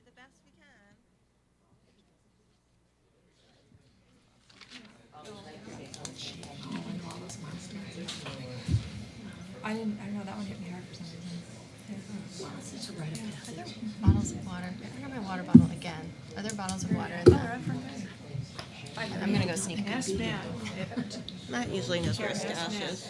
the best we can. I don't know, that one hit me hard for some reason. Are there bottles of water? I got my water bottle again. Are there bottles of water in there? I'm gonna go sneak. Ask Matt. Matt usually knows where his stash is.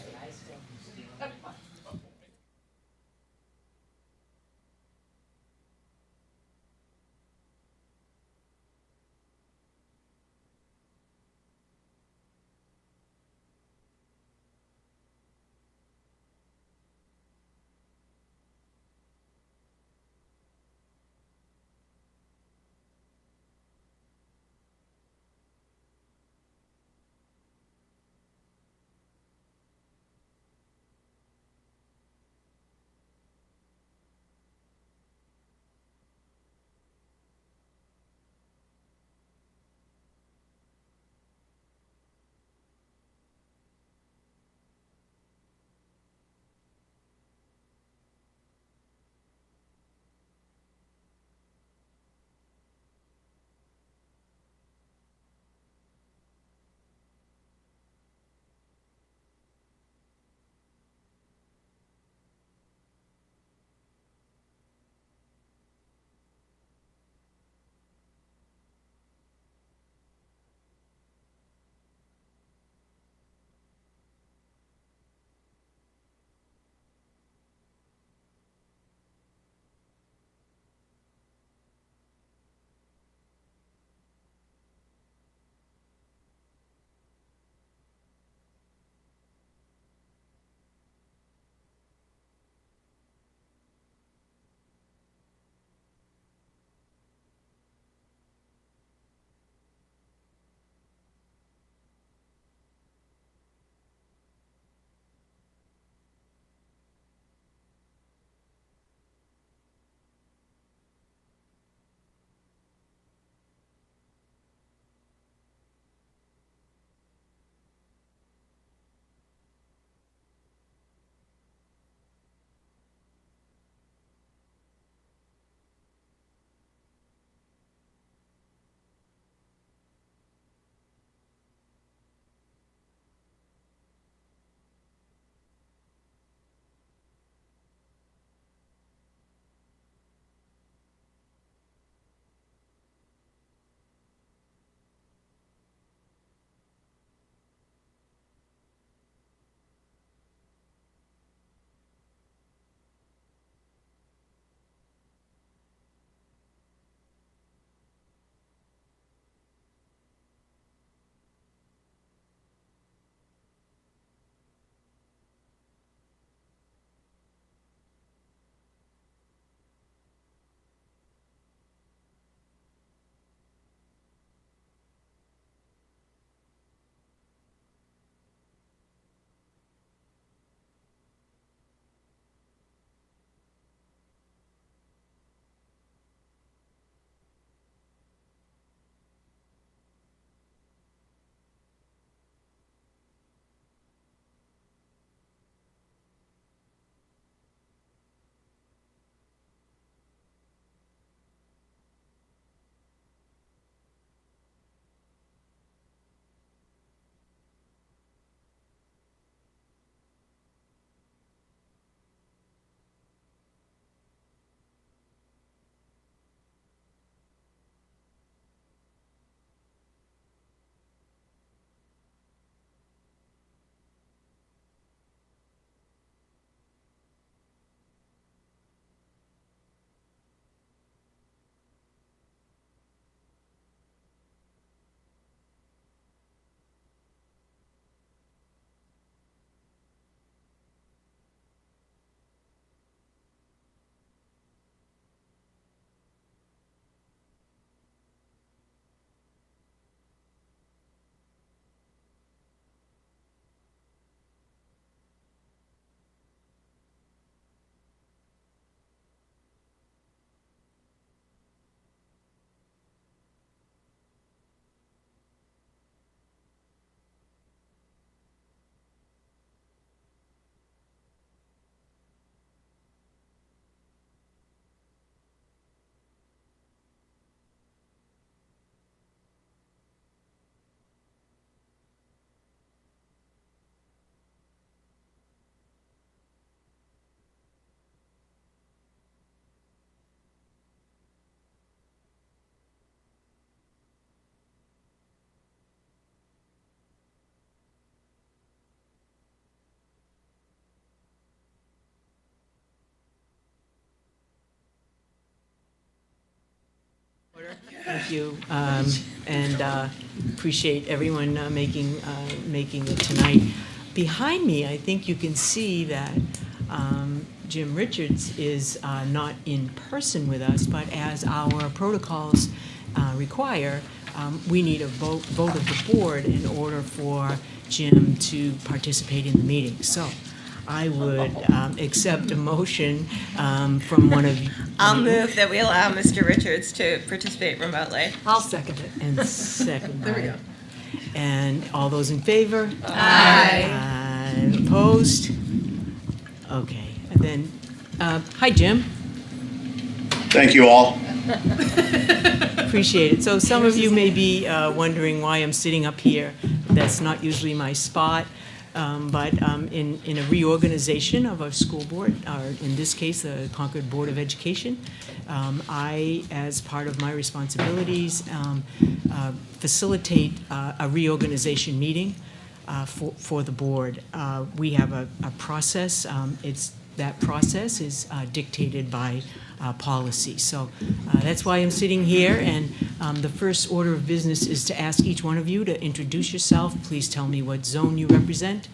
Thank you, and appreciate everyone making it tonight. Behind me, I think you can see that Jim Richards is not in person with us, but as our protocols require, we need a vote of the board in order for Jim to participate in the meeting. So I would accept a motion from one of you. I'll move that we allow Mr. Richards to participate remotely. I'll second it. And second There we by- go. And all those in favor? Aye. Opposed? Okay, and then, hi, Jim. Thank you all. Appreciate it. So some of you may be wondering why I'm sitting up here. That's not usually my spot. But in a reorganization of our school board, or in this case, the Concord Board of Education, I, as part of my responsibilities, facilitate a reorganization meeting for the board. We have a process. That process is dictated by policy. So that's why I'm sitting here, and the first order of business is to ask each one of you to introduce yourself. Please tell me what zone you represent,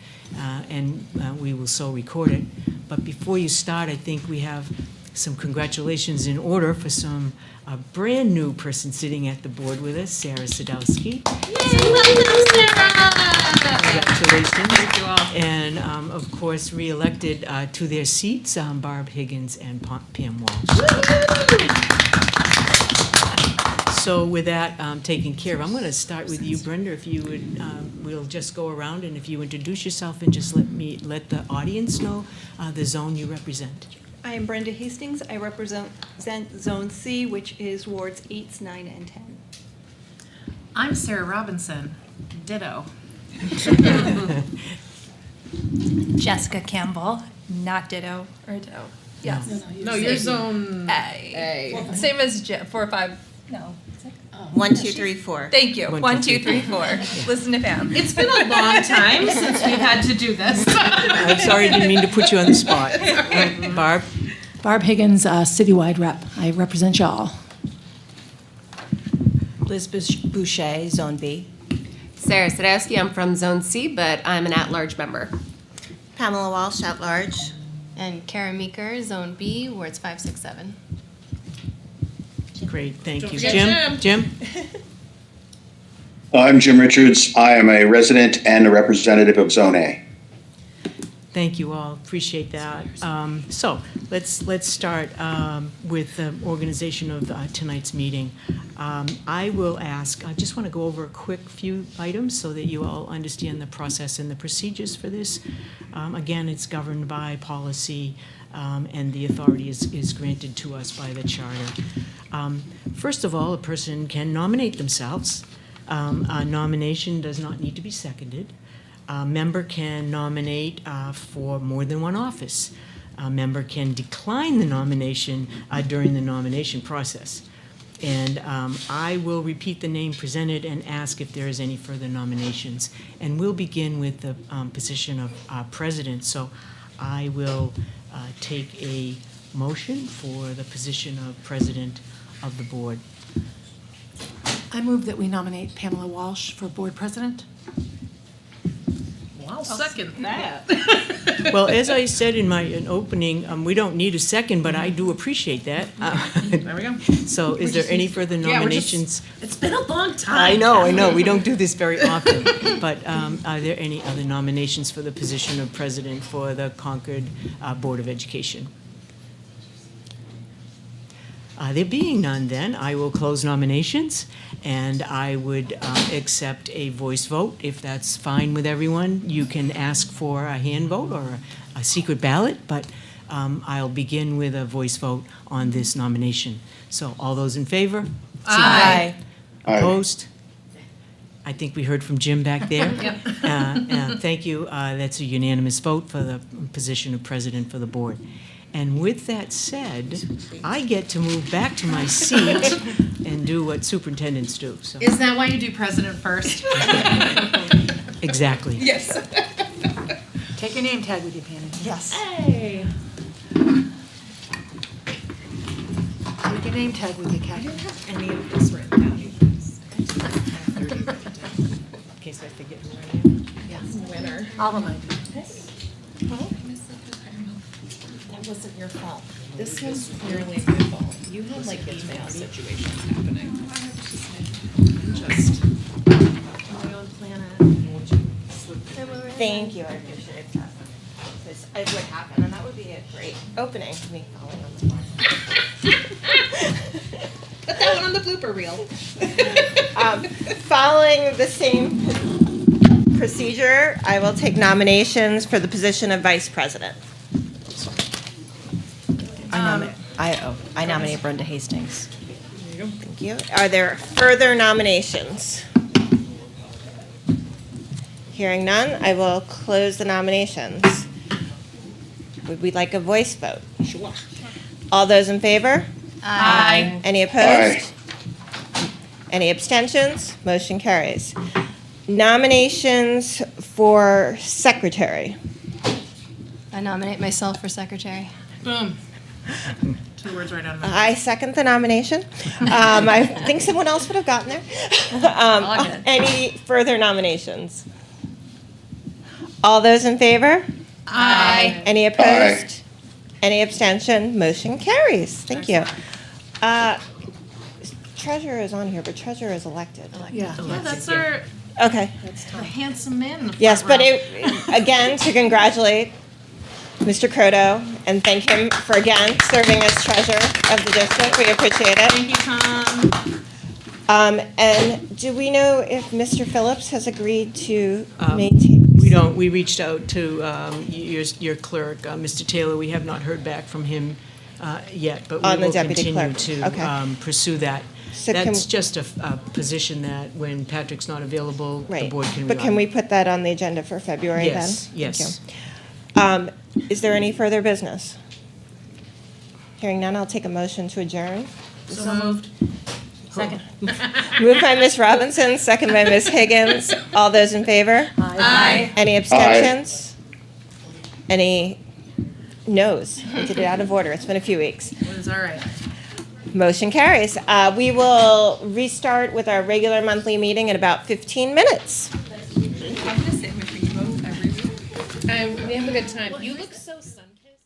and we will so record it. But before you start, I think we have some congratulations in order for a brand new person sitting at the board with us, Sarah Sadowski. Congratulations. Thank you all. And, of course, re-elected to their seats, Barb Higgins and Pam Walsh. So with that taken care of, I'm going to start with you, Brenda. If you would, we'll just go around, and if you introduce yourself and just let the audience know the zone you represent. I am Brenda Hastings. I represent Zone C, which is wards 8, 9, and 10. I'm Sarah Robinson. Ditto. Jessica Campbell, not ditto, or ditto. Yes. No, you're zone A. A. Same as 4 or 5. No. 1, 2, 3, 4. Thank you. 1, 1, 2, 2, 3, 4. Listen to Pam. It's been a long time since we've had to do this. I'm sorry, I didn't mean to put you on the spot. Barb? Barb Higgins, citywide rep. I represent y'all. Liz Boucher, Zone B. Sarah Sadowski, I'm from Zone C, but I'm an at-large member. Pamela Walsh, at large. And Kara Meeker, Zone B, wards 5, 6, 7. Great, thank you. forget Jim? I'm Jim Richards. I am a resident and a representative of Zone A. Thank you all, appreciate that. So let's start with the organization of tonight's meeting. I will ask, I just want to go over a quick few items so that you all understand the process and the procedures for this. Again, it's governed by policy, and the authority is granted to us by the charter. First of all, a person can nominate themselves. A nomination does not need to be seconded. A member can nominate for more than one office. A member can decline the nomination during the nomination process. And I will repeat the name presented and ask if there is any further nominations. And we'll begin with the position of president. So I will take a motion for the position of president of the board. I move that we nominate Pamela Walsh for board president. I'll second that. Well, as I said in my opening, we don't need a second, but I do appreciate that. There we go. So is there any further nominations? It's been a long time. I know, we don't do this very often. But are there any other nominations for the position of president for the Concord Board of Education? There being none, then, I will close nominations, and I would accept a voice vote. If that's fine with everyone, you can ask for a hand vote or a secret ballot, but I'll begin with a voice vote on this nomination. So all those in favor? Aye. Aye. Opposed? I think we heard from Jim back there. Thank you. That's a unanimous vote for the position of president for the board. And with that said, I get to move back to my seat and do what superintendents do. So Is that why you do president first? exactly. Yes. Take your name tag with you, Pammy. Yes. Hey. We can your name tag with you, Kathy. Any of this written down? In case I forget who I am. Winner. I'll remind you. That wasn't your fault. This was clearly my fault. You had like email situations happening. Just. My own planet. Thank you, I appreciate that. Because it would happen, and that would be a great opening, me falling on the board. Put that one on the blooper reel. Following the same procedure, I will take nominations for the position of vice president. I nominate Brenda Hastings. Thank you. Are there further nominations? Hearing none, I will close the nominations. Would we like a voice vote? Sure. All those in favor? Aye. Any opposed? Any abstentions? Motion carries. Nominations for secretary. I nominate myself for secretary. Boom. 2 words right out of my mouth. I second the nomination. I think someone else would have gotten there. All good. Any further nominations? All those in favor? Aye. Any opposed? Any abstention? Motion carries. Thank you. Treasurer is on here, but treasurer is elected. Yeah. Yeah, that's our Okay. the handsome man in the front Yes, but row. again, to congratulate Mr. Croteau and thank him for again serving as treasurer of the district. We appreciate it. Thank you, Tom. And do we know if Mr. Phillips has agreed to maintain? We don't, we reached out to your clerk, Mr. Taylor. We have not heard back from him yet, but On we the will deputy continue clerk. to Okay. pursue that. So can- That's just a position that when Patrick's not available, the Right. board can rely But can we put that on the agenda for February then? Yes, yes. Thank you. Is there any further business? Hearing none, I'll take a motion to adjourn. So moved. Second. Moved by Ms. Robinson, second by Ms. Higgins. All those in favor? Aye. Any abstentions? Any noes? I did it out of order. It's been a few weeks. It was all right. Motion carries. We will restart with our regular monthly meeting in about 15 minutes. We have a good time. You look so sun-kissed.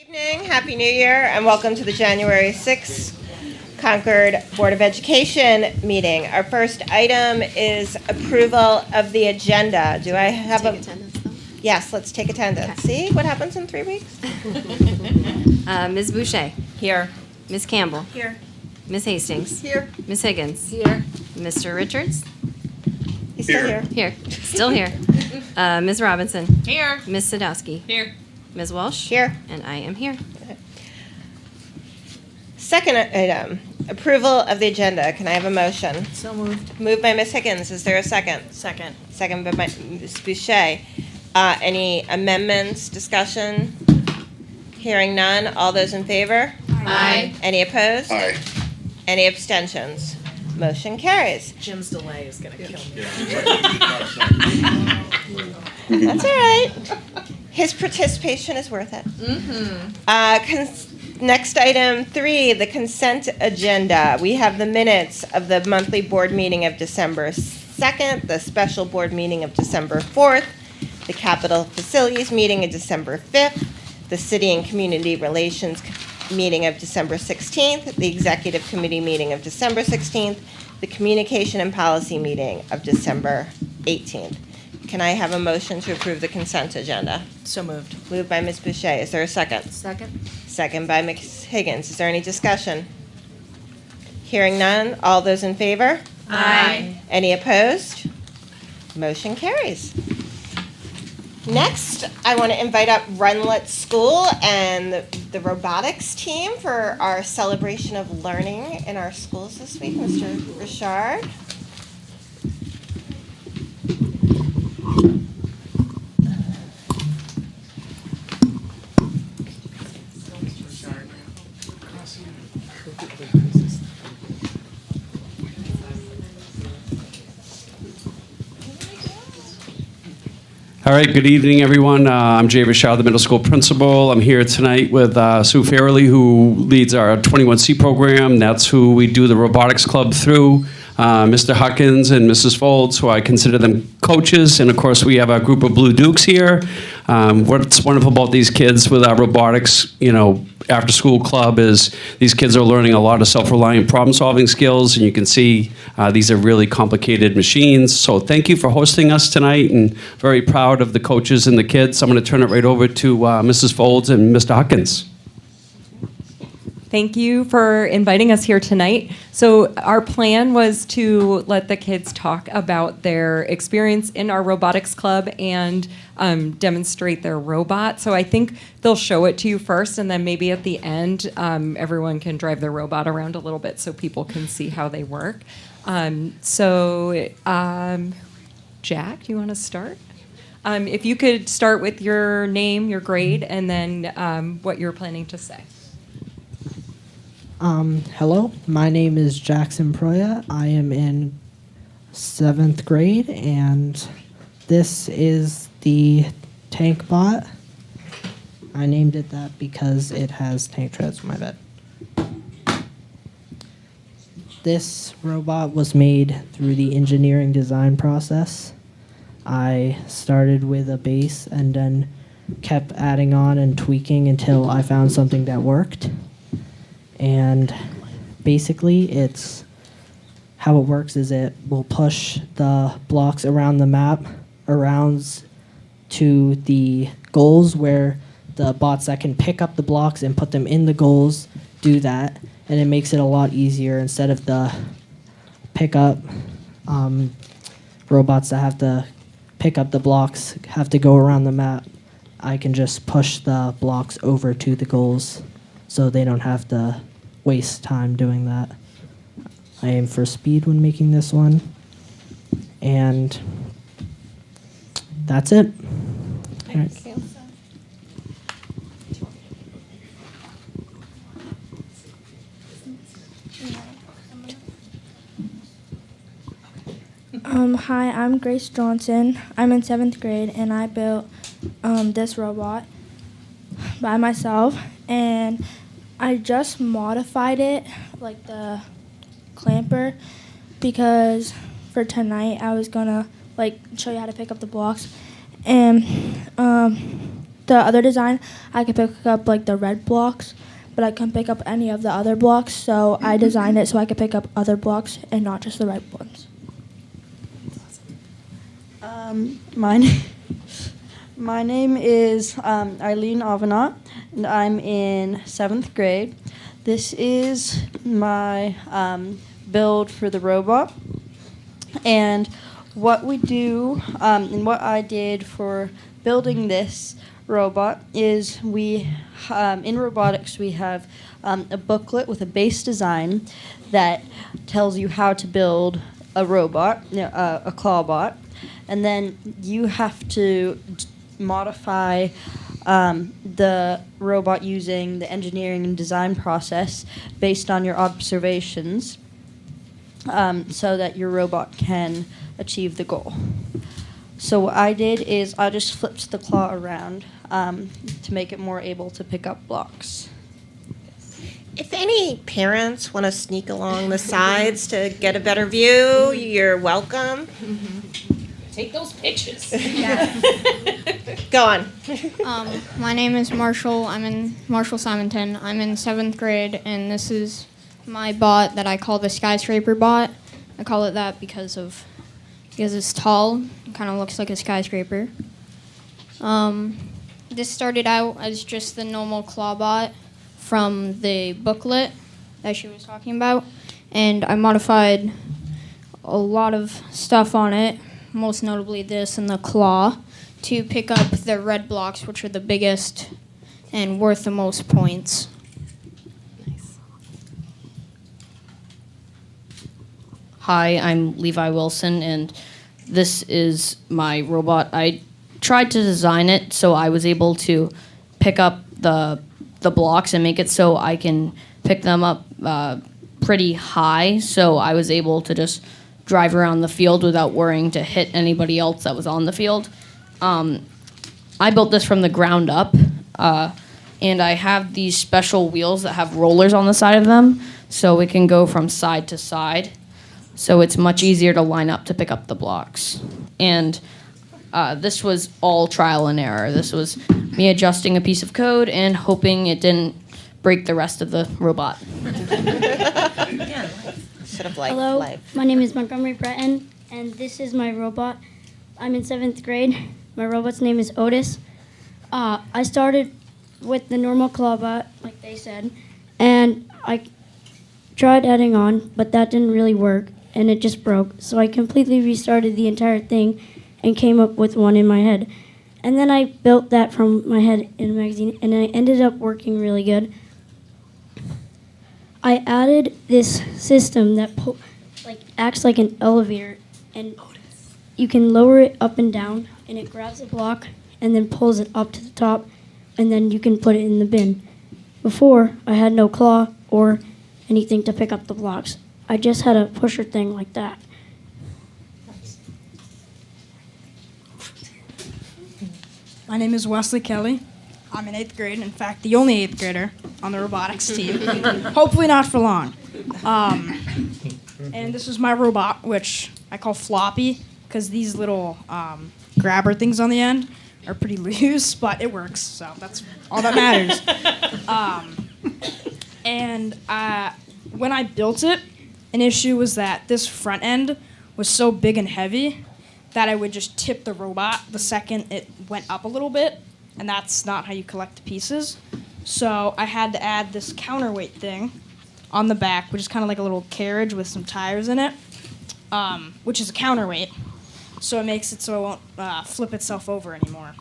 Evening, Happy New Year, and welcome to the January 6th Concord Board of Education meeting. Our first item is approval of the agenda. Do I have Take attendance though. Yes, let's take attendance. See what happens in 3 weeks? Ms. Boucher. Here. Ms. Campbell. Here. Ms. Hastings. Here. Ms. Higgins. Here. Mr. Richards. He's still here. Here. Still here. Ms. Robinson. Here. Ms. Sadowski. Here. Ms. Walsh. Here. And I am here. Second item, approval of the agenda. Can I have a motion? So moved. Moved by Ms. Higgins. Is there a second? Second. Second by Ms. Boucher. Any amendments, discussion? Hearing none. All those in favor? Aye. Any opposed? Aye. Any abstentions? Motion carries. Jim's delay is gonna kill me. That's all right. His participation is worth it. Next item 3, the consent agenda. We have the minutes of the monthly board meeting of December 2nd, the special board meeting of December 4th, the capital facilities meeting of December 5th, the city and community relations meeting of December 16th, the executive committee meeting of December 16th, the communication and policy meeting of December 18th. Can I have a motion to approve the consent agenda? So moved. Moved by Ms. Boucher. Is there a second? Second. Second by Ms. Higgins. Is there any discussion? Hearing none. All those in favor? Aye. Any opposed? Motion carries. Next, I want to invite up Rundlett School and the robotics team for our celebration of learning in our schools this week. Mr. Richard. All right, good evening, everyone. I'm Jay Richard, the middle school principal. I'm here tonight with Sue Farrelly, who leads our 21C program. That's who we do the robotics club through. Mr. Huckins and Mrs. Folds, who I consider them coaches. And of course, we have a group of Blue Dukes here. What's wonderful about these kids with our robotics, after school club is these kids are learning a lot of self-reliant problem-solving skills, and you can see these are really complicated machines. So thank you for hosting us tonight, and very proud of the coaches and the kids. I'm going to turn it right over to Mrs. Folds and Mr. Huckins. Thank you for inviting us here tonight. So our plan was to let the kids talk about their experience in our robotics club and demonstrate their robot. So I think they'll show it to you first, and then maybe at the end, everyone can drive their robot around a little bit so people can see how they work. Jack, do you want to start? If you could start with your name, your grade, and then what you're planning to say. Hello, my name is Jackson Proya. I am in 7th grade, and this is the tank bot. I named it that because it has tank treads on my bed. This robot was made through the engineering design process. I started with a base and then kept adding on and tweaking until I found something that worked. And basically, it's how it works is it will push the blocks around the map around to the goals where the bots that can pick up the blocks and put them in the goals do that. And it makes it a lot easier instead of the pickup robots that have to pick up the blocks, have to go around the map. I can just push the blocks over to the goals so they don't have to waste time doing that. I aim for speed when making this one. And that's it. All right. Hi, I'm Grace Johnson. I'm in 7th grade, and I built this robot by myself, and I just modified it, like the clamper, because for tonight I was gonna show you how to pick up the blocks, and the other design, I could pick up like the red blocks, but I couldn't pick up any of the other blocks. So I designed it so I could pick up other blocks and not just the red ones. My name is Eileen Avenant, and I'm in 7th grade. This is my build for the robot. And what we do, and what I did for building this robot is in robotics, we have a booklet with a base design that tells you how to build a robot, a clawbot. And then you have to modify the robot using the engineering and design process based on your observations so that your robot can achieve the goal. So what I did is I just flipped the claw around to make it more able to pick up blocks. If any parents want to sneak along the sides to get a better view, you're welcome. Take those pictures. Go on. My name is Marshall. I'm in Marshall Simonton. I'm in 7th grade, and this is my bot that I call the skyscraper bot. I call it that because it's tall. It kind of looks like a skyscraper. This started out as just the normal claw bot from the booklet that she was talking about, and I modified a lot of stuff on it, most notably this and the claw, to pick up the red blocks, which are the biggest and worth the most points. Hi, I'm Levi Wilson, and this is my robot. I tried to design it so I was able to pick up the blocks and make it so I can pick them up pretty high, so I was able to just drive around the field without worrying to hit anybody else that was on the field. I built this from the ground up, and I have these special wheels that have rollers on the side of them, so it can go from side to side. So it's much easier to line up to pick up the blocks. And this was all trial and error. This was me adjusting a piece of code and hoping it didn't break the rest of the robot. Sort of like Hello, life. my name is Montgomery Breton, and this is my robot. I'm in 7th grade. My robot's name is Otis. I started with the normal clawbot, like they said, and I tried adding on, but that didn't really work, and it just broke. So I completely restarted the entire thing and came up with one in my head. And then I built that from my head in a magazine, and it ended up working really good. I added this system that acts like an elevator, and you can lower it up and down, and it grabs a block and then pulls it up to the top, and then you can put it in the bin. Before, I had no claw or anything to pick up the blocks. I just had a pusher thing like that. My name is Wesley Kelly. I'm in 8th grade. In fact, the only 8th grader on the robotics team. Hopefully not for long. And this is my robot, which I call Floppy, because these little grabber things on the end are pretty loose, but it works, so that's all that matters. When I built it, an issue was that this front end was so big and heavy that I would just tip the robot the second it went up a little bit, and that's not how you collect the pieces. So I had to add this counterweight thing on the back, which is kind of like a little carriage with some tires in it, which is a counterweight. So it makes it so it won't flip itself over anymore.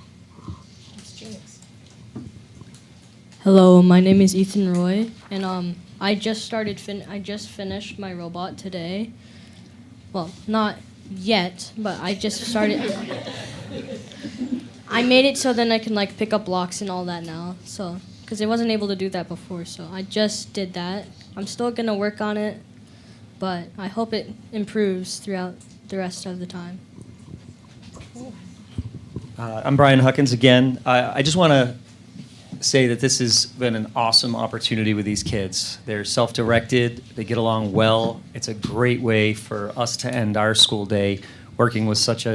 Hello, my name is Ethan Roy, and I just finished my robot today. Well, not yet, but I just started. I made it so then I can pick up blocks and all that now. So, because I wasn't able to do that before, so I just did that. I'm still gonna work on it, but I hope it improves throughout the rest of the time. I'm Brian Huckins again. I just want to say that this has been an awesome opportunity with these kids. They're self-directed, they get along well. It's a great way for us to end our school day working with such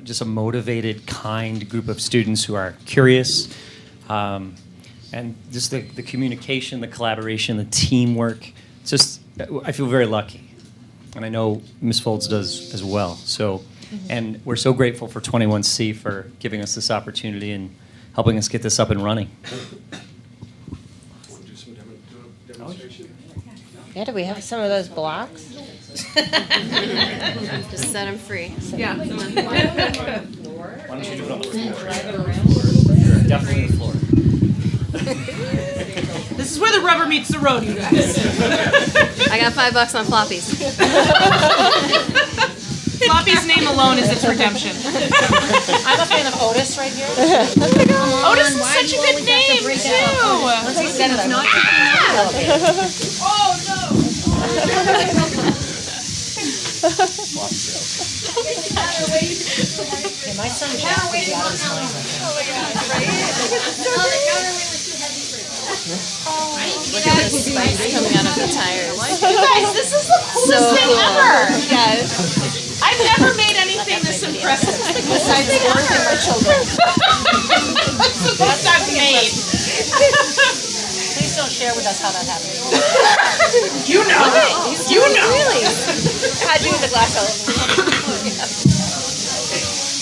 just a motivated, kind group of students who are curious And just the communication, the collaboration, the teamwork. It's just, I feel very lucky. And I know Ms. Folds does as well. So, and we're so grateful for 21C for giving us this opportunity and helping us get this up and running. Yeah, do we have some of those blocks? Just set them free. Yeah. Why don't you do it on the floor? Definitely the floor. This is where the rubber meets the road, you guys. I got $5 on floppies. Floppy's name alone is its redemption. I'm a fan of Otis right here. Otis is such a good name, too. Oh, no. My son Jack would be out of his mind. Look at the spikes coming out of the tires. You guys, this is the coolest thing ever. Yes. I've never made anything this impressive besides work and my children. That's the most I've made. Please don't share with us how that happened. You know. You know. Really? How'd you do the glass out?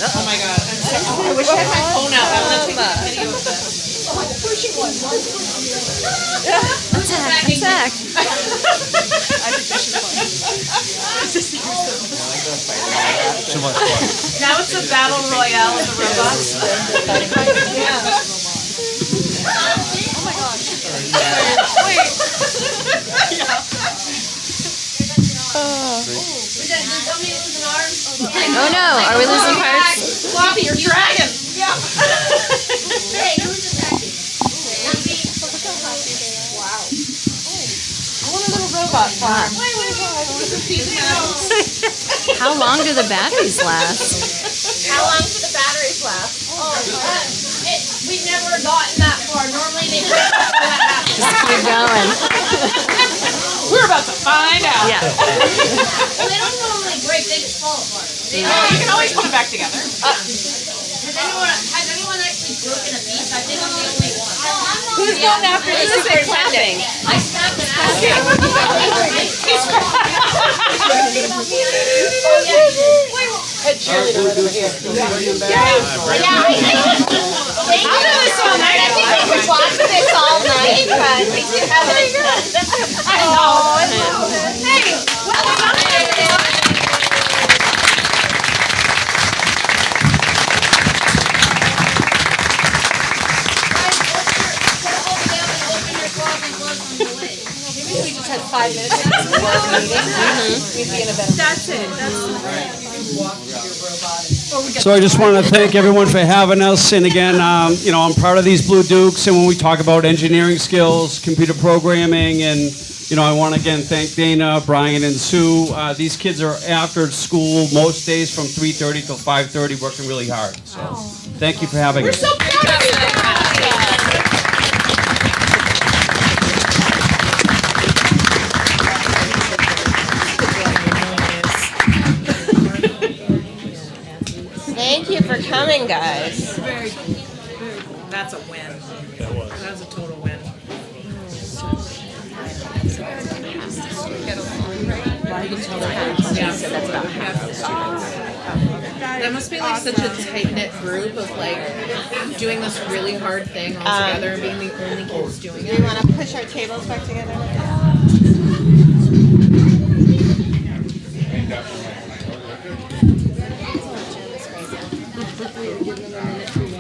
Oh my god. I wish I had my phone out. I want to take a video of this. Attack. Now it's a battle royale of the robots. Oh my gosh. Wait. Oh no, are we losing parts? Floppy, you're dragging. Yeah. Robot farm. How long do the batteries last? How long do the batteries last? We've never gotten that far. Normally they Just keep going. We're about to find out. Yeah. Well, they don't normally break, they just fall apart. You can always put them back together. Has anyone actually broken a piece? I think I'm the only one. Who's going after the superintendent? I snapped an ass. Head cheerleader over here. I'll do this all night. I think we could watch this all night, but we do have it. I know. Hey, well done, everyone. We just had 5 minutes of work meeting. We'd be in a better. That's it. So I just want to thank everyone for having us. And again, I'm proud of these Blue Dukes. And when we talk about engineering skills, computer programming, and I want to again thank Dana, Brian, and Sue. These kids are after school most days from 3:30 till 5:30, working really hard. So thank you for having us. We're so proud of you. Thank you for coming, guys. Very cool. Very cool. That's a win. That was a total win. That must be like such a tight-knit group of like doing this really hard thing all together and being the only kids doing it. Do you want to push our tables back together?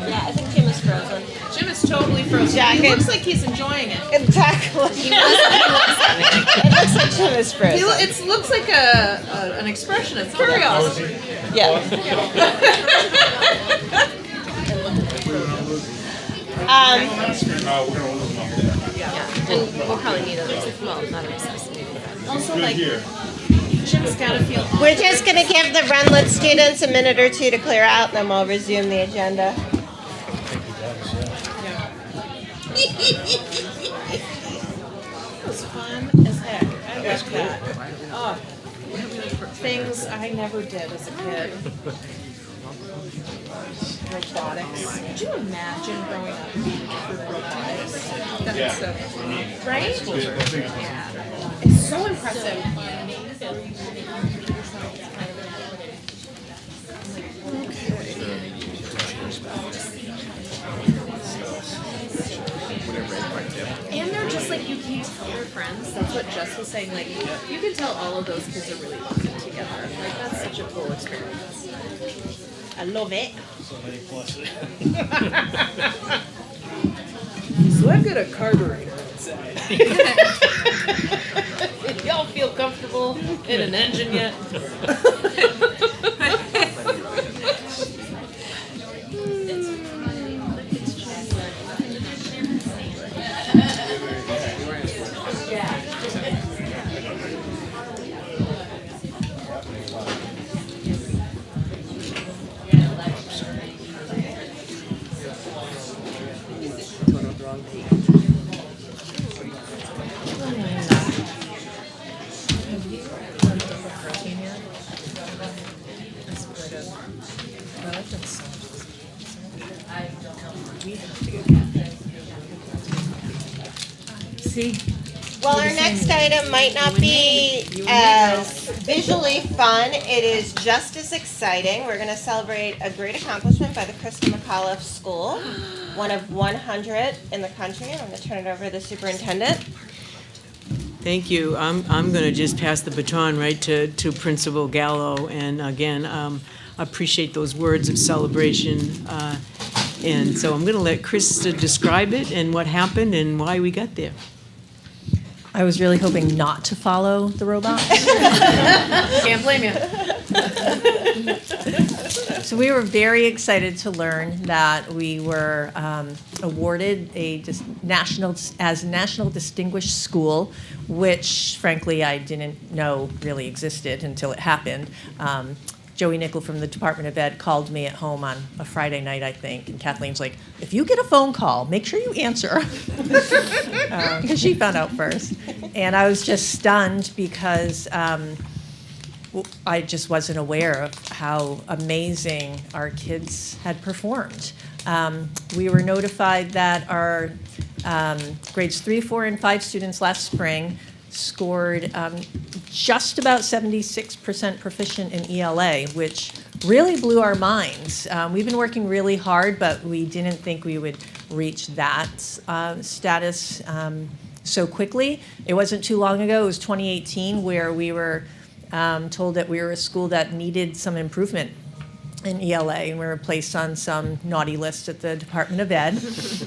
Yeah, I think Jim is frozen. Jim is totally frozen. Jack He looks like he's enjoying it. Exactly. It looks like Jim is frozen. It looks like an expression of curiosity. Yeah. And we'll probably need others. Well, not necessarily. Also, like, Jim's gotta feel. We're just going to give the Rundlett students a minute or two to clear out, and then we'll resume the agenda. It was fun as heck. I like that. Oh, things I never did as a kid. robotics. Could you imagine growing up for robotics? That's so, right? Yeah. It's so impressive. And they're just like, you can't tell their friends. That's what Jess was saying. Like, you can tell all of those kids are really bonding together. Like, that's such a cool experience. I love it. So many pluses. So I've got a carburetor inside. Y'all feel comfortable in an engine yet? See? Well, our next item might not be as visually fun. It is just as exciting. We're going to celebrate a great accomplishment by the Christa McAuliffe School, one of 100 in the country. I'm going to turn it over to the superintendent. Thank you. I'm going to just pass the baton right to Principal Gallo, and again, appreciate those words of celebration. And so I'm going to let Christa describe it and what happened and why we got there. I was really hoping not to follow the robot. Can't blame you. So we were very excited to learn that we were awarded a national distinguished school, which frankly I didn't know really existed until it happened. Joey Nickel from the Department of Ed called me at home on a Friday night, I think, and Kathleen's like, if you get a phone call, make sure you answer, because she found out first. And I was just stunned because I just wasn't aware of how amazing our kids had performed. We were notified that our grades 3, 4, and 5 students last spring scored just about 76% proficient in ELA, which really blew our minds. We've been working really hard, but we didn't think we would reach that status so quickly. It wasn't too long ago, it was 2018, where we were told that we were a school that needed some improvement in ELA, and we were placed on some naughty list at the Department of Ed.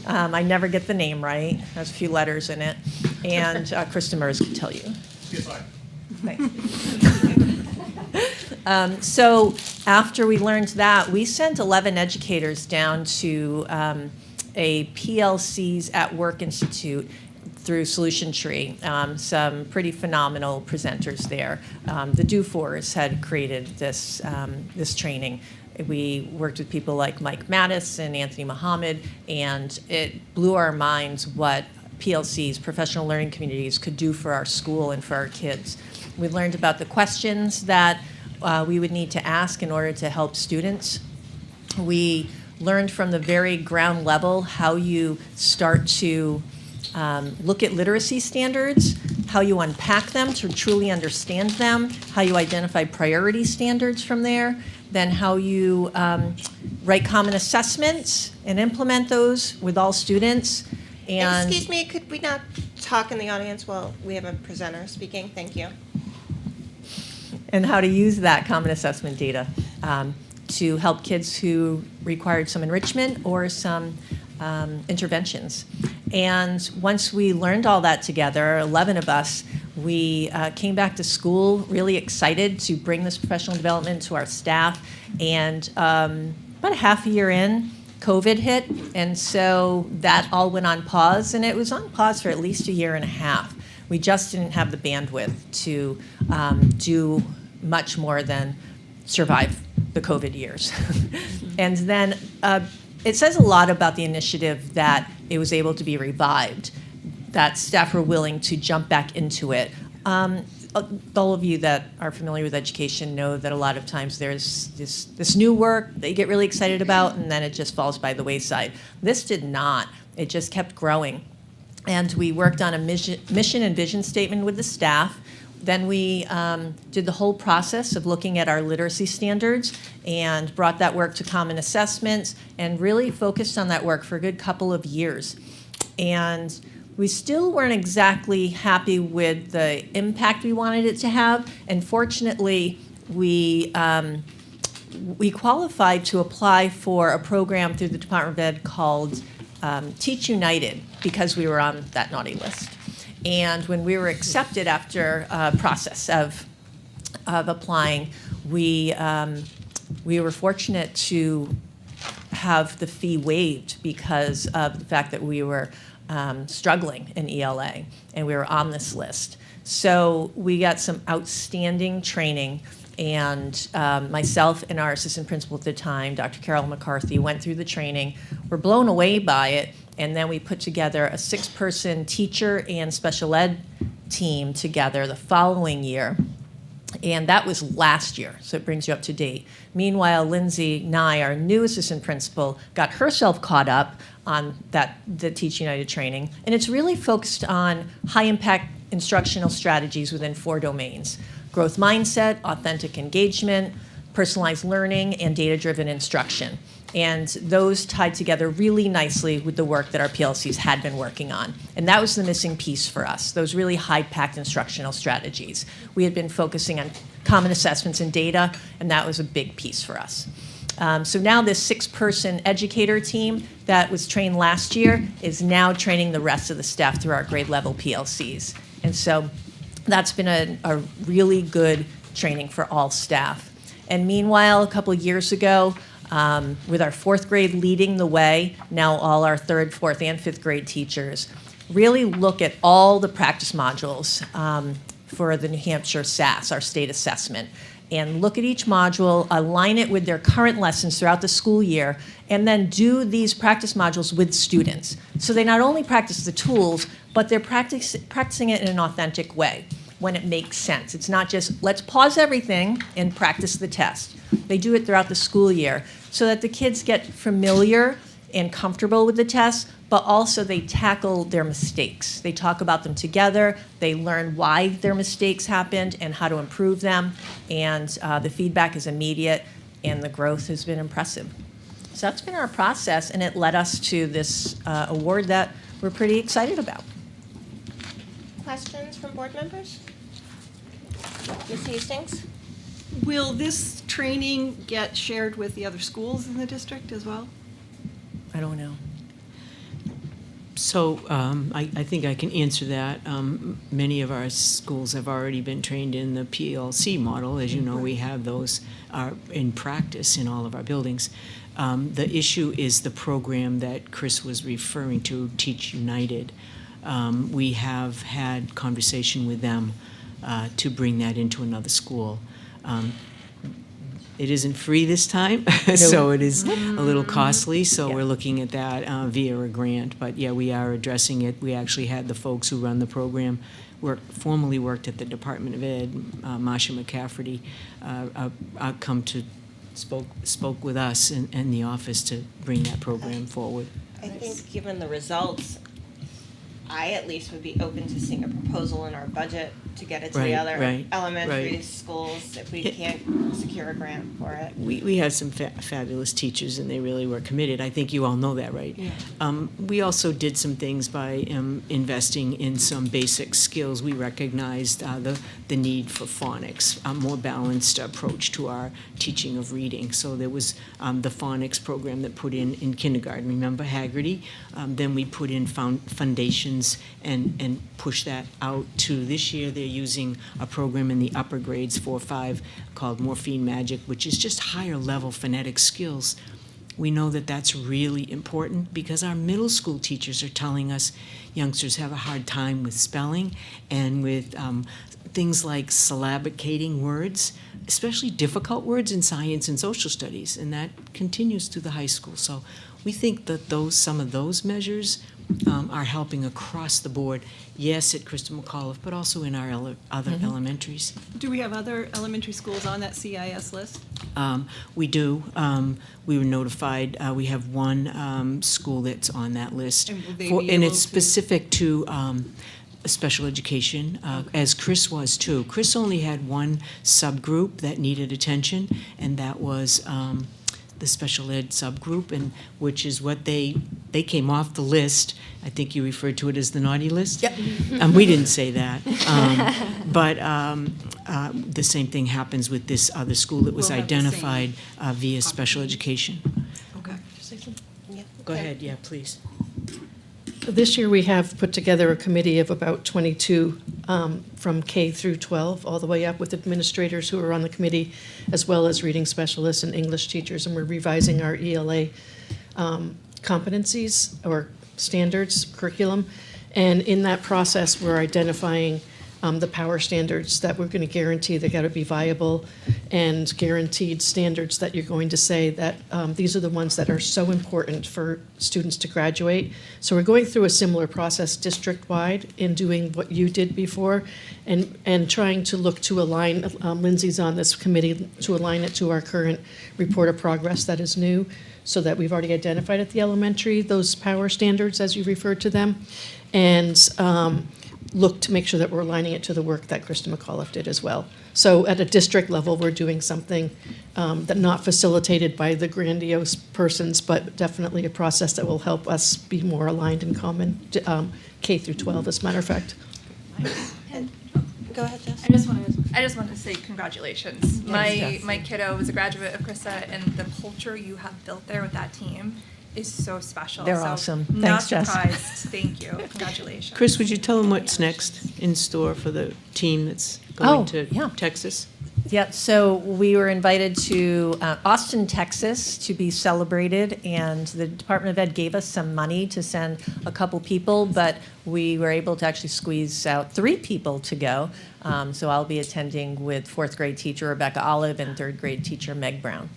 I never get the name right. There's a few letters in it. And Christa Mers can tell you. So after we learned that, we sent 11 educators down to a PLC's at Work Institute through Solution Tree. Some pretty phenomenal presenters there. The Do-Fors had created this, this training. We worked with people like Mike Mattis and Anthony Muhammad, and it blew our minds what PLCs, professional learning communities, could do for our school and for our kids. We learned about the questions that we would need to ask in order to help students. We learned from the very ground level how you start to look at literacy standards, how you unpack them to truly understand them, how you identify priority standards from there, then how you write common assessments and implement those with all students. And excuse me, could we not talk in the audience while we have a presenter speaking? Thank you. And how to use that common assessment data to help kids who required some enrichment or some interventions. And once we learned all that together, 11 of us, we came back to school really excited to bring this professional development to our staff. And about a half a year in, COVID hit, and so that all went on pause, and it was on pause for at least a year and a half. We just didn't have the bandwidth to do much more than survive the COVID years. And then it says a lot about the initiative that it was able to be revived, that staff were willing to jump back into it. all of you that are familiar with education know that a lot of times there's this new work that you get really excited about, and then it just falls by the wayside. This did not. It just kept growing. And we worked on a mission and vision statement with the staff. Then we did the whole process of looking at our literacy standards and brought that work to common assessments and really focused on that work for a good couple of years. And we still weren't exactly happy with the impact we wanted it to have. And fortunately, we qualified to apply for a program through the Department of Ed called Teach United, because we were on that naughty list. And when we were accepted after a process of applying, we were fortunate to have the fee waived because of the fact that we were struggling in ELA, and we were on this list. So we got some outstanding training, and myself and our assistant principal at the time, Dr. Carol McCarthy, went through the training. We're blown away by it, and then we put together a 6-person teacher and special ed team together the following year. And that was last year, so it brings you up to date. Meanwhile, Lindsay Nye, our new assistant principal, got herself caught up on the Teach United training, and it's really focused on high-impact instructional strategies within 4 domains: growth mindset, authentic engagement, personalized learning, and data-driven instruction. And those tied together really nicely with the work that our PLCs had been working on. And that was the missing piece for us, those really high-impact instructional strategies. We had been focusing on common assessments and data, and that was a big piece for us. So now this 6-person educator team that was trained last year is now training the rest of the staff through our grade level PLCs. And so that's been a really good training for all staff. And meanwhile, a couple of years ago, with our 4th grade leading the way, now all our 3rd, 4th, and 5th grade teachers really look at all the practice modules for the New Hampshire SAS, our state assessment, and look at each module, align it with their current lessons throughout the school year, and then do these practice modules with students. So they not only practice the tools, but they're practicing it in an authentic way when it makes sense. It's not just, let's pause everything and practice the test. They do it throughout the school year so that the kids get familiar and comfortable with the test, but also they tackle their mistakes. They talk about them together. They learn why their mistakes happened and how to improve them. And the feedback is immediate, and the growth has been impressive. So that's been our process, and it led us to this award that we're pretty excited about. Questions from board members? Ms. Hastings? Will this training get shared with the other schools in the district as well? I don't know. So I think I can answer that. Many of our schools have already been trained in the PLC model. As you know, we have those in practice in all of our buildings. The issue is the program that Chris was referring to, Teach United. We have had conversation with them to bring that into another school. It isn't free this time, so it is a little costly, so we're looking at that via a grant. But yeah, we are addressing it. We actually had the folks who run the program formerly worked at the Department of Ed, Masha McCafferty, spoke with us in the office to bring that program forward. I think given the results, I at least would be open to seeing a proposal in our budget to get it to the other elementary schools if we can't secure a grant for it. We had some fabulous teachers, and they really were committed. I think you all know that, right? Yeah. We also did some things by investing in some basic skills. We recognized the need for phonics, a more balanced approach to our teaching of reading. So there was the phonics program that put in kindergarten. Remember Haggerty? Then we put in foundations and push that out to this year. They're using a program in the upper grades 4 or 5 called Morphine Magic, which is just higher level phonetic skills. We know that that's really important because our middle school teachers are telling us youngsters have a hard time with spelling and with things like syllabicating words, especially difficult words in science and social studies, and that continues through the high school. So we think that some of those measures are helping across the board. Yes, at Christa McAuliffe, but also in our other elementaries. Do we have other elementary schools on that CIS list? We do. We were notified. We have one school that's on that list. And will they be and able it's to- specific to special education, as Chris was too. Chris only had one subgroup that needed attention, and that was the special ed subgroup, and which is what they came off the list. I think you referred to it as the naughty list. Yep. We didn't say that. But the same thing happens with this other school that was We'll have the same identified via special education. Okay. Go ahead, yeah, please. This year, we have put together a committee of about 22 from K through 12, all the way up with administrators who are on the committee, as well as reading specialists and English teachers, and we're revising our ELA competencies or standards curriculum. And in that process, we're identifying the power standards that we're going to guarantee they got to be viable, and guaranteed standards that you're going to say that these are the ones that are so important for students to graduate. So we're going through a similar process district-wide in doing what you did before, and trying to look to align, Lindsay's on this committee, to align it to our current report of progress that is new, so that we've already identified at the elementary those power standards, as you referred to them, and look to make sure that we're aligning it to the work that Christa McAuliffe did as well. So at a district level, we're doing something that not facilitated by the grandiose persons, but definitely a process that will help us be more aligned and common, K through 12, as a matter of fact. Go ahead, Jess. I just wanted to say congratulations. My kiddo was a graduate of Christa, and the culture you have built there with that team is so special. They're so awesome. Not Thanks, Jess. surprised. Thank you. Congratulations. Chris, would you tell them what's next in store for the team that's going to Texas? Yeah, so we were invited to Austin, Texas to be celebrated, and the Department of Ed gave us some money to send a couple people, but we were able to actually squeeze out 3 people to go. So I'll be attending with 4th grade teacher Rebecca Olive and 3rd grade teacher Meg Brown.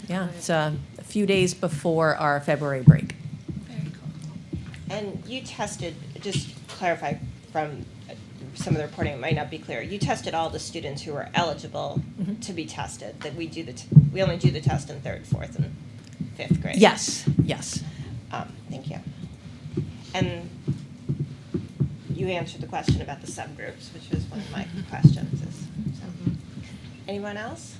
Yeah, it's a few days before our February break. And you tested, just clarify from some of the reporting, it might not be clear. You tested all the students who were eligible to be tested. That we only do the test in 3rd, 4th, and 5th grade. Yes, yes. Thank you. And you answered the question about the subgroups, which was one of my questions. Anyone else?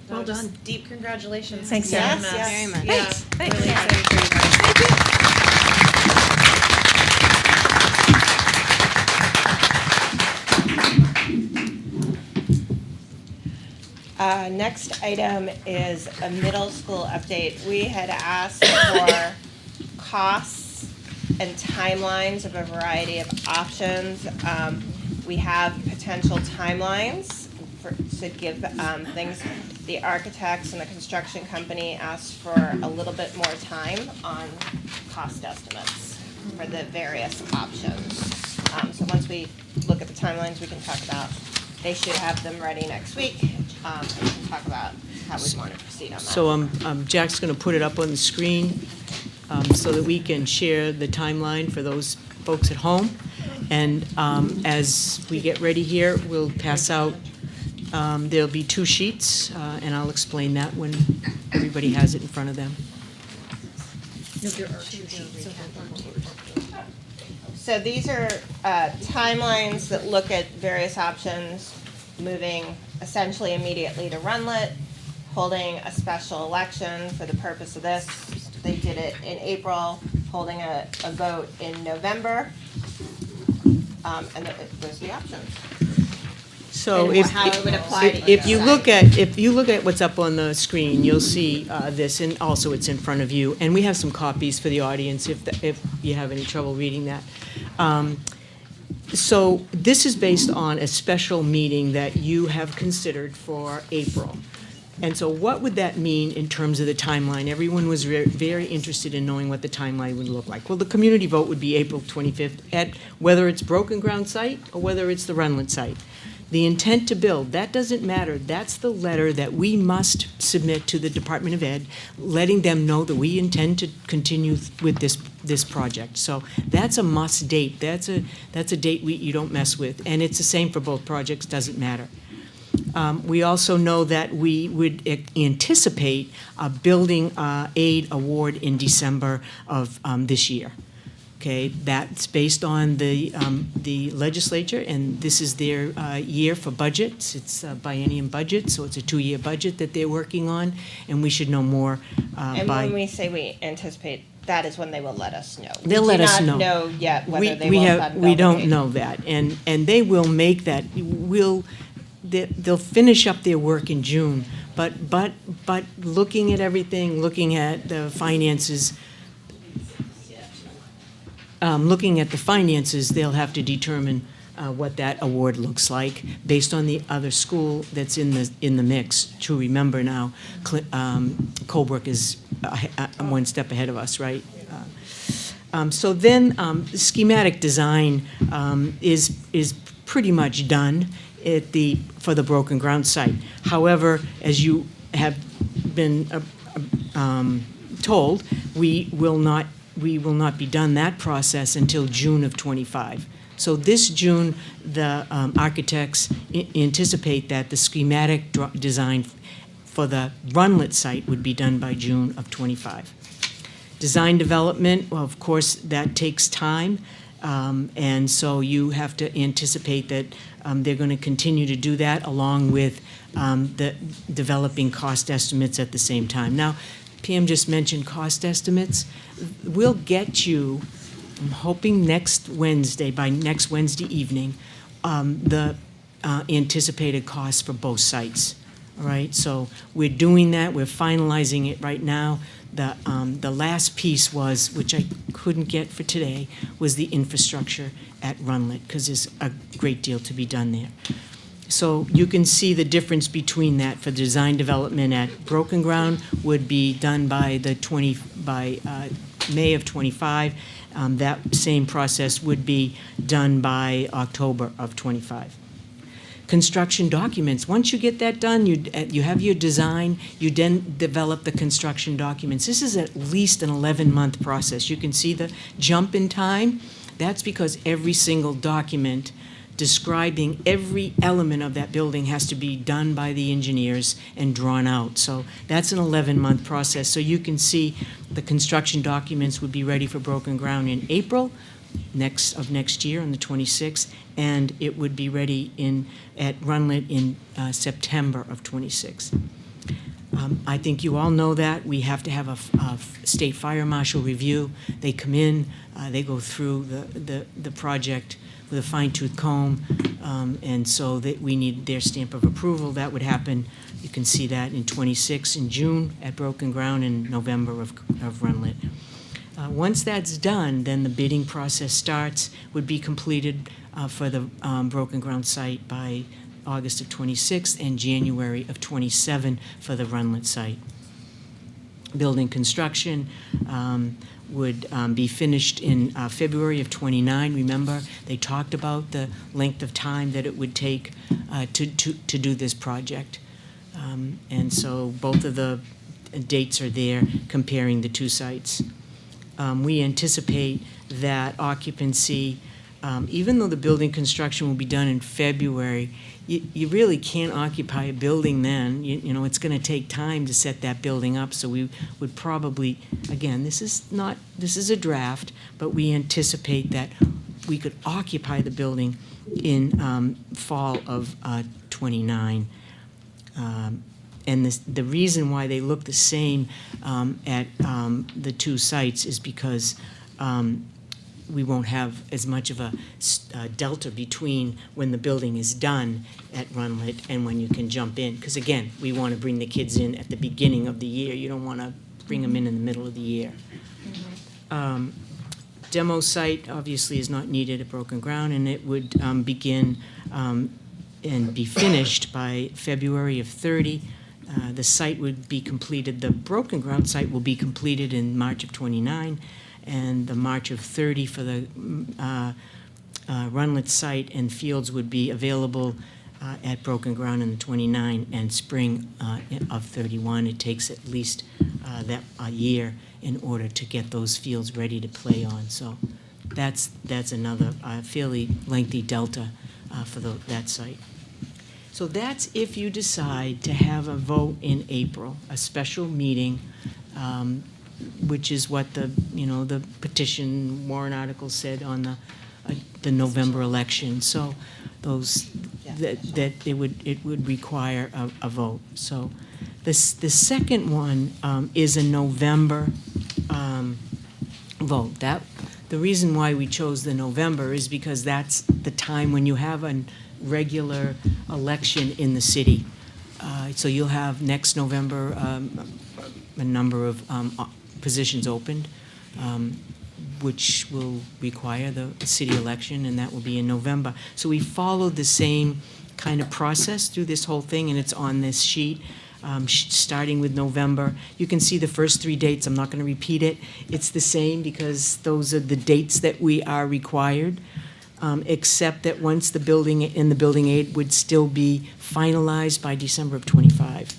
Well done. Deep congratulations. Thanks, Yes, Sarah. yes. Very much. Yeah. Thanks. Really Thanks. excited for you guys. Next item is a middle school update. We had asked for costs and timelines of a variety of options. We have potential timelines to give things. The architects and the construction company asked for a little bit more time on cost estimates for the various options. So once we look at the timelines, we can talk about, they should have them ready next week, and we can talk about how we want to proceed on that. So Jack's going to put it up on the screen so that we can share the timeline for those folks at home. And as we get ready here, we'll pass out, there'll be 2 sheets, and I'll explain that when everybody has it in front of them. So these are timelines that look at various options, moving essentially immediately to Rundlett, holding a special election for the purpose of this. They did it in April, holding a vote in November, and those are the options. So And how it would apply to if each you side. look at what's up on the screen, you'll see this, and also it's in front of you. And we have some copies for the audience if you have any trouble reading that. So this is based on a special meeting that you have considered for April. And so what would that mean in terms of the timeline? Everyone was very interested in knowing what the timeline would look like. Well, the community vote would be April 25th at whether it's Broken Ground site or whether it's the Rundlett site. The intent to build, that doesn't matter. That's the letter that we must submit to the Department of Ed, letting them know that we intend to continue with this project. So that's a must date. That's a date you don't mess with. And it's the same for both projects, doesn't matter. We also know that we would anticipate a building aid award in December of this year. Okay, that's based on the legislature, and this is their year for budgets. It's a biennium budget, so it's a 2-year budget that they're working on, and we should know more And by. when we say we anticipate, that is when they will let us know. They'll let us know. We do not know yet whether they we will have, have we don't building. know that, and they will make that. They'll finish up their work in June, but looking at everything, looking at the finances. Looking at the finances, they'll have to determine what that award looks like based on the other school that's in the mix. To remember now, Colebrook is one step ahead of us, right? So then, schematic design is pretty much done for the broken ground site. However, as you have been told, we will not be done that process until June of '25. So this June, the architects anticipate that the schematic design for the Rundlett site would be done by June of '25. Design development, well, of course, that takes time, and so you have to anticipate that they're going to continue to do that along with the developing cost estimates at the same time. Now, Pam just mentioned cost estimates. We'll get you, I'm hoping by next Wednesday evening, the anticipated costs for both sites. All right, so we're doing that. We're finalizing it right now. The last piece was, which I couldn't get for today, was the infrastructure at Rundlett, because there's a great deal to be done there. So you can see the difference between that. For design development at Broken Ground would be done by May of '25. That same process would be done by October of '25. Construction documents. Once you get that done, you have your design, you then develop the construction documents. This is at least an 11-month process. You can see the jump in time. That's because every single document describing every element of that building has to be done by the engineers and drawn out. So that's an 11-month process. So you can see the construction documents would be ready for Broken Ground in April of next year on the 26th, and it would be ready at Rundlett in September of '26. I think you all know that. We have to have a state fire marshal review. They come in, they go through the project with a fine-tooth comb, and so that we need their stamp of approval. That would happen, you can see that in '26 in June at Broken Ground, and November of Rundlett. Once that's done, then the bidding process starts, would be completed for the Broken Ground site by August of '26 and January of '27 for the Rundlett site. Building construction would be finished in February of '29. Remember, they talked about the length of time that it would take to do this project. And so both of the dates are there comparing the two sites. We anticipate that occupancy, even though the building construction will be done in February, you really can't occupy a building then. You know, it's going to take time to set that building up, so we would probably, again, this is a draft, but we anticipate that we could occupy the building in fall of '29. And the reason why they look the same at the two sites is because we won't have as much of a delta between when the building is done at Rundlett and when you can jump in. Because again, we want to bring the kids in at the beginning of the year. You don't want to bring them in the middle of the year. Demo site obviously is not needed at Broken Ground, and it would begin and be finished by February of '30. The site would be completed, the Broken Ground site will be completed in March of '29, and the March of '30 for the Rundlett site and fields would be available at Broken Ground in the 29, and spring of 31. It takes at least a year in order to get those fields ready to play on. So that's another fairly lengthy delta for that site. So that's if you decide to have a vote in April, a special meeting, which is what the petition warrant article said on the November election. So those that it would require a vote. So the second one is a November vote. The reason why we chose the November is because that's the time when you have a regular election in the city. So you'll have next November a number of positions opened, which will require the city election, and that will be in November. So we followed the same kind of process through this whole thing, and it's on this sheet. Starting with November. You can see the first 3 dates. I'm not going to repeat it. It's the same because those are the dates that we are required, except that once the building aid would still be finalized by December of 25.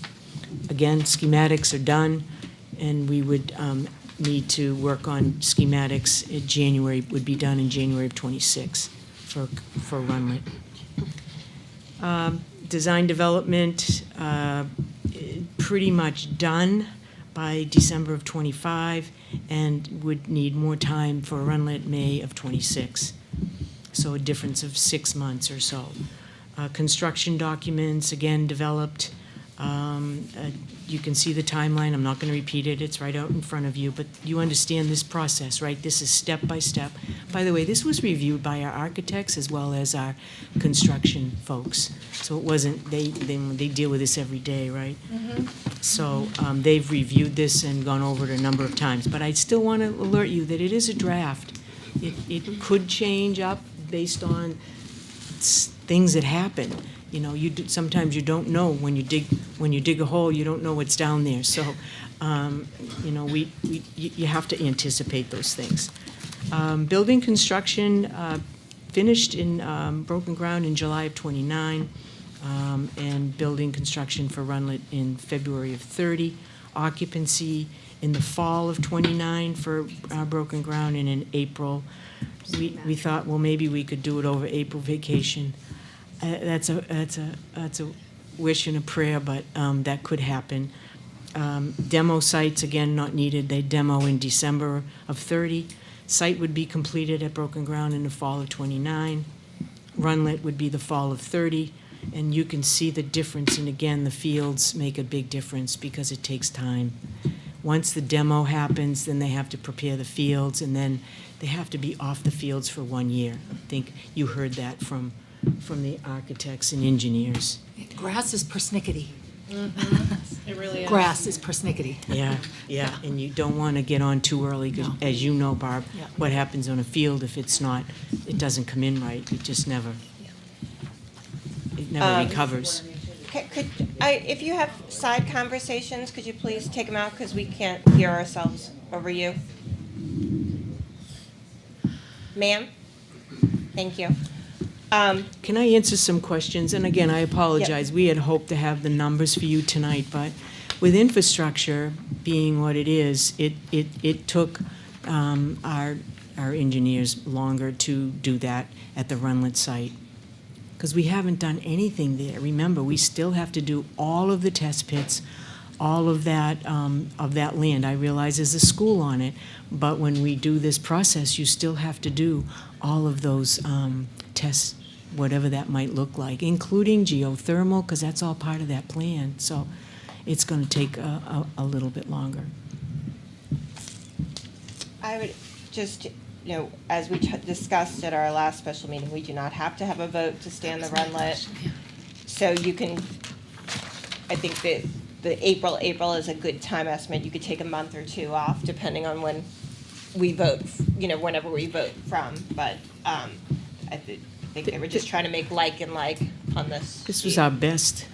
Again, schematics are done, and we would need to work on schematics in January, would be done in January of 26 for Rundlett. Design development, pretty much done by December of 25, and would need more time for Rundlett May of 26. So a difference of 6 months or so. Construction documents, again, developed. You can see the timeline. I'm not going to repeat it. It's right out in front of you, but you understand this process, right? This is step by step. By the way, this was reviewed by our architects as well as our construction folks. So it wasn't, they deal with this every day, right? So they've reviewed this and gone over it a number of times. But I still want to alert you that it is a draft. It could change up based on things that happen. You know, sometimes you don't know when you dig a hole, you don't know what's down there. So, you know, you have to anticipate those things. Building construction finished in Broken Ground in July of 29, and building construction for Rundlett in February of 30. Occupancy in the fall of 29 for Broken Ground, and in April. We thought, well, maybe we could do it over April vacation. That's a wish and a prayer, but that could happen. Demo sites, again, not needed. They demo in December of 30. Site would be completed at Broken Ground in the fall of 29. Rundlett would be the fall of 30. And you can see the difference. And again, the fields make a big difference because it takes time. Once the demo happens, then they have to prepare the fields, and then they have to be off the fields for 1 year. I think you heard that from the architects and engineers. Grass is persnickety. It really is. Grass is persnickety. Yeah, and you don't want to get on too early, because as you know, Barb, what happens on a field if it doesn't come in right, it just never recovers. If you have side conversations, could you please take them out, because we can't hear ourselves over you? Ma'am? Thank you. Can I answer some questions? And again, I apologize. We had hoped to have the numbers for you tonight, but with infrastructure being what it is, it took our engineers longer to do that at the Rundlett site, because we haven't done anything there. Remember, we still have to do all of the test pits, all of that land. I realize there's a school on it, but when we do this process, you still have to do all of those tests, whatever that might look like, including geothermal, because that's all part of that plan. So it's going to take a little bit longer. I would just, as we discussed at our last special meeting, we do not have to have a vote to stand the Rundlett. So you can, I think that the April is a good time estimate. You could take a month or two off depending on when we vote, whenever we vote from. But I think they were just trying to make like and like on this. This was our best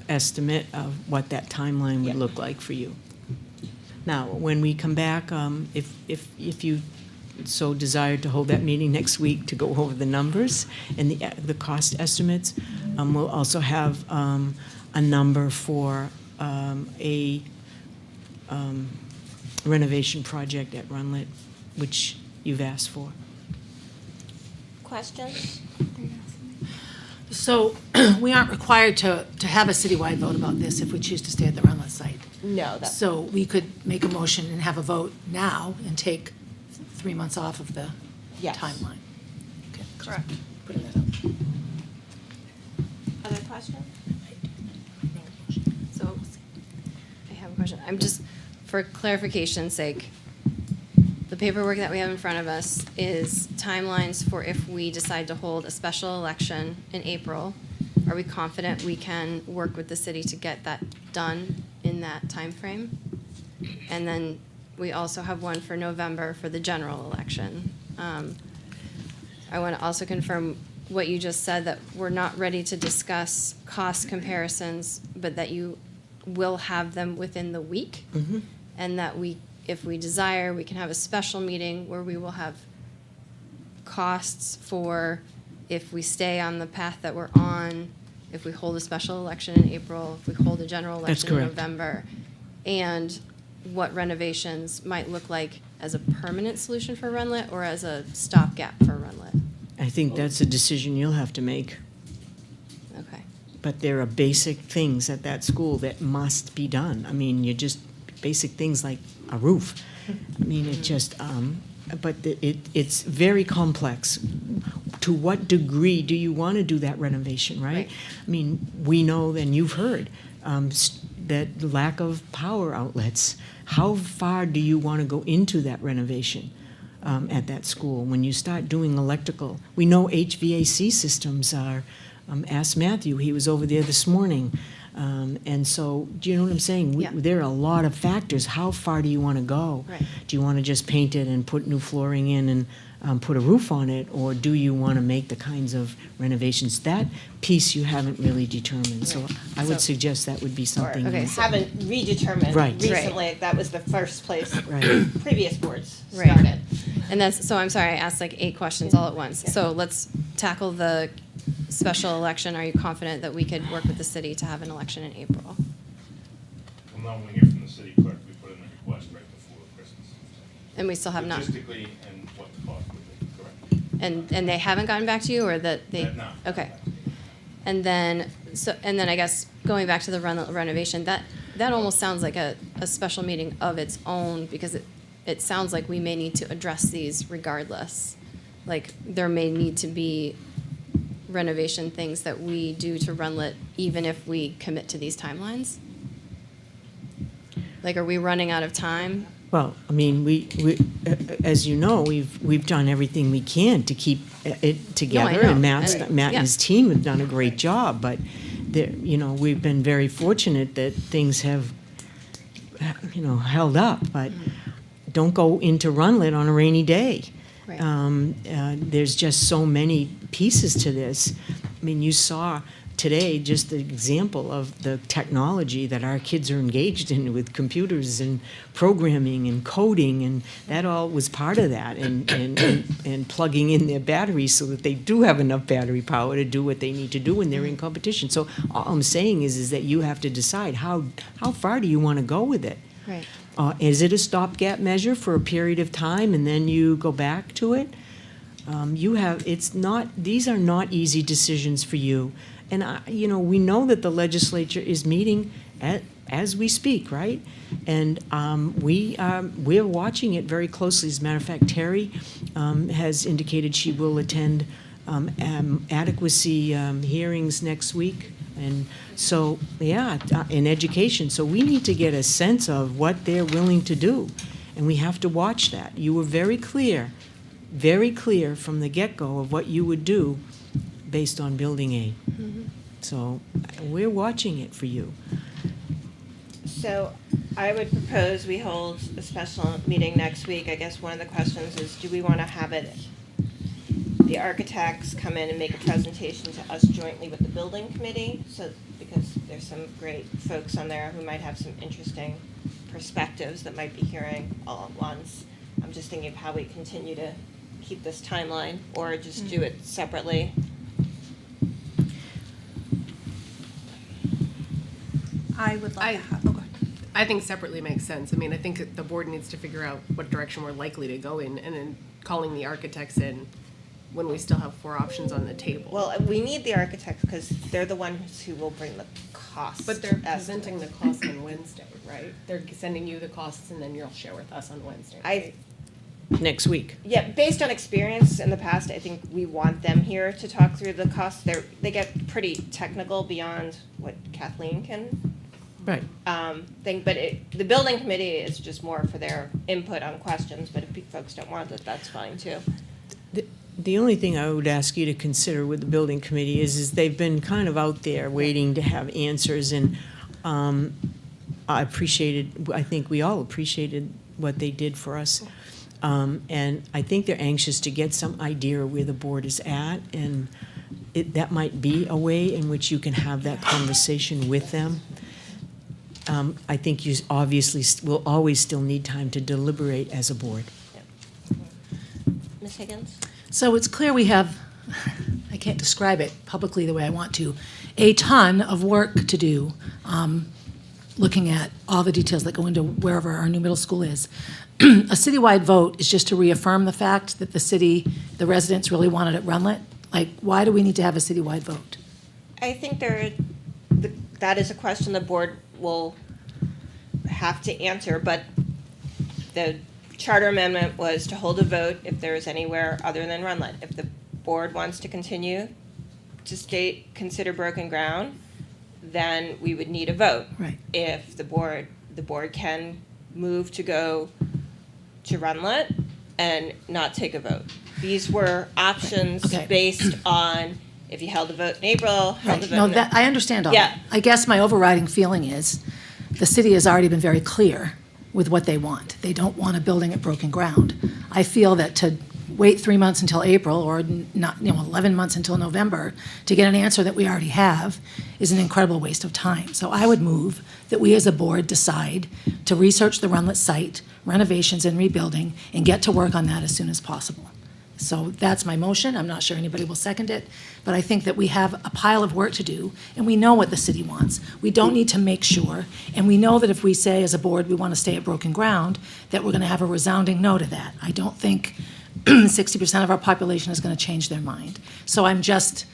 estimate of what that timeline would look like for you. Now, when we come back, if you so desired to hold that meeting next week to go over the numbers and the cost estimates, We'll also have a number for a renovation project at Rundlett, which you've asked for. Questions? So we aren't required to have a citywide vote about this if we choose to stay at the Rundlett site. No. So we could make a motion and have a vote now and take 3 months off of the timeline. Okay, correct. Putting that out. Other questions? So I have a question. I'm just, for clarification's sake, the paperwork that we have in front of us is timelines for if we decide to hold a special election in April. Are we confident we can work with the city to get that done in that time frame? And then we also have one for November for the general election. I want to also confirm what you just said, that we're not ready to discuss cost comparisons, but that you will have them within the week, and that we, if we desire, we can have a special meeting where we will have costs for if we stay on the path that we're on, if we hold a special election in April, if we hold a general That's election in correct. November, and what renovations might look like as a permanent solution for Rundlett or as a stopgap for Rundlett. I think that's a decision you'll have to make. Okay. But there are basic things at that school that must be done. I mean, you just, basic things like a roof. I mean, it just, but it's very complex. To what degree do you want to do that renovation, right? I mean, we know, and you've heard, that the lack of power outlets. How far do you want to go into that renovation at that school? When you start doing electrical, we know HVAC systems are, ask Matthew, he was over there this morning. And so, do you know what I'm saying? There are a lot of factors. How far do you want to go? Right. Do you want to just paint it and put new flooring in and put a roof on it? Or do you want to make the kinds of renovations? That piece you haven't really determined. So I would suggest that would be something. Or haven't redetermined Right. recently. That was the first place Right. previous boards Right. started. And that's, so I'm sorry, I asked like 8 questions all at once. So let's tackle the special election. Are you confident that we could work with the city to have an election in April? Well, now when we hear from the city clerk, we put in a request right before Christmas. And we still have not. Logistically and what the cost would be, correct. And they haven't gotten back to you, or that they? No. Okay. And then, I guess, going back to the renovation, that almost sounds like a special meeting of its own, because it sounds like we may need to address these regardless. Like, there may need to be renovation things that we do to Rundlett, even if we commit to these timelines? Like, are we running out of time? Well, I mean, we as you know, we've done everything we can to keep it together, know. and Matt and Yeah. his team have done a great job. But we've been very fortunate that things have, held up. But don't go into Rundlett on a rainy day. Right. There's just so many pieces to this. I mean, you saw today just the example of the technology that our kids are engaged in with computers and programming and coding, and that all was part of that, and plugging in their batteries so that they do have enough battery power to do what they need to do when they're in competition. So all I'm saying is that you have to decide how far do you want to go with it. Right. Is it a stopgap measure for a period of time and then you go back to it? These are not easy decisions for you. And, we know that the legislature is meeting as we speak, right? And we're watching it very closely. As a matter of fact, Terry has indicated she will attend adequacy hearings next week. And so, in education. So we need to get a sense of what they're willing to do. And we have to watch that. You were very clear from the get-go of what you would do based on building aid. Mm-hmm. So we're watching it for you. So I would propose we hold a special meeting next week. I guess one of the questions is, do we want to have the architects come in and make a presentation to us jointly with the building committee? So, because there's some great folks on there who might have some interesting perspectives that might be hearing all at once. I'm just thinking of how we continue to keep this timeline, or just do it separately. I would love to have. Oh, go ahead. I think separately makes sense. I mean, I think the board needs to figure out what direction we're likely to go in, and then calling the architects in when we still have 4 options on the table. Well, we need the architects because they're the ones who will bring the costs. But they're presenting the costs on Wednesday, right? They're sending you the costs, and then you'll share with us on Wednesday. Right? Next week. Yeah, based on experience in the past, I think we want them here to talk through the costs. They get pretty technical beyond what Kathleen can Right. think, but the building committee is just more for their input on questions, but if folks don't want it, that's fine too. The only thing I would ask you to consider with the building committee is they've been kind of out there waiting to have answers, and I think we all appreciated what they did for us. And I think they're anxious to get some idea where the board is at, and that might be a way in which you can have that conversation with them. I think you obviously will always still need time to deliberate as a board. Ms. Higgins? So it's clear we have, I can't describe it publicly the way I want to, a ton of work to do, looking at all the details that go into wherever our new middle school is. A citywide vote is just to reaffirm the fact that the residents really wanted it Rundlett. Like, why do we need to have a citywide vote? I think that is a question the board will have to answer, but the charter amendment was to hold a vote if there is anywhere other than Rundlett. If the board wants to continue to consider broken ground, then we would need a vote. Right. If the board can move to go to Rundlett and not take a vote. These were options based on if you held a vote in April, held a vote No, in I understand all Yeah. that. I guess my overriding feeling is the city has already been very clear with what they want. They don't want a building at broken ground. I feel that to wait 3 months until April or 11 months until November to get an answer that we already have is an incredible waste of time. So I would move that we as a board decide to research the Rundlett site, renovations and rebuilding, and get to work on that as soon as possible. So that's my motion. I'm not sure anybody will second it, but I think that we have a pile of work to do, and we know what the city wants. We don't need to make sure, and we know that if we say as a board we want to stay at broken ground, that we're going to have a resounding no to that. I don't think 60% of our population is going to change their mind. So I'm just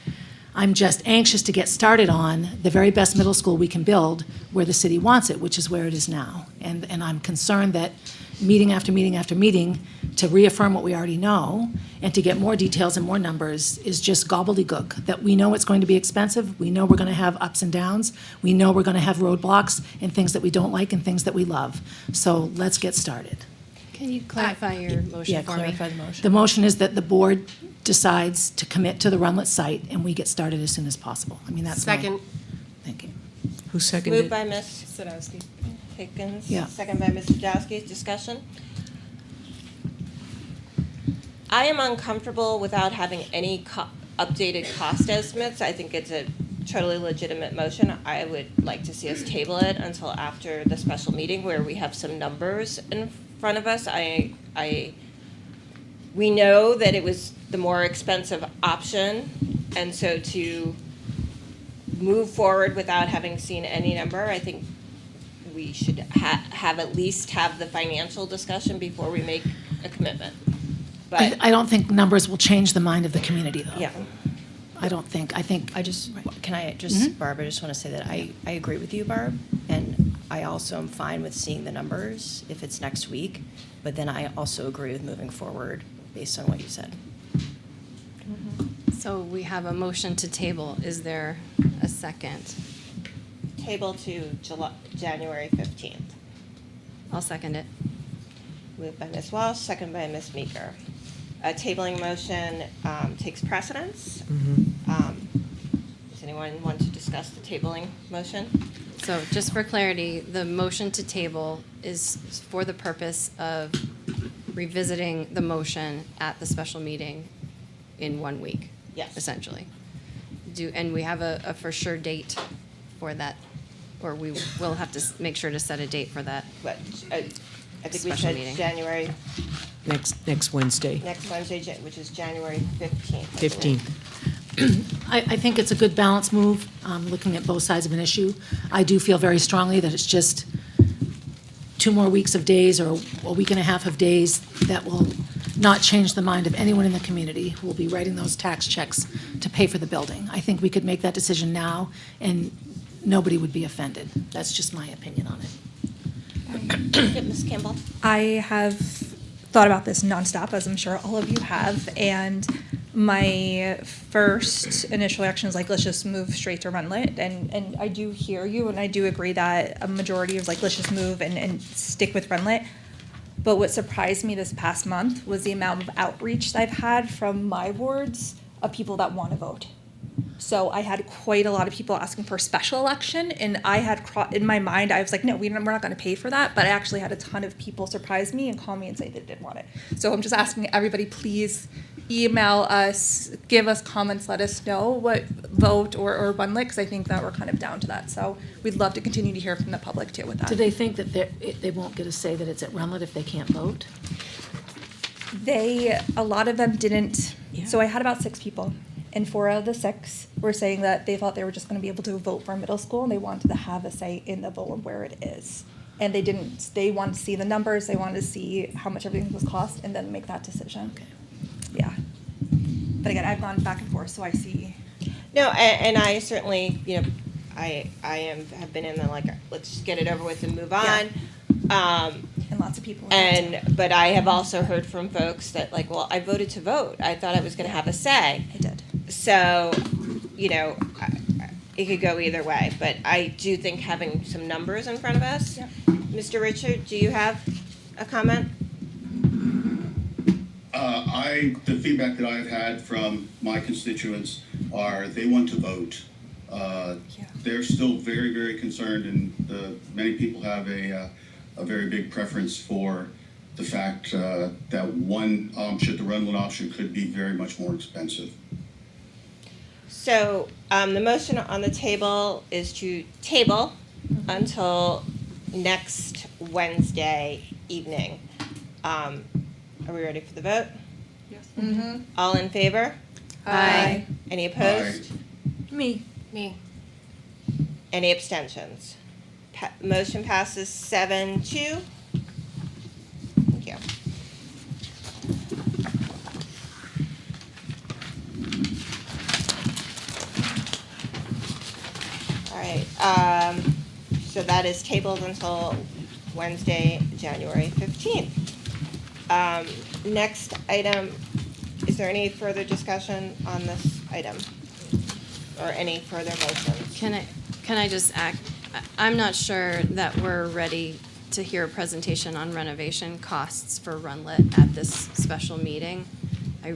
anxious to get started on the very best middle school we can build where the city wants it, which is where it is now. And I'm concerned that meeting after meeting after meeting to reaffirm what we already know and to get more details and more numbers is just gobbledygook. That we know it's going to be expensive, we know we're going to have ups and downs, we know we're going to have roadblocks and things that we don't like and things that we love. So let's get started. Can you clarify your motion for me? Clarify the motion. The motion is that the board decides to commit to the Rundlett site and we get started as soon as possible. I mean, that's Second. Thank you. Who seconded? Moved by Ms. Sadowski. Higgins. Yeah. Second by Ms. Sadowski. Discussion? I am uncomfortable without having any updated cost estimates. I think it's a totally legitimate motion. I would like to see us table it until after the special meeting where we have some numbers in front of us. We know that it was the more expensive option, and so to move forward without having seen any number, I think we should have at least have the financial discussion before we make a commitment. But I don't think numbers will change the mind of the community, though. yeah. I don't think. Barb, I just want to say that I agree with you, Barb, and I also am fine with seeing the numbers if it's next week, but then I also agree with moving forward based on what you said. So we have a motion to table. Is there a second? Table to January 15th. I'll second it. Moved by Ms. Walsh, second by Ms. Meeker. A tabling motion takes precedence. Does anyone want to discuss the tabling motion? So just for clarity, the motion to table is for the purpose of revisiting the motion at the special meeting in 1 week. Yes. Essentially. And we have a for sure date for that, or we will have to make sure to set a date for that. But I think we special said meeting. January, Next Wednesday. next Wednesday, which is January 15th. 15th. I think it's a good balance move, looking at both sides of an issue. I do feel very strongly that it's just 2 more weeks of days or a week and a half of days that will not change the mind of anyone in the community who will be writing those tax checks to pay for the building. I think we could make that decision now, and nobody would be offended. That's just my opinion on it. Ms. Campbell? I have thought about this nonstop, as I'm sure all of you have, and my first initial reaction was like, let's just move straight to Rundlett, and I do hear you, and I do agree that a majority was like, let's just move and stick with Rundlett. But what surprised me this past month was the amount of outreach that I've had from my wards of people that want to vote. So I had quite a lot of people asking for a special election, and I had in my mind, I was like, no, we're not going to pay for that. But I actually had a ton of people surprise me and call me and say they didn't want it. So I'm just asking everybody, please email us, give us comments, let us know what vote or Rundlett, because I think that we're kind of down to that. So we'd love to continue to hear from the public too with that. Do they think that they won't get a say that it's at Rundlett if they can't vote? A lot of them didn't. Yeah. So I had about 6 people, and 4 out of the 6 were saying that they thought they were just going to be able to vote for middle school, and they wanted to have a say in the vote and where it is. And they didn't. They wanted to see the numbers. They wanted to see how much everything was cost, and then make that decision. Okay. Yeah. But again, I've gone back and forth, so I see. No, and I certainly, I have been in the like, let's just get it over with and move on. Yeah. And lots of people. But I have also heard from folks that like, well, I voted to vote. I thought I was going to have a say. I did. So, it could go either way. But I do think having some numbers in front of us. Yeah. Mr. Richard, do you have a comment? The feedback that I've had from my constituents are they want to vote. They're still very, very concerned, and many people have a very big preference for the fact that one option, the Rundlett option, could be very much more expensive. So the motion on the table is to table until next Wednesday evening. Are we ready for the vote? Yes. Mm-hmm. All in favor? Aye. Any opposed? Me. Any abstentions? Motion passes 7-2. Thank you. All right. So that is tabled until Wednesday, January 15th. Next item, is there any further discussion on this item? Or any further motions? Can I just act? I'm not sure that we're ready to hear a presentation on renovation costs for Rundlett at this special meeting. I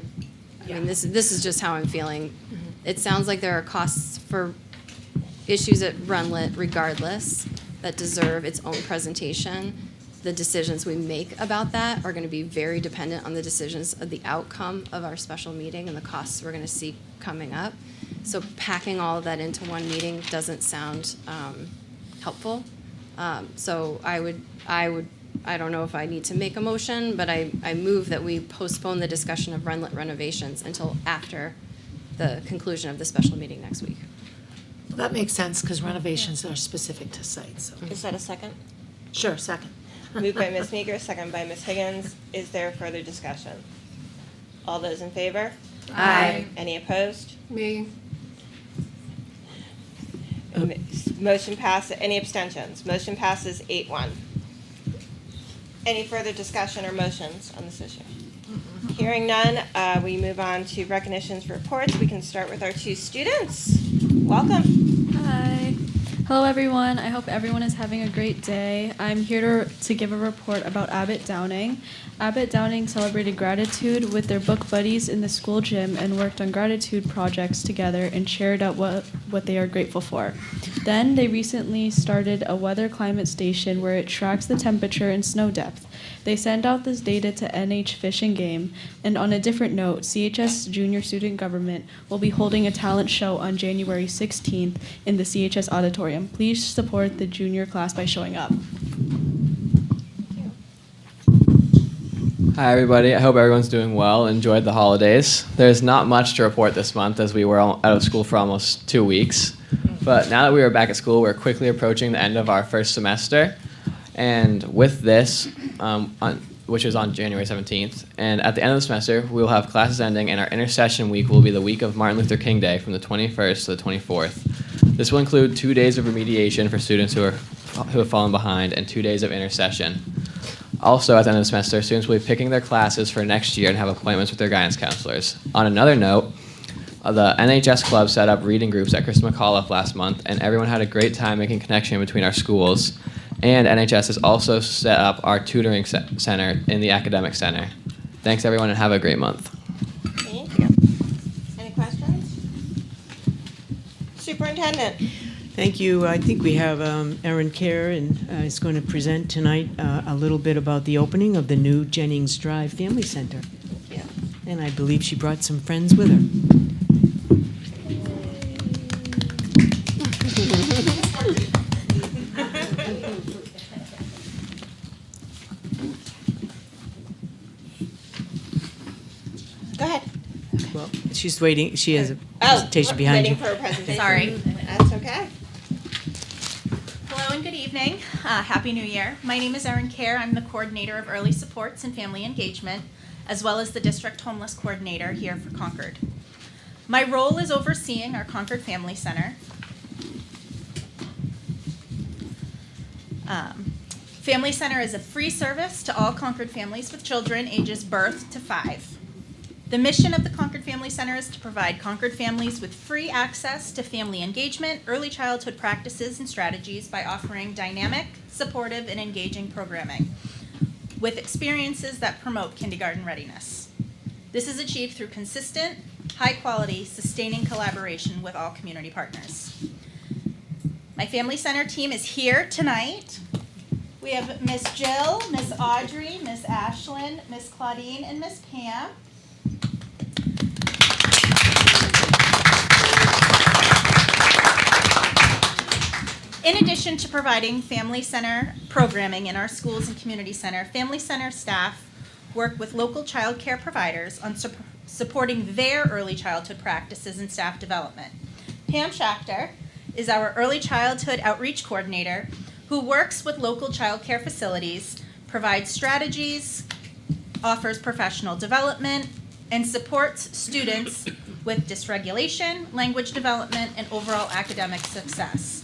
mean, this is just how I'm feeling. Mm-hmm. It sounds like there are costs for issues at Rundlett regardless that deserve its own presentation. The decisions we make about that are going to be very dependent on the decisions of the outcome of our special meeting and the costs we're going to see coming up. So packing all of that into one meeting doesn't sound helpful. So I don't know if I need to make a motion, but I move that we postpone the discussion of Rundlett renovations until after the conclusion of the special meeting next week. Well, that makes sense because renovations are specific to sites. So. Is that a second? Sure, second. Moved by Ms. Meager, second by Ms. Higgins. Is there further discussion? All those in favor? Aye. Any opposed? Me. Motion passes. Any abstentions? Motion passes 8-1. Any further discussion or motions on this issue? Hearing none, we move on to recognitions reports. We can start with our 2 students. Welcome. Hi. Hello, everyone. I hope everyone is having a great day. I'm here to give a report about Abbott Downing. Abbott Downing celebrated gratitude with their book buddies in the school gym and worked on gratitude projects together and shared out what they are grateful for. Then they recently started a weather climate station where it tracks the temperature and snow depth. They send out this data to NH Fish and Game. And on a different note, CHS Junior Student Government will be holding a talent show on January 16th in the CHS auditorium. Please support the junior class by showing up. Hi, everybody. I hope everyone's doing well. Enjoyed the holidays. There's not much to report this month as we were out of school for almost 2 weeks. But now that we are back at school, we're quickly approaching the end of our first semester. And with this, which is on January 17th, and at the end of the semester, we will have classes ending, and our intersession week will be the week of Martin Luther King Day from the 21st to the 24th. This will include 2 days of remediation for students who have fallen behind and 2 days of intersession. Also, at the end of the semester, students will be picking their classes for next year and have appointments with their guidance counselors. On another note, the NHS Club set up reading groups at Christa McAuliffe last month, and everyone had a great time making connection between our schools. And NHS has also set up our tutoring center in the academic center. Thanks, everyone, and have a great month. Thank you. Any questions? Superintendent. Thank you. I think we have Erin Kerr, and is going to present tonight a little bit about the opening of the new Jennings Drive Family Center. Yeah. And I believe she brought some friends with her. Go ahead. Well, she's waiting. She has a presentation behind waiting you. for a presentation. Sorry. That's okay. Hello and good evening. Happy New Year. My name is Erin Kerr. I'm the coordinator of early supports and family engagement, as well as the district homeless coordinator here for Concord. My role is overseeing our Concord Family Center. Family Center is a free service to all Concord families with children ages birth to 5. The mission of the Concord Family Center is to provide Concord families with free access to family engagement, early childhood practices, and strategies by offering dynamic, supportive, and engaging programming with experiences that promote kindergarten readiness. This is achieved through consistent, high-quality, sustaining collaboration with all community partners. My Family Center team is here tonight. We have Miss Jill, Miss Audrey, Miss Ashlyn, Miss Claudine, and Miss Pam. In addition to providing Family Center programming in our schools and community center, Family Center staff work with local child care providers on supporting their early childhood practices and staff development. Pam Schachter is our early childhood outreach coordinator who works with local child care facilities, provides strategies, offers professional development, and supports students with dysregulation, language development, and overall academic success.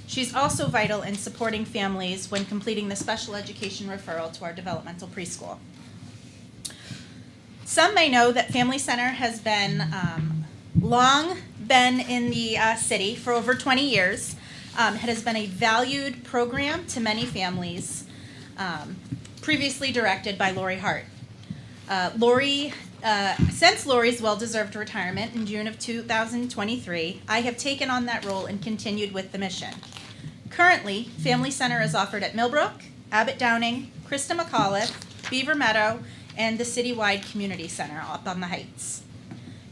She's also vital in supporting families when completing the special education referral to our developmental preschool. Some may know that Family Center has been long been in the city for over 20 years. It has been a valued program to many families, previously directed by Lori Hart. Since Lori's well-deserved retirement in June of 2023, I have taken on that role and continued with the mission. Currently, Family Center is offered at Millbrook, Abbott Downing, Christa McAuliffe, Beaver Meadow, and the citywide community center up on the Heights.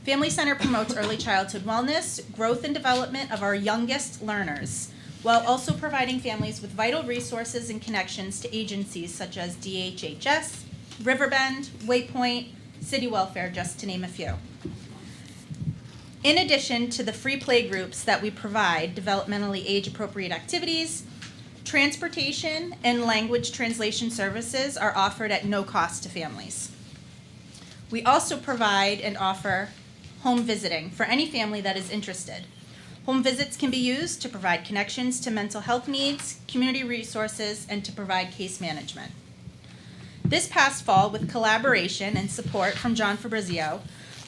Family Center promotes early childhood wellness, growth and development of our youngest learners, while also providing families with vital resources and connections to agencies such as DHHS, Riverbend, Waypoint, City Welfare, just to name a few. In addition to the free play groups that we provide, developmentally age-appropriate activities, transportation and language translation services are offered at no cost to families. We also provide and offer home visiting for any family that is interested. Home visits can be used to provide connections to mental health needs, community resources, and to provide case management. This past fall, with collaboration and support from John Fabrizio,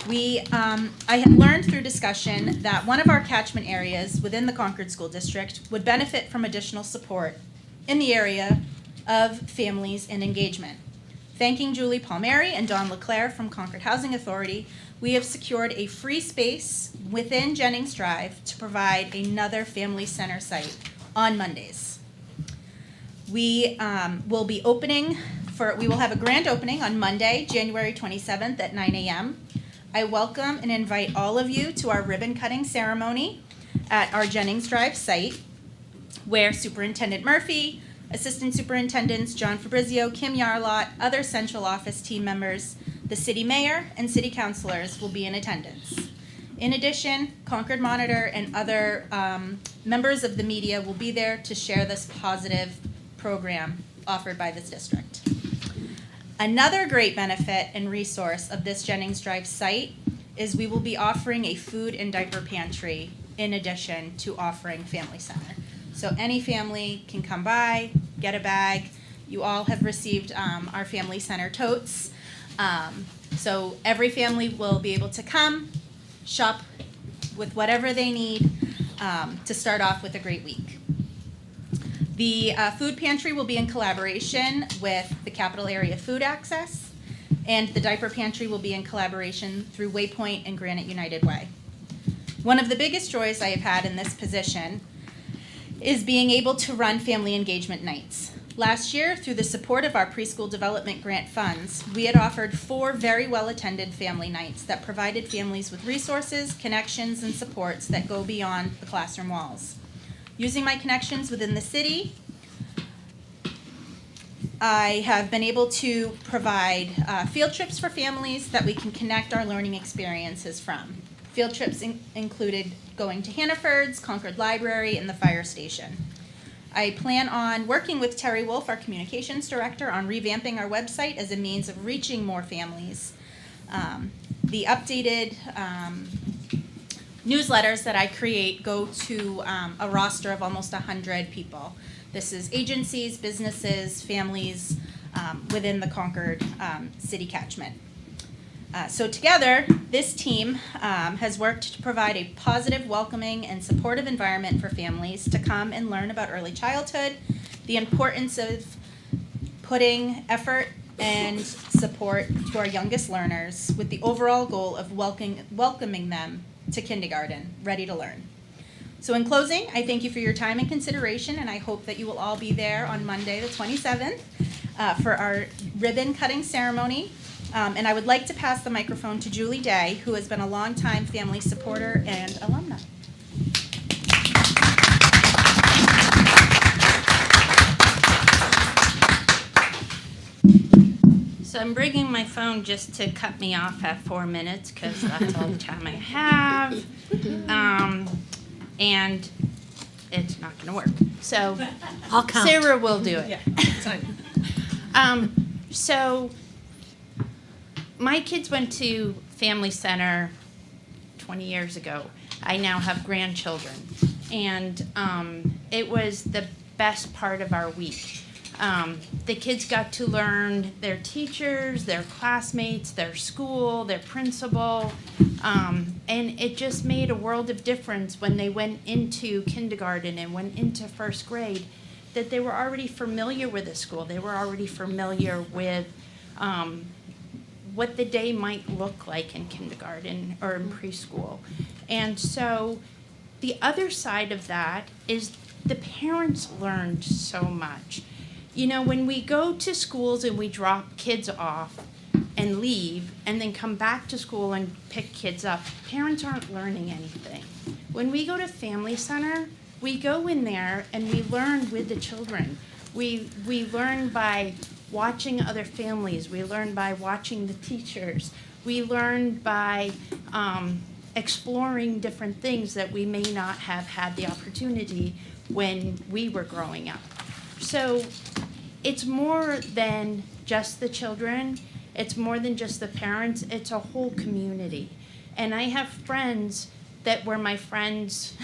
I had learned through discussion that one of our catchment areas within the Concord School District would benefit from additional support in the area of families and engagement. Thanking Julie Palmieri and Don LeClaire from Concord Housing Authority, we have secured a free space within Jennings Drive to provide another Family Center site on Mondays. We will have a grand opening on Monday, January 27th at 9 a.m. I welcome and invite all of you to our ribbon cutting ceremony at our Jennings Drive site, where Superintendent Murphy, Assistant Superintendents John Fabrizio, Kim Yarlott, other central office team members, the city mayor, and city councilors will be in attendance. In addition, Concord Monitor and other members of the media will be there to share this positive program offered by this district. Another great benefit and resource of this Jennings Drive site is we will be offering a food and diaper pantry in addition to offering Family Center. So any family can come by, get a bag. You all have received our Family Center totes. So every family will be able to come, shop with whatever they need to start off with a great week. The food pantry will be in collaboration with the Capital Area Food Access, and the diaper pantry will be in collaboration through Waypoint and Granite United Way. One of the biggest joys I have had in this position is being able to run family engagement nights. Last year, through the support of our preschool development grant funds, we had offered 4 very well-attended family nights that provided families with resources, connections, and supports that go beyond the classroom walls. Using my connections within the city, I have been able to provide field trips for families that we can connect our learning experiences from. Field trips included going to Hannaford's, Concord Library, and the fire station. I plan on working with Terry Wolf, our communications director, on revamping our website as a means of reaching more families. The updated newsletters that I create go to a roster of almost 100 people. This is agencies, businesses, families within the Concord city catchment. So together, this team has worked to provide a positive, welcoming, and supportive environment for families to come and learn about early childhood, the importance of putting effort and support to our youngest learners with the overall goal of welcoming them to kindergarten, ready to learn. So in closing, I thank you for your time and consideration, and I hope that you will all be there on Monday, the 27th, for our ribbon cutting ceremony. And I would like to pass the microphone to Julie Day, who has been a longtime family supporter and alumni. So I'm bringing my phone just to cut me off at 4 minutes because that's all the time I have. And it's not going to work. So I'll count. Sarah will do it. Yeah, it's fine. So my kids went to Family Center 20 years ago. I now have grandchildren. And it was the best part of our week. The kids got to learn their teachers, their classmates, their school, their principal, and it just made a world of difference when they went into kindergarten and went into first grade, that they were already familiar with the school. They were already familiar with what the day might look like in kindergarten or in preschool. And so the other side of that is the parents learned so much. You know, when we go to schools and we drop kids off and leave and then come back to school and pick kids up, parents aren't learning anything. When we go to Family Center, we go in there and we learn with the children. We learn by watching other families. We learn by watching the teachers. We learn by exploring different things that we may not have had the opportunity when we were growing up. So it's more than just the children. It's more than just the parents. It's a whole community. And I have friends that were my friends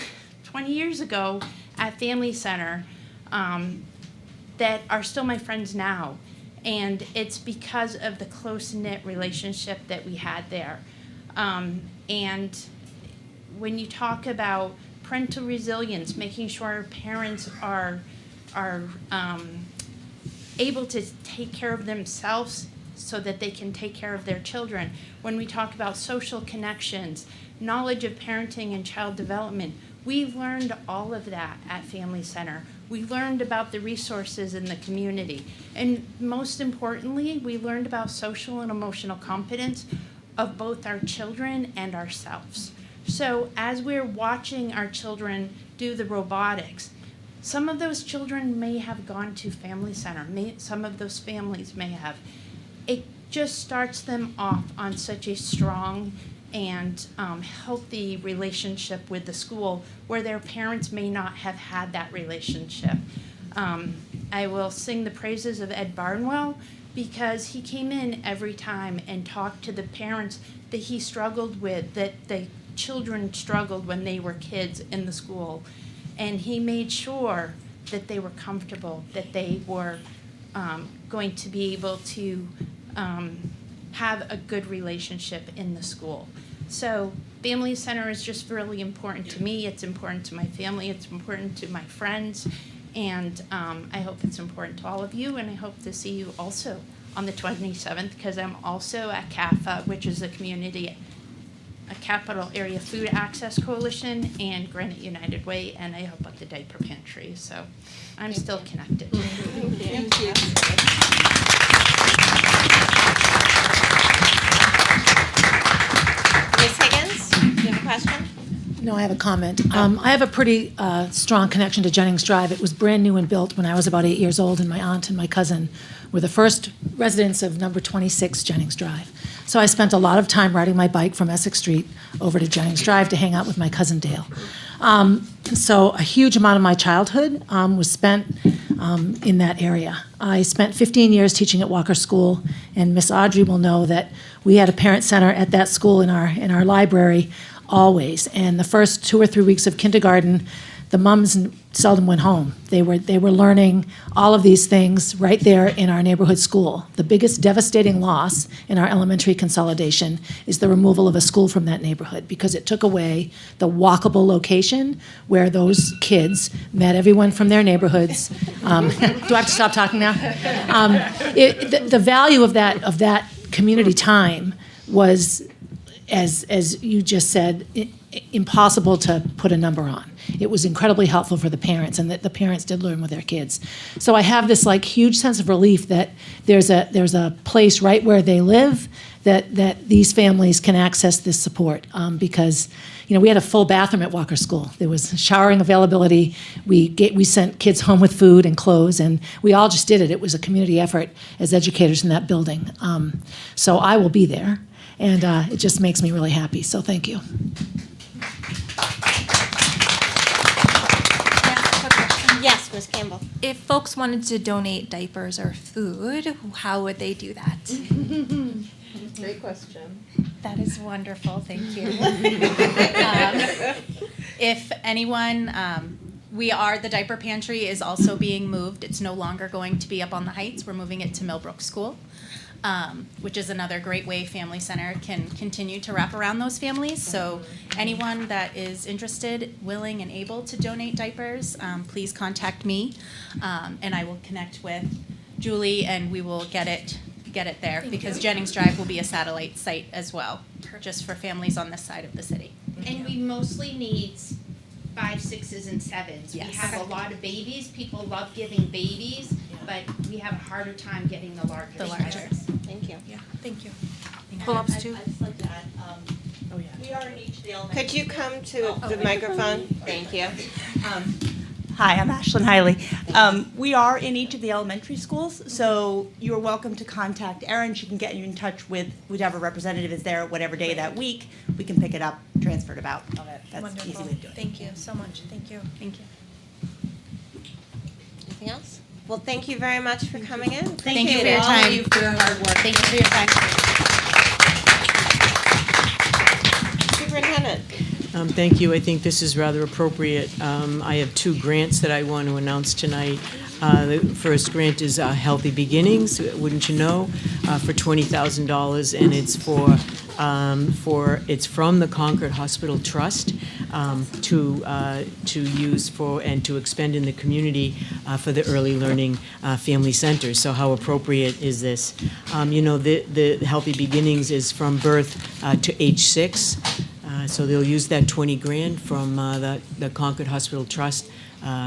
20 years ago at Family Center that are still my friends now. And it's because of the close-knit relationship that we had there. And when you talk about parental resilience, making sure parents are able to take care of themselves so that they can take care of their children. When we talk about social connections, knowledge of parenting and child development, we've learned all of that at Family Center. We learned about the resources in the community. And most importantly, we learned about social and emotional competence of both our children and ourselves. So as we're watching our children do the robotics, Some of those children may have gone to Family Center. Some of those families may have. It just starts them off on such a strong and healthy relationship with the school where their parents may not have had that relationship. I will sing the praises of Ed Barnwell because he came in every time and talked to the parents that he struggled with, that the children struggled when they were kids in the school. And he made sure that they were comfortable, that they were going to be able to have a good relationship in the school. So Family Center is just really important to me. It's important to my family. It's important to my friends. And I hope it's important to all of you. And I hope to see you also on the 27th because I'm also at CAFA, which is a Capital Area Food Access Coalition, and Granite United Way, and I help at the diaper pantry. So I'm still connected. Thank you. Ms. Higgins, do you have a question? No, I have a comment. I have a pretty strong connection to Jennings Drive. It was brand new and built when I was about 8 years old, and my aunt and my cousin were the first residents of number 26 Jennings Drive. So I spent a lot of time riding my bike from Essex Street over to Jennings Drive to hang out with my cousin Dale. So a huge amount of my childhood was spent in that area. I spent 15 years teaching at Walker School, and Miss Audrey will know that we had a parent center at that school in our library always. And the first 2 or 3 weeks of kindergarten, the mums seldom went home. They were learning all of these things right there in our neighborhood school. The biggest devastating loss in our elementary consolidation is the removal of a school from that neighborhood because it took away the walkable location where those kids met everyone from their neighborhoods. Do I have to stop talking now? The value of that community time was, as you just said, impossible to put a number on. It was incredibly helpful for the parents, and that the parents did learn with their kids. So I have this huge sense of relief that there's a place right where they live that these families can access this support because we had a full bathroom at Walker School. There was showering availability. We sent kids home with food and clothes, and we all just did it. It was a community effort as educators in that building. So I will be there, and it just makes me really happy. So thank you. Yes, Ms. Campbell. If folks wanted to donate diapers or food, how would they do that? Great question. That is wonderful, thank you. If anyone, the diaper pantry is also being moved. It's no longer going to be up on the Heights. We're moving it to Millbrook School, which is another great way Family Center can continue to wrap around those families. So anyone that is interested, willing, and able to donate diapers, please contact me, and I will connect with Julie, and we will get it there because Jennings Drive will be a satellite site as well, just for families on this side of the city. And we mostly need 5, 6s, and 7s. Yes. We have a lot of babies. People love giving babies, but we have a harder time getting the larger. Thank you. Yeah, thank you. Pull-ups too. I'd just like to add, we are in each of the elementary. Could you come to the microphone? Thank you. Hi, I'm Ashlyn Hiley. We are in each of the elementary schools, so you're welcome to contact Erin. She can get you in touch with whichever representative is there, whatever day that week. We can pick it up, transfer it about. That's Wonderful. easy way to do it. Thank you so much. Thank you. Thank you. Anything else? Well, thank you very much for coming in. Thank you for your time. All of you for your hard work. Thank you for your time. Superintendent. Thank you. I think this is rather appropriate. I have 2 grants that I want to announce tonight. The first grant is Healthy Beginnings, wouldn't you know, for $20,000, and it's from the Concord Hospital Trust to use for and to expend in the community for the Early Learning Family Center. So how appropriate is this? The Healthy Beginnings is from birth to age 6. So they'll use that 20 grand from the Concord Hospital Trust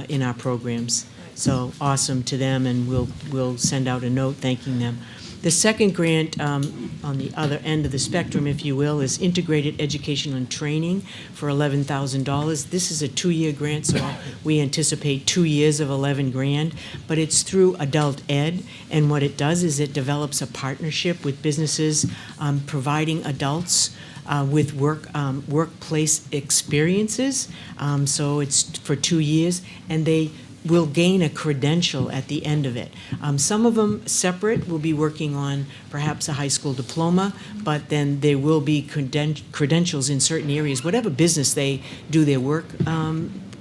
in our programs. So awesome to them, and we'll send out a note thanking them. The second grant, on the other end of the spectrum, if you will, is Integrated Education and Training for $11,000. This is a 2-year grant, so we anticipate 2 years of 11 grand, but it's through Adult Ed, and what it does is it develops a partnership with businesses providing adults with workplace experiences. So it's for 2 years, and they will gain a credential at the end of it. Some of them separate will be working on perhaps a high school diploma, but then there will be credentials in certain areas. Whatever business they do their work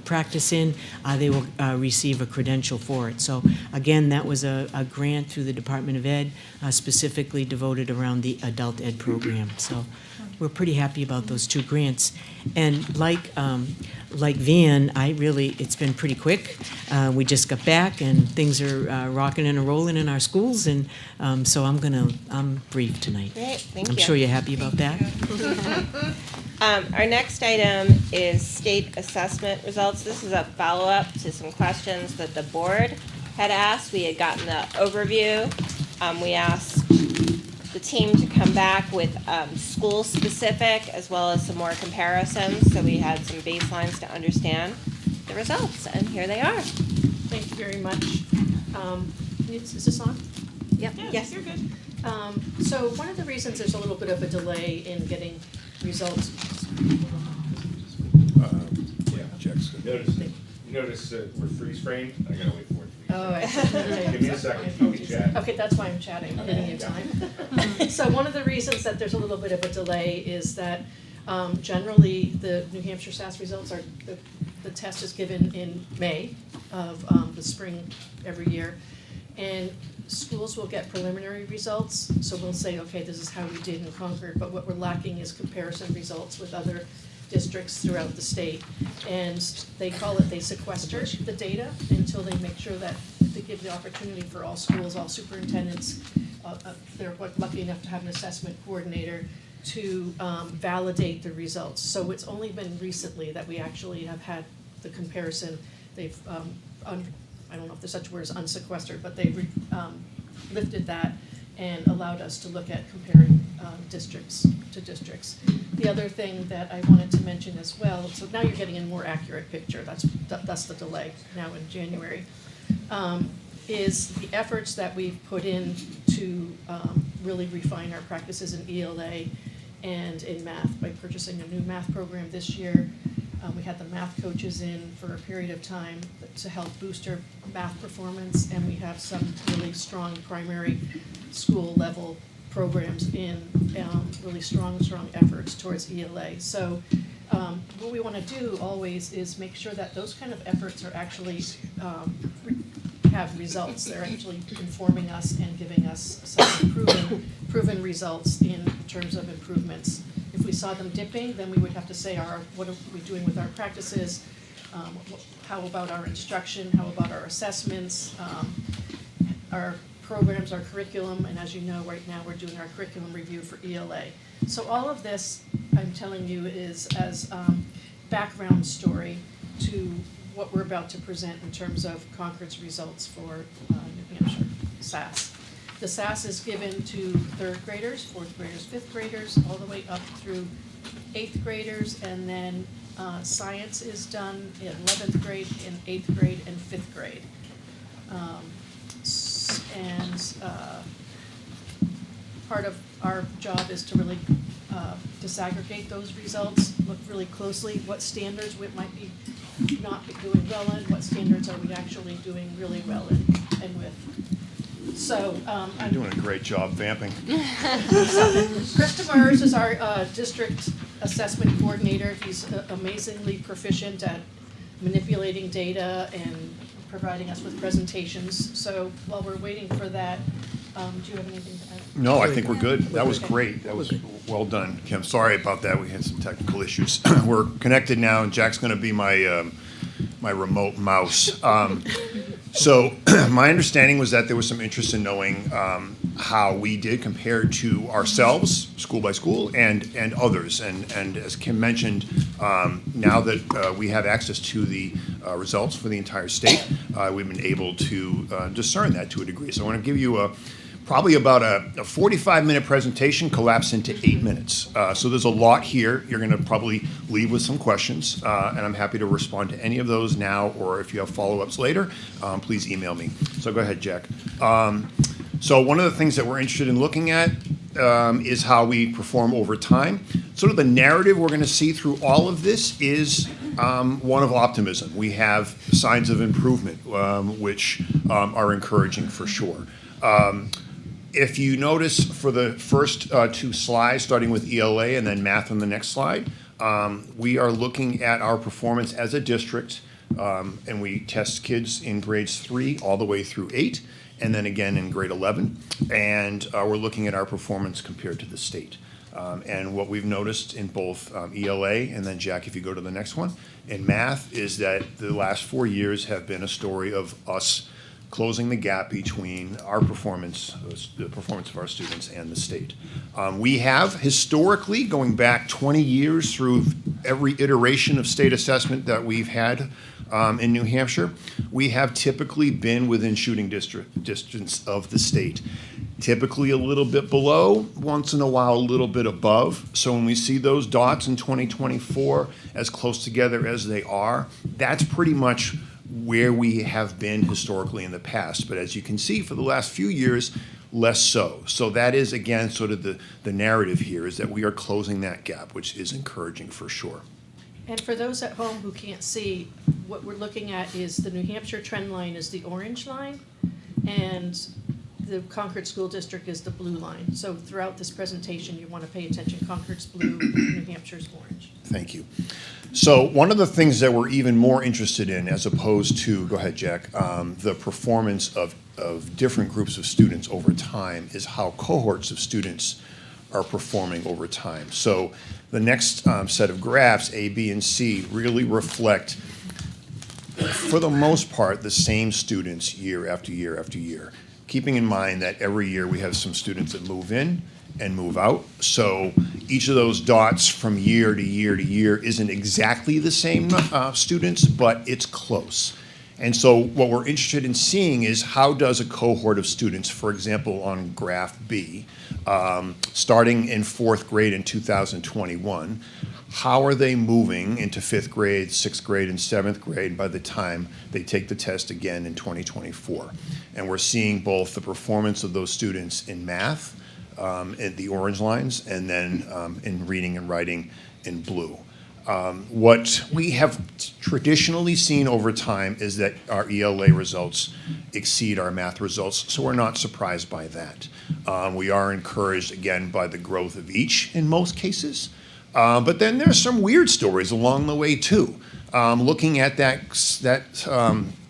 practice in, they will receive a credential for it. So again, that was a grant through the Department of Ed, specifically devoted around the adult ed program. So we're pretty happy about those 2 grants. And like Van, it's been pretty quick. We just got back and things are rocking and rolling in our schools, and so I'm brief tonight. Great, thank I'm you. sure you're happy about that. Our next item is state assessment results. This is a follow-up to some questions that the board had asked. We had gotten the overview. We asked the team to come back with school-specific as well as some more comparisons, so we had some baselines to understand the results, and here they are. Thank you very much. Is this on? Yep. Yeah, Yes. you're good. So one of the reasons there's a little bit of a delay in getting results. Yeah, Jack's good. You notice we're freeze framed? I gotta wait for it. Oh, I see. Give me a second, you can chat. Okay, that's why I'm chatting, I'm giving you time. So one of the reasons that there's a little bit of a delay is that generally the New Hampshire SAS results are, the test is given in May of the spring every year. And schools will get preliminary results, so we'll say, okay, this is how we did in Concord, but what we're lacking is comparison results with other districts throughout the state. And they call it, they sequester the data until they make sure that they give the opportunity for all schools, all superintendents, they're lucky enough to have an assessment coordinator to validate the results. So it's only been recently that we actually have had the comparison. They've, I don't know if there's such a word as unsequestered, but they lifted that and allowed us to look at comparing districts to districts. The other thing that I wanted to mention as well, so now you're getting a more accurate picture, that's the delay now in January, is the efforts that we've put in to really refine our practices in ELA and in math by purchasing a new math program this year. We had the math coaches in for a period of time to help boost our math performance, and we have some really strong primary school level programs in really strong efforts towards ELA. So what we want to do always is make sure that those kind of efforts are actually have results. They're actually informing us and giving us some proven results in terms of improvements. If we saw them dipping, then we would have to say, what are we doing with our practices? How about our instruction? How about our assessments? Our programs, our curriculum, and as you know, right now we're doing our curriculum review for ELA. So all of this, I'm telling you, is as background story to what we're about to present in terms of Concord's results for New Hampshire SAS. The SAS is given to 3rd graders, 4th graders, 5th graders, all the way up through 8th graders, and then science is done in 11th grade, in 8th grade, and 5th grade. Part of our job is to really disaggregate those results, look really closely what standards we might be not be doing well in, what standards are we actually doing really well in and with. So You're doing a great job vamping. Christa Murs is our district assessment coordinator. He's amazingly proficient at manipulating data and providing us with presentations. So while we're waiting for that, do you have anything to add? No, I think we're good. That was great. That was well done, Kim. Sorry about that. We had some technical issues. We're connected now, and Jack's going to be my my remote mouse. So my understanding was that there was some interest in knowing how we did compared to ourselves, school by school, and others. And as Kim mentioned, now that we have access to the results for the entire state, we've been able to discern that to a degree. So I want to give you a probably about a 45-minute presentation collapsed into 8 minutes. So there's a lot here. You're going to probably leave with some questions, and I'm happy to respond to any of those now, or if you have follow-ups later, please email me. So go ahead, Jack. So one of the things that we're interested in looking at is how we perform over time. Sort of the narrative we're going to see through all of this is one of optimism. We have signs of improvement, which are encouraging for sure. If you notice for the first two slides, starting with ELA and then math on the next slide, we are looking at our performance as a district, and we test kids in grades 3 all the way through 8, and then again in grade 11, and we're looking at our performance compared to the state. And what we've noticed in both ELA and then, Jack, if you go to the next one, in math, is that the last 4 years have been a story of us closing the gap between our performance, the performance of our students, and the state. We have historically, going back 20 years through every iteration of state assessment that we've had in New Hampshire, we have typically been within shooting distance of the state. Typically a little bit below, once in a while a little bit above. So when we see those dots in 2024 as close together as they are, that's pretty much where we have been historically in the past. But as you can see, for the last few years, less so. So that is, again, sort of the narrative here, is that we are closing that gap, which is encouraging for sure. And for those at home who can't see, what we're looking at is the New Hampshire trend line is the orange line, and the Concord School District is the blue line. So throughout this presentation, you want to pay attention. Concord's blue, New Hampshire's orange. Thank you. So one of the things that we're even more interested in, as opposed to, go ahead, Jack, the performance of different groups of students over time, is how cohorts of students are performing over time. So the next set of graphs, A, B, and C, really reflect, for the most part, the same students year after year after year, keeping in mind that every year we have some students that move in and move out. So each of those dots from year to year to year isn't exactly the same students, but it's close. And so what we're interested in seeing is how does a cohort of students, for example, on graph B, starting in 4th grade in 2021, how are they moving into 5th grade, 6th grade, and 7th grade by the time they take the test again in 2024? And we're seeing both the performance of those students in math, in the orange lines, and then in reading and writing in blue. What we have traditionally seen over time is that our ELA results exceed our math results, so we're not surprised by that. We are encouraged, again, by the growth of each in most cases. But then there's some weird stories along the way, too. Looking at that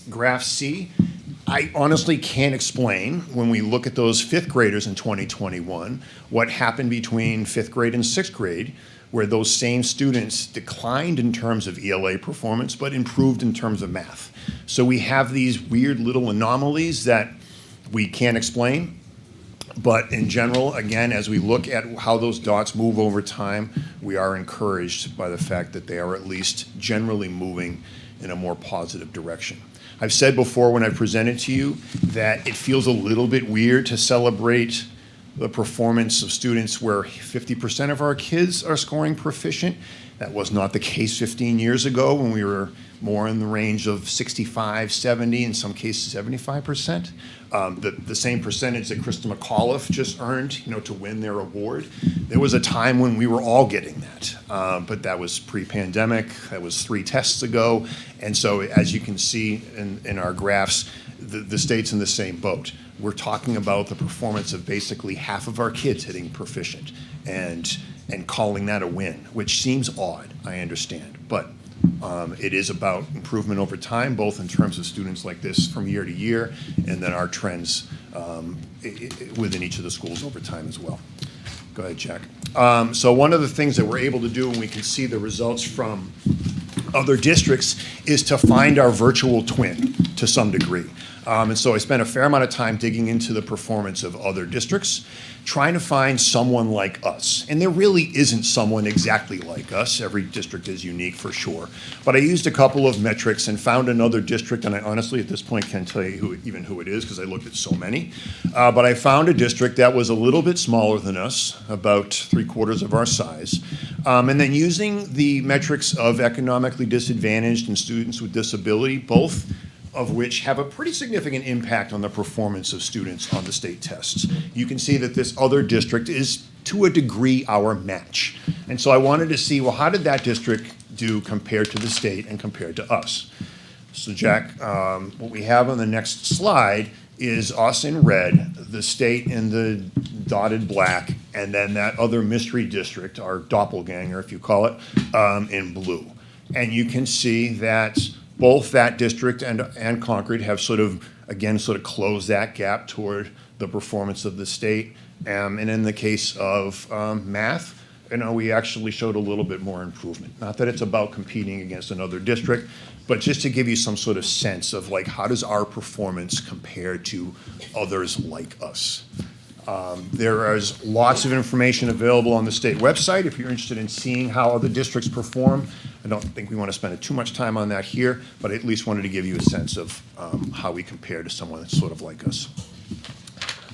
graph C, I honestly can't explain, when we look at those 5th graders in 2021, what happened between 5th grade and 6th grade, where those same students declined in terms of ELA performance, but improved in terms of math. So we have these weird little anomalies that we can't explain. But in general, again, as we look at how those dots move over time, we are encouraged by the fact that they are at least generally moving in a more positive direction. I've said before when I presented to you that it feels a little bit weird to celebrate the performance of students where 50% of our kids are scoring proficient. That was not the case 15 years ago when we were more in the range of 65, 70, in some cases 75%. The same percentage that Christa McAuliffe just earned, to win their award. There was a time when we were all getting that, but that was pre-pandemic. That was 3 tests ago. And so as you can see in our graphs, the state's in the same boat. We're talking about the performance of basically half of our kids hitting proficient and calling that a win, which seems odd, I understand. But it is about improvement over time, both in terms of students like this from year to year, and then our trends within each of the schools over time as well. Go ahead, Jack. So one of the things that we're able to do, and we can see the results from other districts, is to find our virtual twin to some degree. And so I spent a fair amount of time digging into the performance of other districts, trying to find someone like us. And there really isn't someone exactly like us. Every district is unique for sure. But I used a couple of metrics and found another district, and I honestly at this point can't tell you who it is because I looked at so many. But I found a district that was a little bit smaller than us, about 3/4 of our size. And then using the metrics of economically disadvantaged and students with disability, both of which have a pretty significant impact on the performance of students on the state tests. You can see that this other district is, to a degree, our match. And so I wanted to see, well, how did that district do compared to the state and compared to us? So Jack, what we have on the next slide is us in red, the state in the dotted black, and then that other mystery district, our doppelganger, if you call it, in blue. And you can see that both that district and Concord have sort of closed that gap toward the performance of the state. And in the case of math, we actually showed a little bit more improvement. Not that it's about competing against another district, but just to give you some sort of sense of like, how does our performance compare to others like us? There is lots of information available on the state website if you're interested in seeing how other districts perform. I don't think we want to spend too much time on that here, but I at least wanted to give you a sense of how we compare to someone that's sort of like us.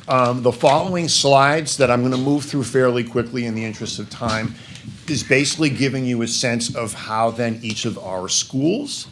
The following slides that I'm going to move through fairly quickly in the interest of time is basically giving you a sense of how then each of our schools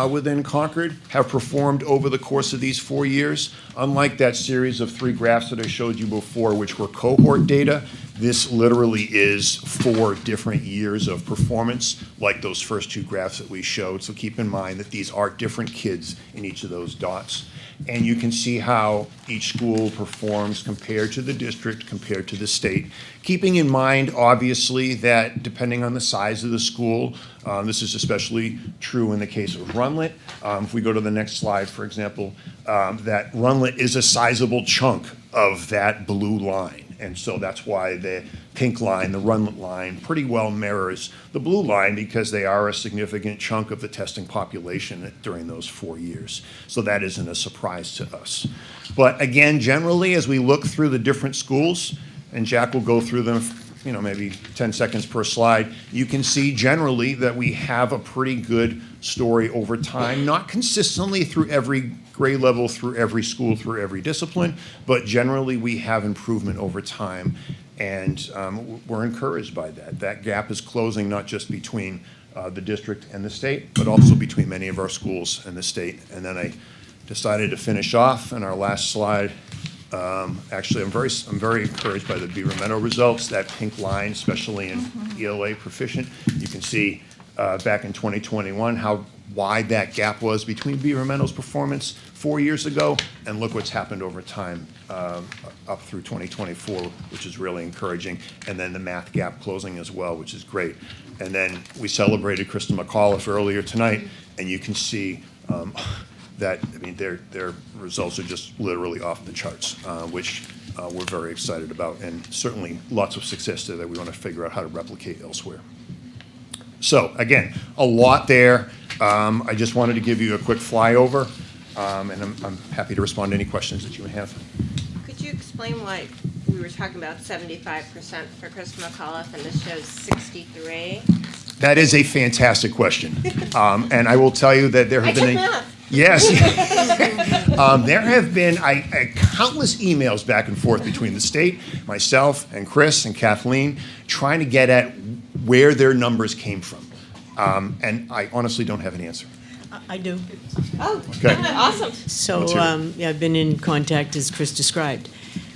within Concord have performed over the course of these 4 years. Unlike that series of 3 graphs that I showed you before, which were cohort data, this literally is 4 different years of performance, like those first 2 graphs that we showed. So keep in mind that these are different kids in each of those dots. And you can see how each school performs compared to the district, compared to the state. Keeping in mind, obviously, that depending on the size of the school, this is especially true in the case of Rundlett. If we go to the next slide, for example, that Rundlett is a sizable chunk of that blue line. And so that's why the pink line, the Rundlett line, pretty well mirrors the blue line because they are a significant chunk of the testing population during those 4 years. So that isn't a surprise to us. But again, generally, as we look through the different schools, and Jack will go through them, maybe 10 seconds per slide, you can see generally that we have a pretty good story over time, not consistently through every grade level, through every school, through every discipline, but generally we have improvement over time, and we're encouraged by that. That gap is closing not just between the district and the state, but also between many of our schools and the state. And then I decided to finish off in our last slide. Actually, I'm very encouraged by the Beaver Meadow results. That pink line, especially in ELA proficient, you can see back in 2021 how wide that gap was between Beaver Meadow's performance 4 years ago, and look what's happened over time up through 2024, which is really encouraging, and then the math gap closing as well, which is great. And then we celebrated Christa McAuliffe earlier tonight, and you can see that, their results are just literally off the charts, which we're very excited about, and certainly lots of success there that we want to figure out how to replicate elsewhere. So again, a lot there. I just wanted to give you a quick flyover, and I'm happy to respond to any questions that you may have. Could you explain why we were talking about 75% for Christa McAuliffe and this shows 63? That is a fantastic question, and I will tell you that there have been yes, there have been countless emails back and forth between the state, myself, and Chris and Kathleen, trying to get at where their numbers came from, and I honestly don't have an answer. I do. Oh, okay. Awesome. So I've been in contact, as Chris described.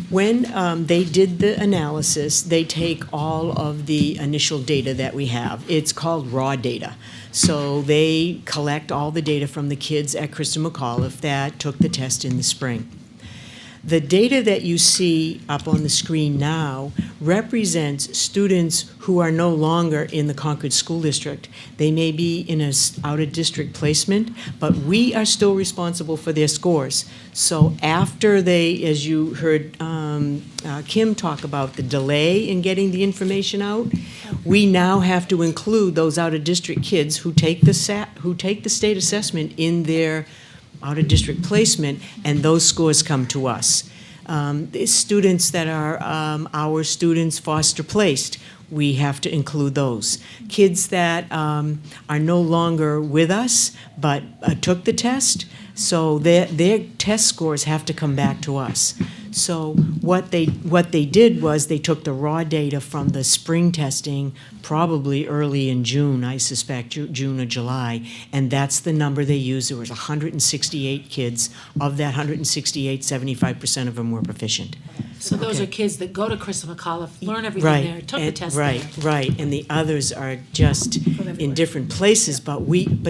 When they did the analysis, they take all of the initial data that we have. It's called raw data. So they collect all the data from the kids at Christa McAuliffe that took the test in the spring. The data that you see up on the screen now represents students who are no longer in the Concord School District. They may be in an out-of-district placement, but we are still responsible for their scores. So after they, as you heard Kim talk about the delay in getting the information out, we now have to include those out-of-district kids who take the state assessment in their out-of-district placement, and those scores come to us. The students that are our students foster placed, we have to include those. Kids that are no longer with us but took the test, so their test scores have to come back to us. So what they did was they took the raw data from the spring testing, probably early in June, I suspect, June or July, and that's the number they used. There was 168 kids. Of that 168, 75% of them were proficient. So those are kids that go to Christa McAuliffe, learn everything there, took the test there. Right, and the others are just in different places, but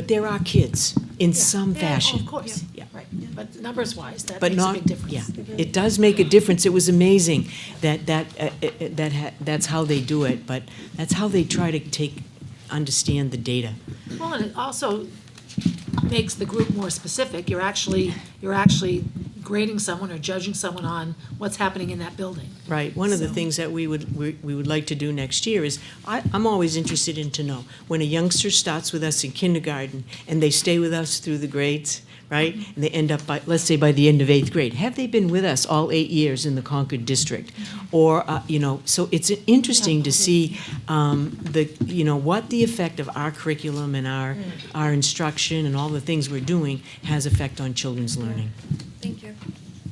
they're our kids in some fashion. Oh, of course, right. But numbers-wise, that But makes a not, big difference. yeah, it does make a difference. It was amazing that's how they do it, but that's how they try to understand the data. Well, and it also makes the group more specific. You're actually grading someone or judging someone on what's happening in that building. Right. One of the things that we would like to do next year is, I'm always interested in to know, when a youngster starts with us in kindergarten and they stay with us through the grades, right? And they end up by, let's say, by the end of 8th grade, have they been with us all 8 years in the Concord district? Or, so it's interesting to see what the effect of our curriculum and our instruction and all the things we're doing has effect on children's learning. Thank you.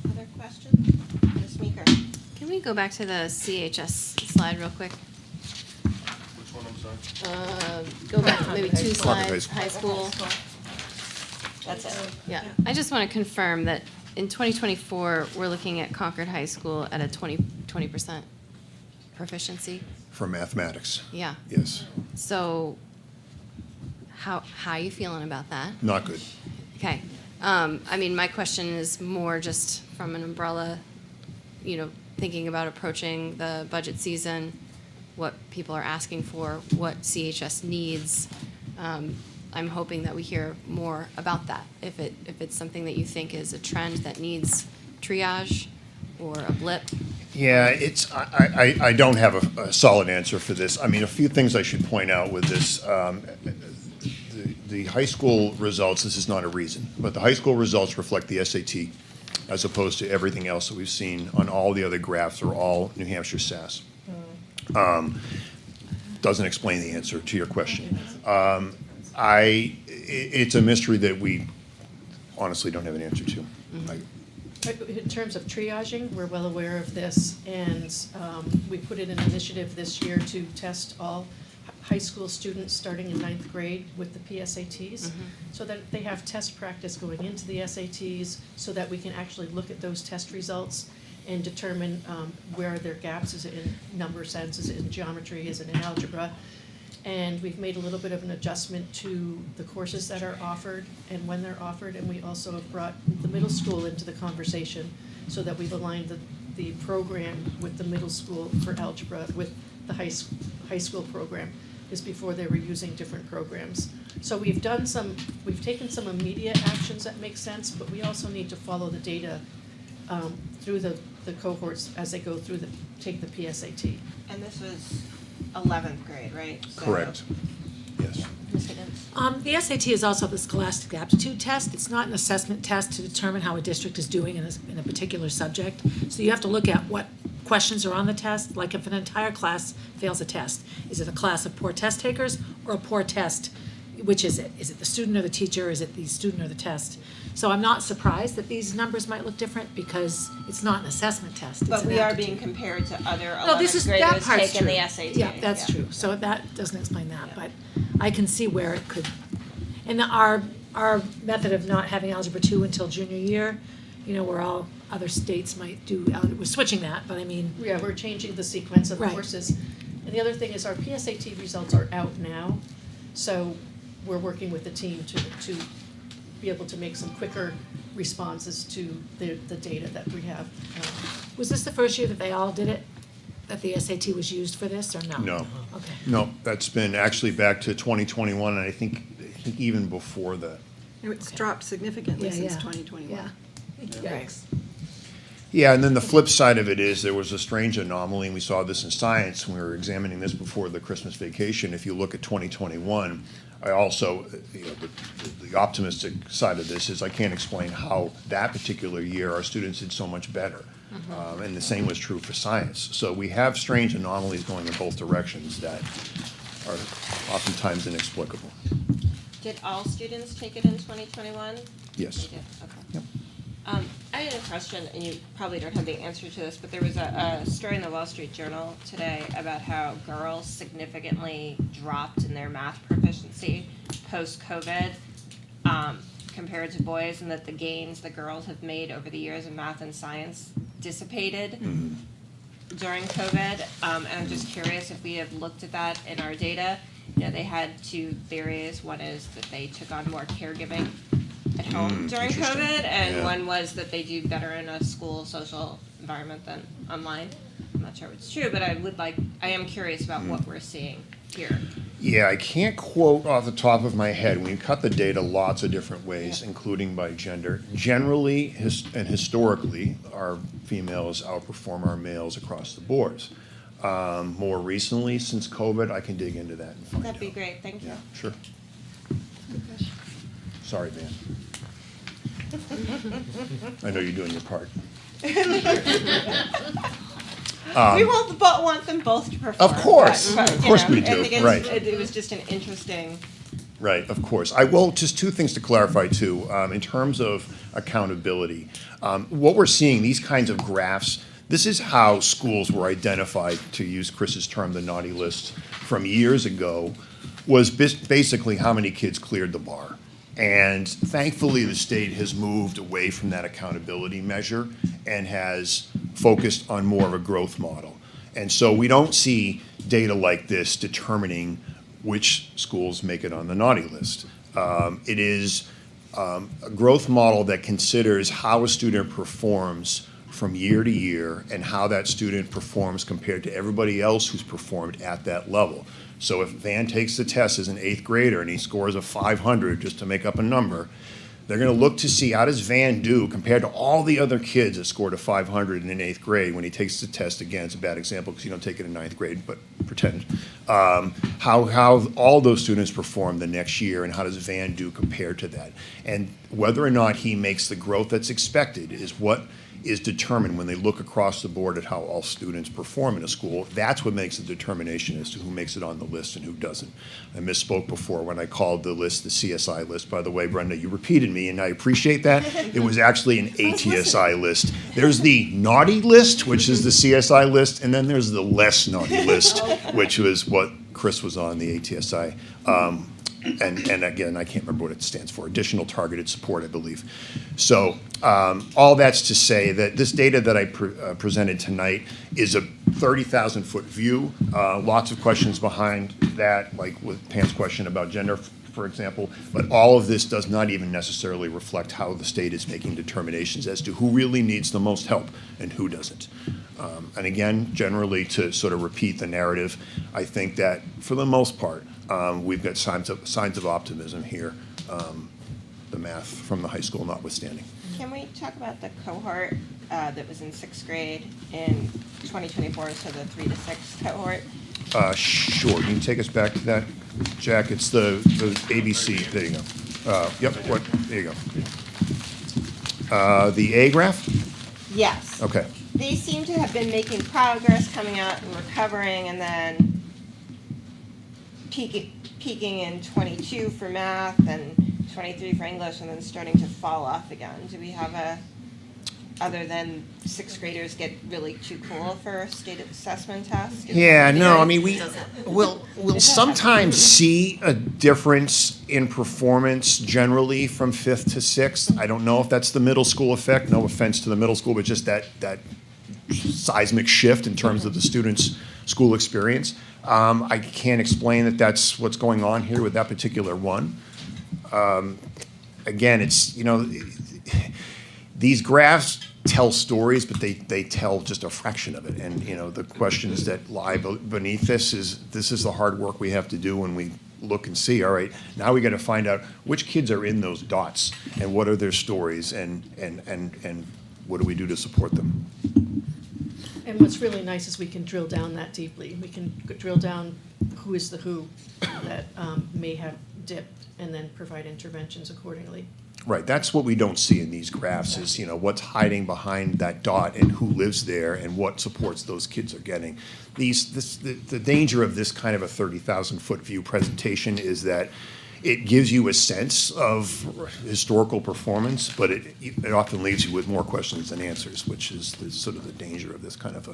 Other questions? Ms. Meeker? Can we go back to the CHS slide real quick? Which one, I'm sorry? Go back maybe two Concord slides, high school. That's it. Yeah, I just want to confirm that in 2024, we're looking at Concord High School at a 20% proficiency. For mathematics. Yeah. Yes. So how are you feeling about that? Not good. Okay. I mean, my question is more just from an umbrella, thinking about approaching the budget season, what people are asking for, what CHS needs. I'm hoping that we hear more about that. If it's something that you think is a trend that needs triage or a blip. Yeah, I don't have a solid answer for this. I mean, a few things I should point out with this. The high school results, this is not a reason, but the high school results reflect the SAT as opposed to everything else that we've seen on all the other graphs or all New Hampshire SAS. Doesn't explain the answer to your question. It's a mystery that we honestly don't have an answer to. In terms of triaging, we're well aware of this, and we put in an initiative this year to test all high school students starting in 9th grade with the PSATs, so that they have test practice going into the SATs, so that we can actually look at those test results and determine where are their gaps. Is it in number sense? Is it in geometry? Is it in algebra? And we've made a little bit of an adjustment to the courses that are offered and when they're offered, and we also have brought the middle school into the conversation so that we've aligned the program with the middle school for algebra with the high school program, is before they were using different programs. So we've taken some immediate actions that make sense, but we also need to follow the data through the cohorts as they go through take the PSAT. And this was 11th grade, right? So- Correct. Yes. Ms. Higgins? The SAT is also the Scholastic Aptitude Test. It's not an assessment test to determine how a district is doing in a particular subject. So you have to look at what questions are on the test. Like if an entire class fails a test, is it a class of poor test takers or a poor test? Which is it? Is it the student or the teacher? Is it the student or the test? So I'm not surprised that these numbers might look different because it's not an assessment test. It's But an we are aptitude. being compared to other No, this 11th is, that graders part's taking true. the SAT. Yeah, that's true. So that doesn't explain that, but I can see where it could. And our method of not having Algebra 2 until junior year, where all other states might do, we're switching that, but I mean. Yeah, we're changing the sequence of Right. courses. And the other thing is our PSAT results are out now, so we're working with the team to be able to make some quicker responses to the data that we have. Was this the first year that they all did it? That the SAT was used for this, or no? No. Okay. No, that's been actually back to 2021, and I think even before that. It's dropped significantly Yeah, since yeah. 2021. Yeah. Right. Yeah, and then the flip side of it is there was a strange anomaly, and we saw this in science when we were examining this before the Christmas vacation. If you look at 2021, I also, the optimistic side of this is I can't explain how that particular year our students did so much better. And the same was true for science. So we have strange anomalies going in both directions that are oftentimes inexplicable. Did all students take it in 2021? Yes. They did, okay. I had a question, and you probably don't have the answer to this, but there was a story in the Wall Street Journal today about how girls significantly dropped in their math proficiency post-COVID compared to boys, and that the gains the girls have made over the years in math and science dissipated during COVID. And I'm just curious if we have looked at that in our data. You know, they had two theories. One is that they took on more caregiving at home during COVID, and one was that they do better in a school social environment than online. I'm not sure it's true, but I am curious about what we're seeing here. Yeah, I can't quote off the top of my head. We cut the data lots of different ways, including by gender. Generally, and historically, our females outperform our males across the boards. More recently, since COVID, I can dig into that and find out. That'd be great, thank you. Yeah, sure. Sorry, Van. I know you're doing your part. We want them both to perform. Of course, but, of course we I do, think right. It was just an interesting. Right, of course. Just two things to clarify too. In terms of accountability, what we're seeing, these kinds of graphs, this is how schools were identified, to use Chris's term, the naughty list from years ago, was basically how many kids cleared the bar. And thankfully, the state has moved away from that accountability measure and has focused on more of a growth model. And so we don't see data like this determining which schools make it on the naughty list. It is a growth model that considers how a student performs from year to year and how that student performs compared to everybody else who's performed at that level. So if Van takes the test as an 8th grader and he scores a 500, just to make up a number, they're going to look to see how does Van do compared to all the other kids that scored a 500 in 8th grade when he takes the test. Again, it's a bad example because you don't take it in 9th grade, but pretend. How all those students perform the next year and how does Van do compared to that. And whether or not he makes the growth that's expected is what is determined when they look across the board at how all students perform in a school. That's what makes the determination as to who makes it on the list and who doesn't. I misspoke before when I called the list the CSI list. By the way, Brenda, you repeated me, and I appreciate that. It was actually an ATSI list. There's the naughty list, which is the CSI list, and then there's the less naughty list, which was what Chris was on, the ATSI. And again, I can't remember what it stands for, additional targeted support, I believe. So all that's to say that this data that I presented tonight is a 30,000-foot view. Lots of questions behind that, like with Pam's question about gender, for example. But all of this does not even necessarily reflect how the state is making determinations as to who really needs the most help and who doesn't. And again, generally to sort of repeat the narrative, I think that for the most part, we've got signs of optimism here, the math from the high school notwithstanding. Can we talk about the cohort that was in 6th grade in 2024, so the 3 to 6 cohort? Sure. You can take us back to that, Jack. It's the ABC. There you go. Yep. There you go. The A graph? Yes. Okay. They seem to have been making progress, coming out and recovering, and then peaking in 22 for math and 23 for English, and then starting to fall off again. Do we have other than 6th graders get really too cool for a state assessment test? Yeah, no, I mean, we'll sometimes see a difference in performance generally from 5th to 6th. I don't know if that's the middle school effect, no offense to the middle school, but just that seismic shift in terms of the students' school experience. I can't explain that that's what's going on here with that particular one. Again, it's, these graphs tell stories, but they tell just a fraction of it. And, the questions that lie beneath this is the hard work we have to do when we look and see, all right, now we got to find out which kids are in those dots and what are their stories and what do we do to support them? And what's really nice is we can drill down that deeply. We can drill down who is the who that may have dipped and then provide interventions accordingly. Right, that's what we don't see in these graphs is, what's hiding behind that dot and who lives there and what supports those kids are getting. The danger of this kind of a 30,000-foot view presentation is that it gives you a sense of historical performance, but it often leaves you with more questions than answers, which is sort of the danger of this kind of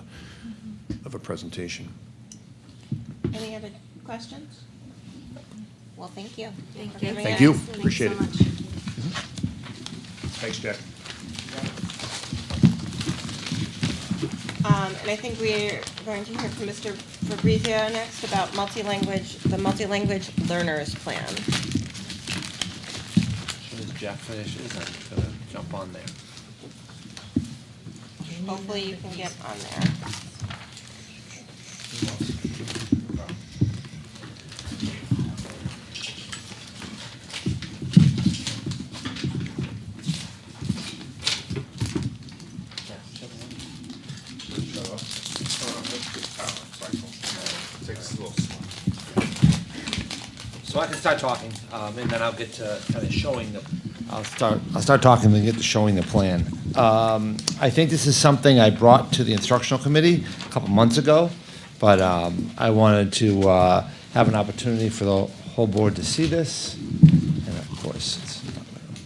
a presentation. Any other questions? Well, thank you. Thank you. Thank you, Thanks appreciate so it. much. Thanks, Jack. And I think we're going to hear from Mr. Fabrizio next about the multilanguage learners plan. As soon as Jeff finishes, I'm gonna jump on there. Hopefully you can get on there. So I can start talking, and then I'll get to kind of showing the. I'll start talking and get to showing the plan. I think this is something I brought to the instructional committee a couple months ago, but I wanted to have an opportunity for the whole board to see this, and of course, it's not gonna work.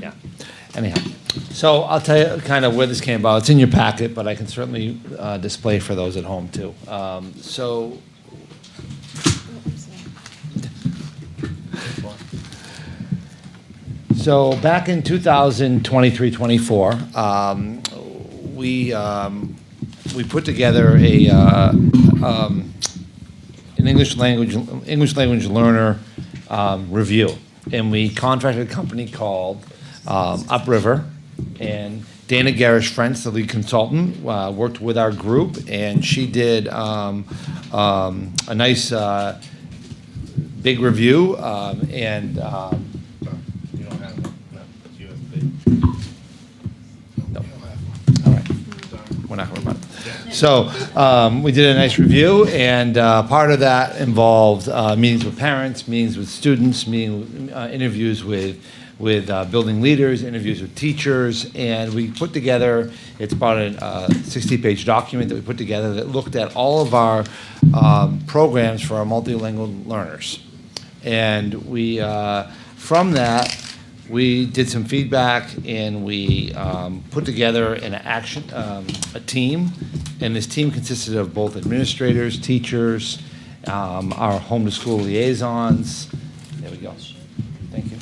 Yeah. Anyhow, so I'll tell you kind of where this came about. It's in your packet, but I can certainly display for those at home too. So back in 2023-24, we put together an English language learner review. And we contracted a company called Upriver, and Dana Garish-Frentz, the lead consultant, worked with our group, and she did a nice big review, and you don't have no. All right, we're not going to run. So we did a nice review, and part of that involved meetings with parents, meetings with students, interviews with building leaders, interviews with teachers, and we put together, it's about a 60-page document that we put together that looked at all of our programs for our multilingual learners. And we, from that, we did some feedback, and we put together a team, and this team consisted of both administrators, teachers, our home to school liaisons. There we go. Thank you.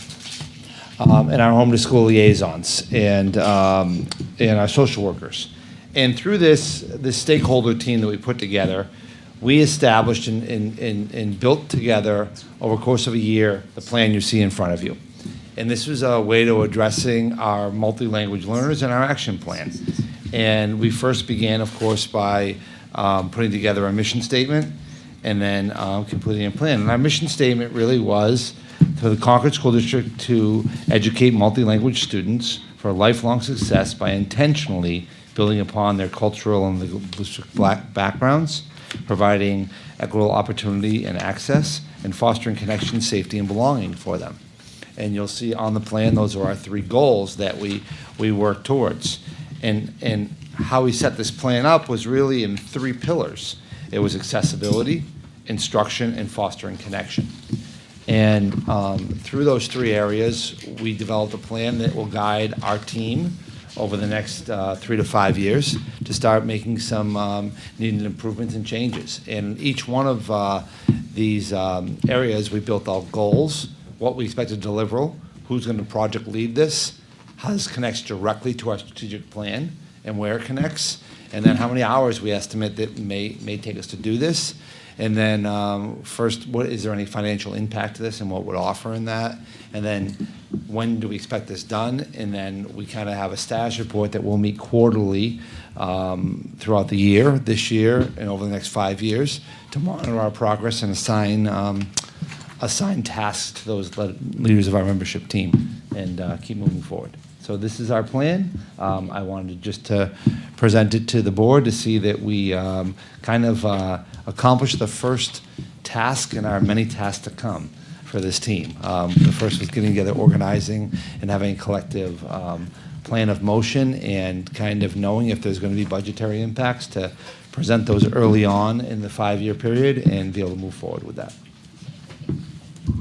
And our home to school liaisons and our social workers. And through this stakeholder team that we put together, we established and built together over the course of a year the plan you see in front of you. And this was a way to addressing our multi-language learners and our action plan. And we first began, of course, by putting together a mission statement and then completing a plan. And our mission statement really was for the Concord School District to educate multi-language students for lifelong success by intentionally building upon their cultural and linguistic backgrounds, providing equitable opportunity and access, and fostering connection, safety, and belonging for them. And you'll see on the plan, those are our three goals that we work towards. And how we set this plan up was really in three pillars. It was accessibility, instruction, and fostering connection. And through those three areas, we developed a plan that will guide our team over the next 3 to 5 years to start making some needed improvements and changes. And each one of these areas, we built out goals, what we expect to deliver, who's going to project lead this, how this connects directly to our strategic plan, and where it connects, and then how many hours we estimate that may take us to do this. And then first, is there any financial impact to this and what would offer in that? And then when do we expect this done? And then we kind of have a status report that we'll meet quarterly throughout the year, this year, and over the next 5 years to monitor our progress and assign tasks to those leaders of our membership team and keep moving forward. So this is our plan. I wanted just to present it to the board to see that we kind of accomplished the first task in our many tasks to come for this team. The first was getting together, organizing, and having a collective plan of motion and kind of knowing if there's going to be budgetary impacts to present those early on in the 5-year period and be able to move forward with that.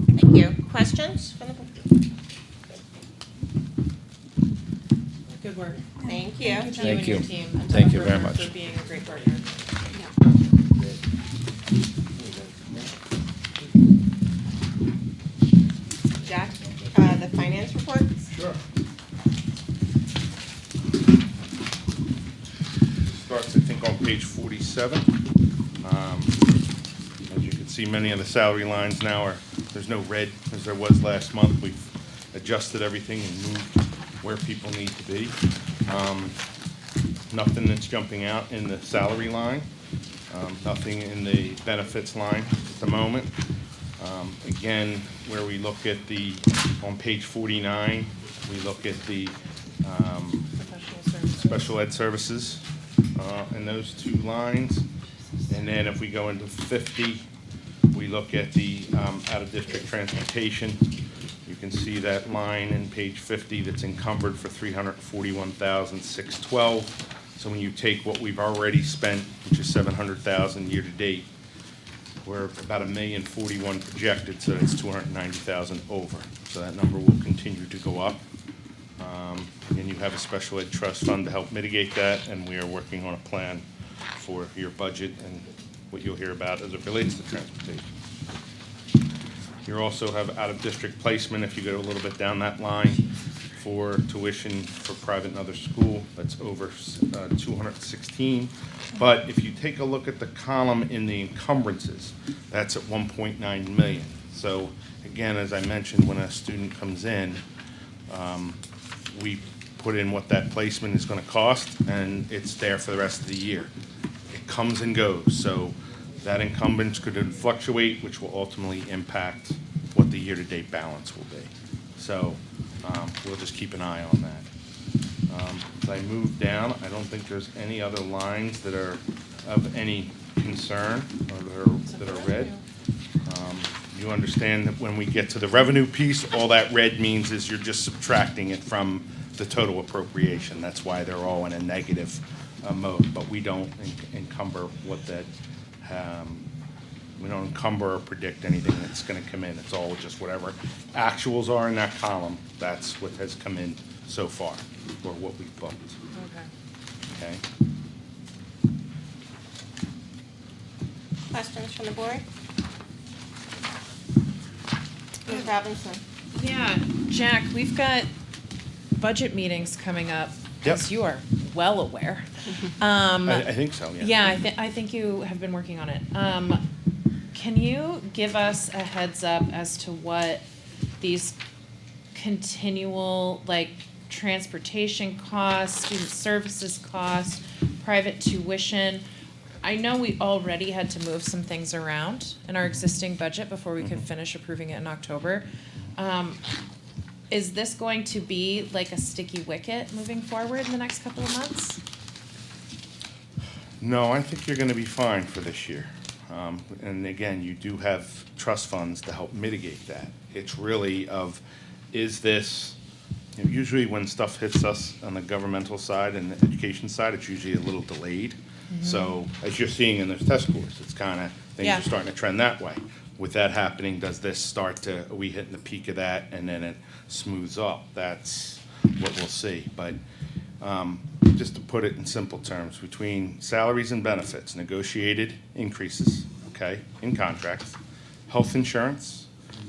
Thank you. Questions from the board? Good work. Thank you. Thank you. And your team. And to Thank you the very program much. For being a great partner. Jack, the finance report? Sure. Starts, I think, on page 47. As you can see, many of the salary lines now there's no red as there was last month. We've adjusted everything and moved where people need to be. Nothing that's jumping out in the salary line. Nothing in the benefits line at the moment. Again, where we look at on page 49, we look at the special ed services in those two lines. And then if we go into 50, we look at the out-of-district transportation. You can see that line in page 50 that's encumbered for $341,612. So when you take what we've already spent, which is $700,000 year to date, we're about $1,041,000 projected, so that's $290,000 over. So that number will continue to go up. And you have a special ed trust fund to help mitigate that, and we are working on a plan for your budget and what you'll hear about as it relates to transportation. You also have out-of-district placement, if you go a little bit down that line, for tuition for private and other school, that's over 216. But if you take a look at the column in the encumbrances, that's at 1.9 million. So again, as I mentioned, when a student comes in, we put in what that placement is going to cost, and it's there for the rest of the year. It comes and goes, so that encumbrance could fluctuate, which will ultimately impact what the year-to-date balance will be. So we'll just keep an eye on that. As I move down, I don't think there's any other lines that are of any concern or that are red. You understand that when we get to the revenue piece, all that red means is you're just subtracting it from the total appropriation. That's why they're all in a negative mode, but we don't encumber what that, we don't encumber or predict anything that's going to come in. It's all just whatever actuals are in that column, that's what has come in so far, or what we've booked. Okay. Questions from the board? Ms. Robinson? Yeah, Jack, we've got budget meetings coming up, Yep. as you are well aware. I think so, yeah. Yeah, I think you have been working on it. Can you give us a heads up as to what these continual, like, transportation costs, student services costs, private tuition? I know we already had to move some things around in our existing budget before we could finish approving it in October. Is this going to be like a sticky wicket moving forward in the next couple of months? No, I think you're going to be fine for this year. And again, you do have trust funds to help mitigate that. It's really is this, usually when stuff hits us on the governmental side and the education side, it's usually a little delayed. Mm-hmm. So as you're seeing in those test scores, it's kind of, things are starting to trend that way. With that happening, does this start are we hitting the peak of that and then it smooths up? That's what we'll see. But just to put it in simple terms, between salaries and benefits, negotiated increases, okay, in contracts, health insurance,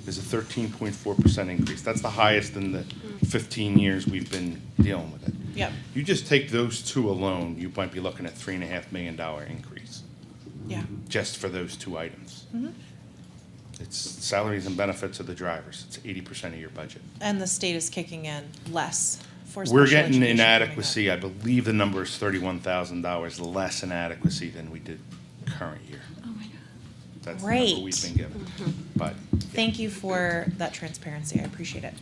is a 13.4% increase. That's the highest in the 15 years we've been dealing with it. Yep. You just take those two alone, you might be looking at $3.5 million increase. Yeah. Just for those two items. Mhm. It's salaries and benefits of the drivers. It's 80% of your budget. And the state is kicking in less for special We're getting education coming up. inadequacy, I believe the number is $31,000 less inadequacy than we did current year. Oh my God. That's the number Great. we've been given. But Thank you for that transparency. I appreciate it.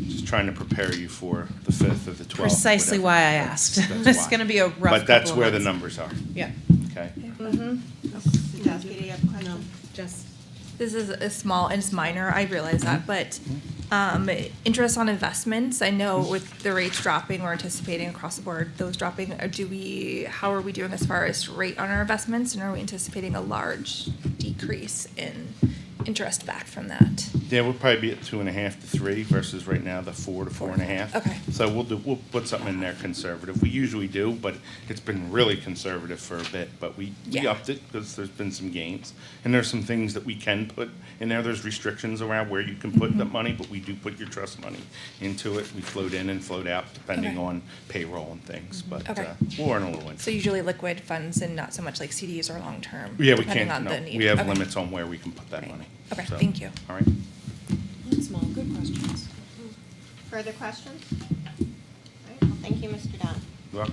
just trying to prepare you for the 5th or the 12th. Precisely whatever. why I asked. That's It's why. gonna be a rough But that's couple of where the months. numbers are, Yeah. okay? Mm-hmm. Sadowski, do you have a question? Just. This is a small and it's minor, I realize that, but interest on investments, I know with the rates dropping, we're anticipating across the board, those dropping, how are we doing as far as rate on our investments, and are we anticipating a large decrease in interest back from that? Yeah, we'll probably be at 2.5 to 3 versus right now the 4 to 4.5. Okay. So we'll put something in there conservative. We usually do, but it's been really conservative for a bit. But we Yeah. upped it because there's been some gains, and there's some things that we can put in there. There's restrictions around where you can put the money, but we do put your trust money into it. We float in and float out depending Okay. on payroll and things. But Okay. we'll earn a little So interest. usually liquid funds and not so much like CDs or long-term? Yeah, we depending can't. on the No, need. we have Okay. limits on where we can put that money. Okay, So, thank you. All right. Small, good questions. Further questions? All right, well, thank you, Mr. Dunn. Well,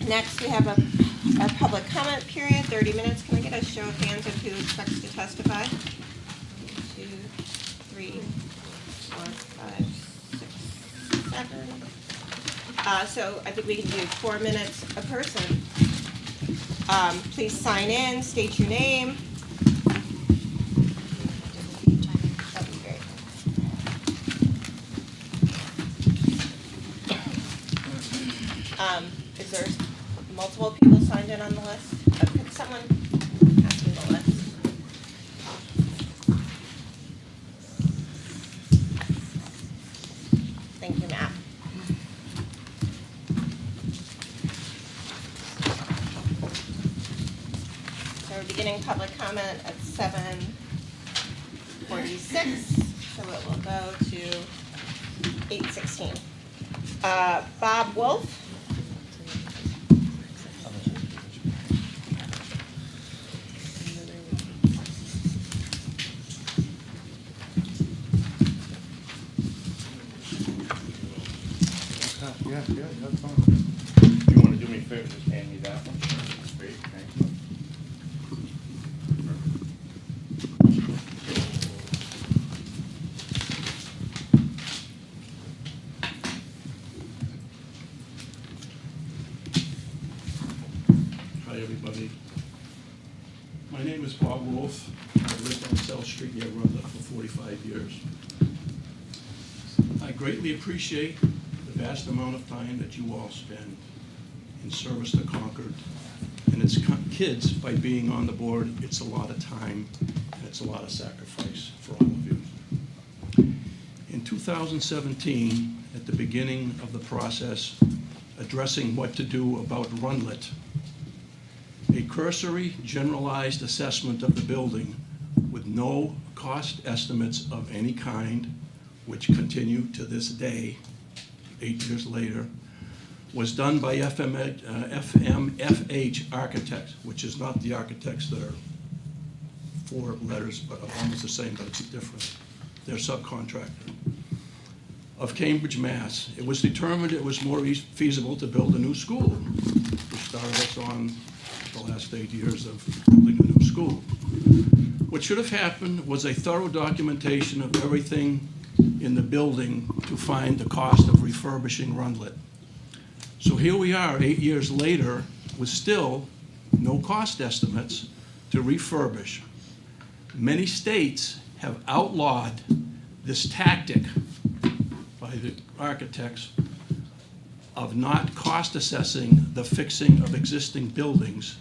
Next, we have our public comment period, 30 minutes. Can we get a show of hands of who expects to testify? 1, 2, 3, 4, 5, 6, 7. So I think we can do 4 minutes a person. Please sign in, state your name. That'd be great. Is there multiple people signed in on the list? Could someone pass me the list? Thank you, Matt. So we're beginning public comment at 7:46, so it will go to 8:16. Bob Wolf? Yeah, that's fine. You want to do me a favor, just hand me that one? That's great, thank you. Hi, everybody. My name is Bob Wolf. I lived on South Street near Rundlett for 45 years. I greatly appreciate the vast amount of time that you all spend in service to Concord and its kids. By being on the board, it's a lot of time and it's a lot of sacrifice for all of you. In 2017, at the beginning of the process, addressing what to do about Rundlett, a cursory, generalized assessment of the building with no cost estimates of any kind, which continue to this day, 8 years later, was done by FMFH Architects, which is not the architects that are 4 letters, but are almost the same, but it's different. They're subcontractor. Of Cambridge, Mass. It was determined it was more feasible to build a new school, which started us on the last 8 years of building a new school. What should have happened was a thorough documentation of everything in the building to find the cost of refurbishing Rundlett. So here we are 8 years later with still no cost estimates to refurbish. Many states have outlawed this tactic by the architects of not cost assessing the fixing of existing buildings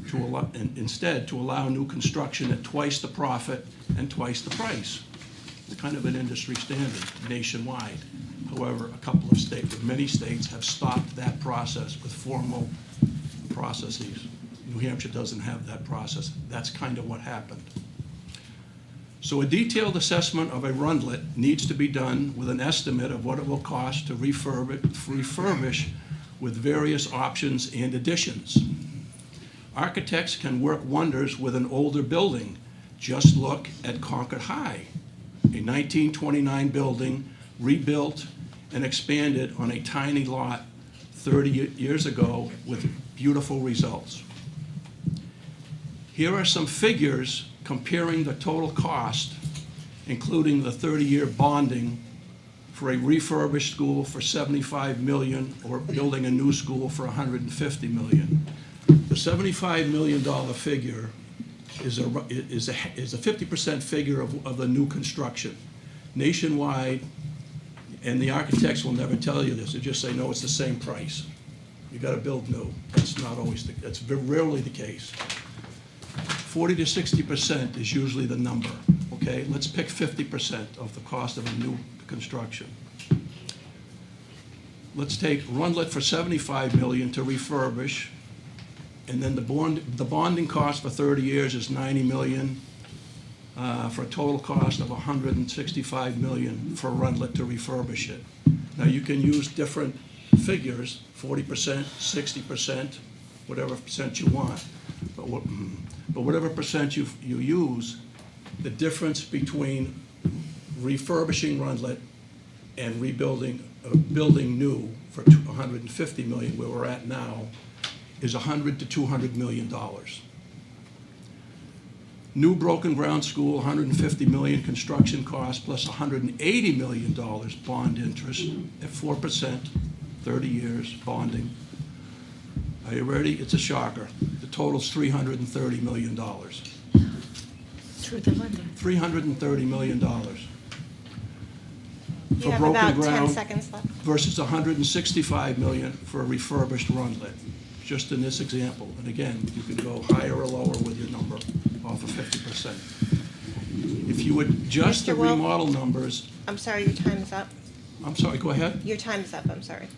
to allow, and instead to allow new construction at twice the profit and twice the price. It's kind of an industry standard nationwide. However, a couple of states, many states have stopped that process with formal processes. New Hampshire doesn't have that process. That's kind of what happened. So a detailed assessment of a Rundlett needs to be done with an estimate of what it will cost to refurbish with various options and additions. Architects can work wonders with an older building. Just look at Concord High, a 1929 building rebuilt and expanded on a tiny lot 30 years ago with beautiful results. Here are some figures comparing the total cost, including the 30-year bonding for a refurbished school for $75 million or building a new school for $150 million. The $75 million figure is a 50% figure of the new construction. Nationwide, and the architects will never tell you this, they just say, no, it's the same price. You gotta build new. That's not always, that's rarely the case. 40 to 60% is usually the number, okay? Let's pick 50% of the cost of a new construction. Let's take Rundlett for $75 million to refurbish, and then the bonding cost for 30 years is $90 million, for a total cost of $165 million for Rundlett to refurbish it. Now, you can use different figures, 40%, 60%, whatever percent you want. But whatever percent you use, the difference between refurbishing Rundlett and building new for $150 million, where we're at now, is $100 to $200 million. New broken ground school, $150 million construction cost plus $180 million bond interest at 4%, 30 years bonding. Are you ready? It's a shocker. The total's $330 million. $330 million. You For have broken about 10 ground seconds left. versus $165 million for a refurbished Rundlett, just in this example. And again, you can go higher or lower with your number off of 50%. If you adjust the Mr. Wolf? remodel numbers, I'm sorry, your time is up. I'm sorry, go ahead. Your time is up, I'm sorry.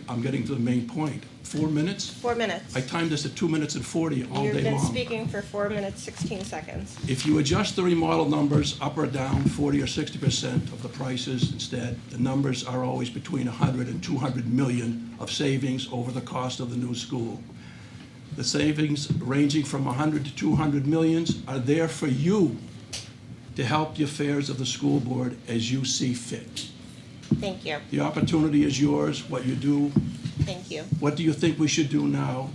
I'm getting to the main point. 4 minutes? 4 minutes. I timed this at 2 minutes and 40 all You've day been long. speaking for 4 minutes, 16 seconds. If you adjust the remodel numbers up or down 40 or 60% of the prices instead, the numbers are always between 100 and 200 million of savings over the cost of the new school. The savings ranging from 100 to 200 millions are there for you to help the affairs of the school board as you see fit. Thank you. The opportunity is yours, what you do. Thank you. What do you think we should do now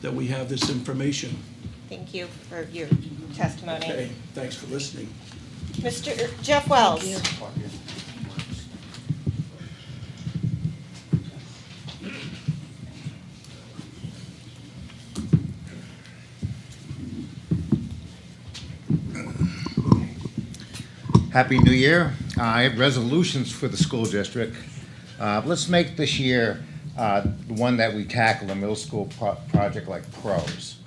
that we have this information? Thank you for your testimony. Okay, thanks for listening. Mr. Jeff Wells. Happy New Year. I have resolutions for the school district. Let's make this year the one that we tackle a middle school project like pros.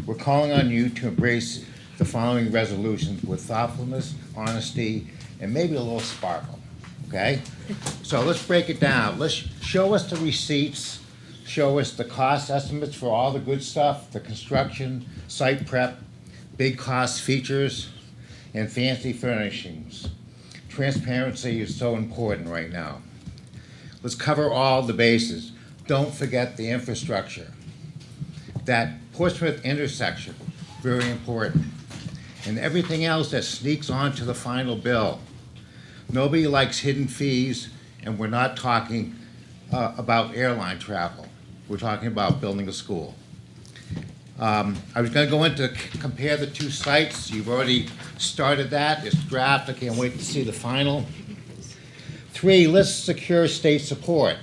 We're calling on you to embrace the following resolutions with thoughtfulness, honesty, and maybe a little sparkle, okay? So let's break it down. Let's show us the receipts, show us the cost estimates for all the good stuff, the construction, site prep, big cost features, and fancy furnishings. Transparency is so important right now. Let's cover all the bases. Don't forget the infrastructure. That Portsmouth intersection, very important. And everything else that sneaks onto the final bill. Nobody likes hidden fees, and we're not talking about airline travel. We're talking about building a school. I was going to go into compare the two sites. You've already started that. It's draft. I can't wait to see the final. 3, let's secure state support.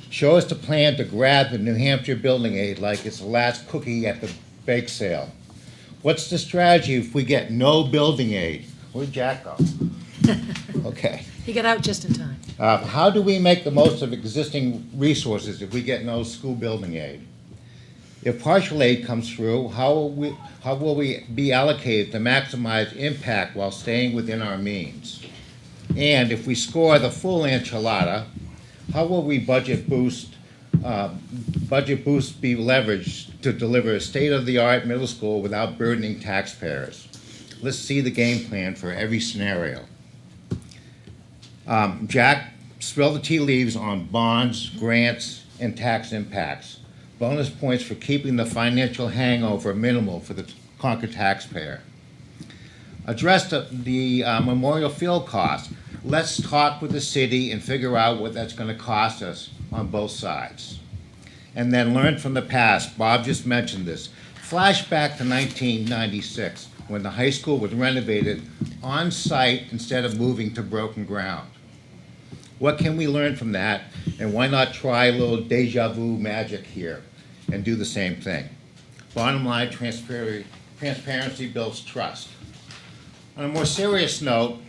Show us the plan to grab the New Hampshire building aid like it's the last cookie at the bake sale. What's the strategy if we get no building aid? Where'd Jack go? Okay. He got out just in time. How do we make the most of existing resources if we get no school building aid? If partial aid comes through, how will we be allocated to maximize impact while staying within our means? And if we score the full enchilada, how will we budget boost be leveraged to deliver a state-of-the-art middle school without burdening taxpayers? Let's see the game plan for every scenario. Jack, spill the tea leaves on bonds, grants, and tax impacts. Bonus points for keeping the financial hangover minimal for the Concord taxpayer. Address the Memorial Field cost. Let's talk with the city and figure out what that's going to cost us on both sides. And then learn from the past. Bob just mentioned this. Flashback to 1996, when the high school was renovated on-site instead of moving to broken ground. What can we learn from that? And why not try a little deja vu magic here and do the same thing? Bottom line, transparency builds trust. On a more serious note,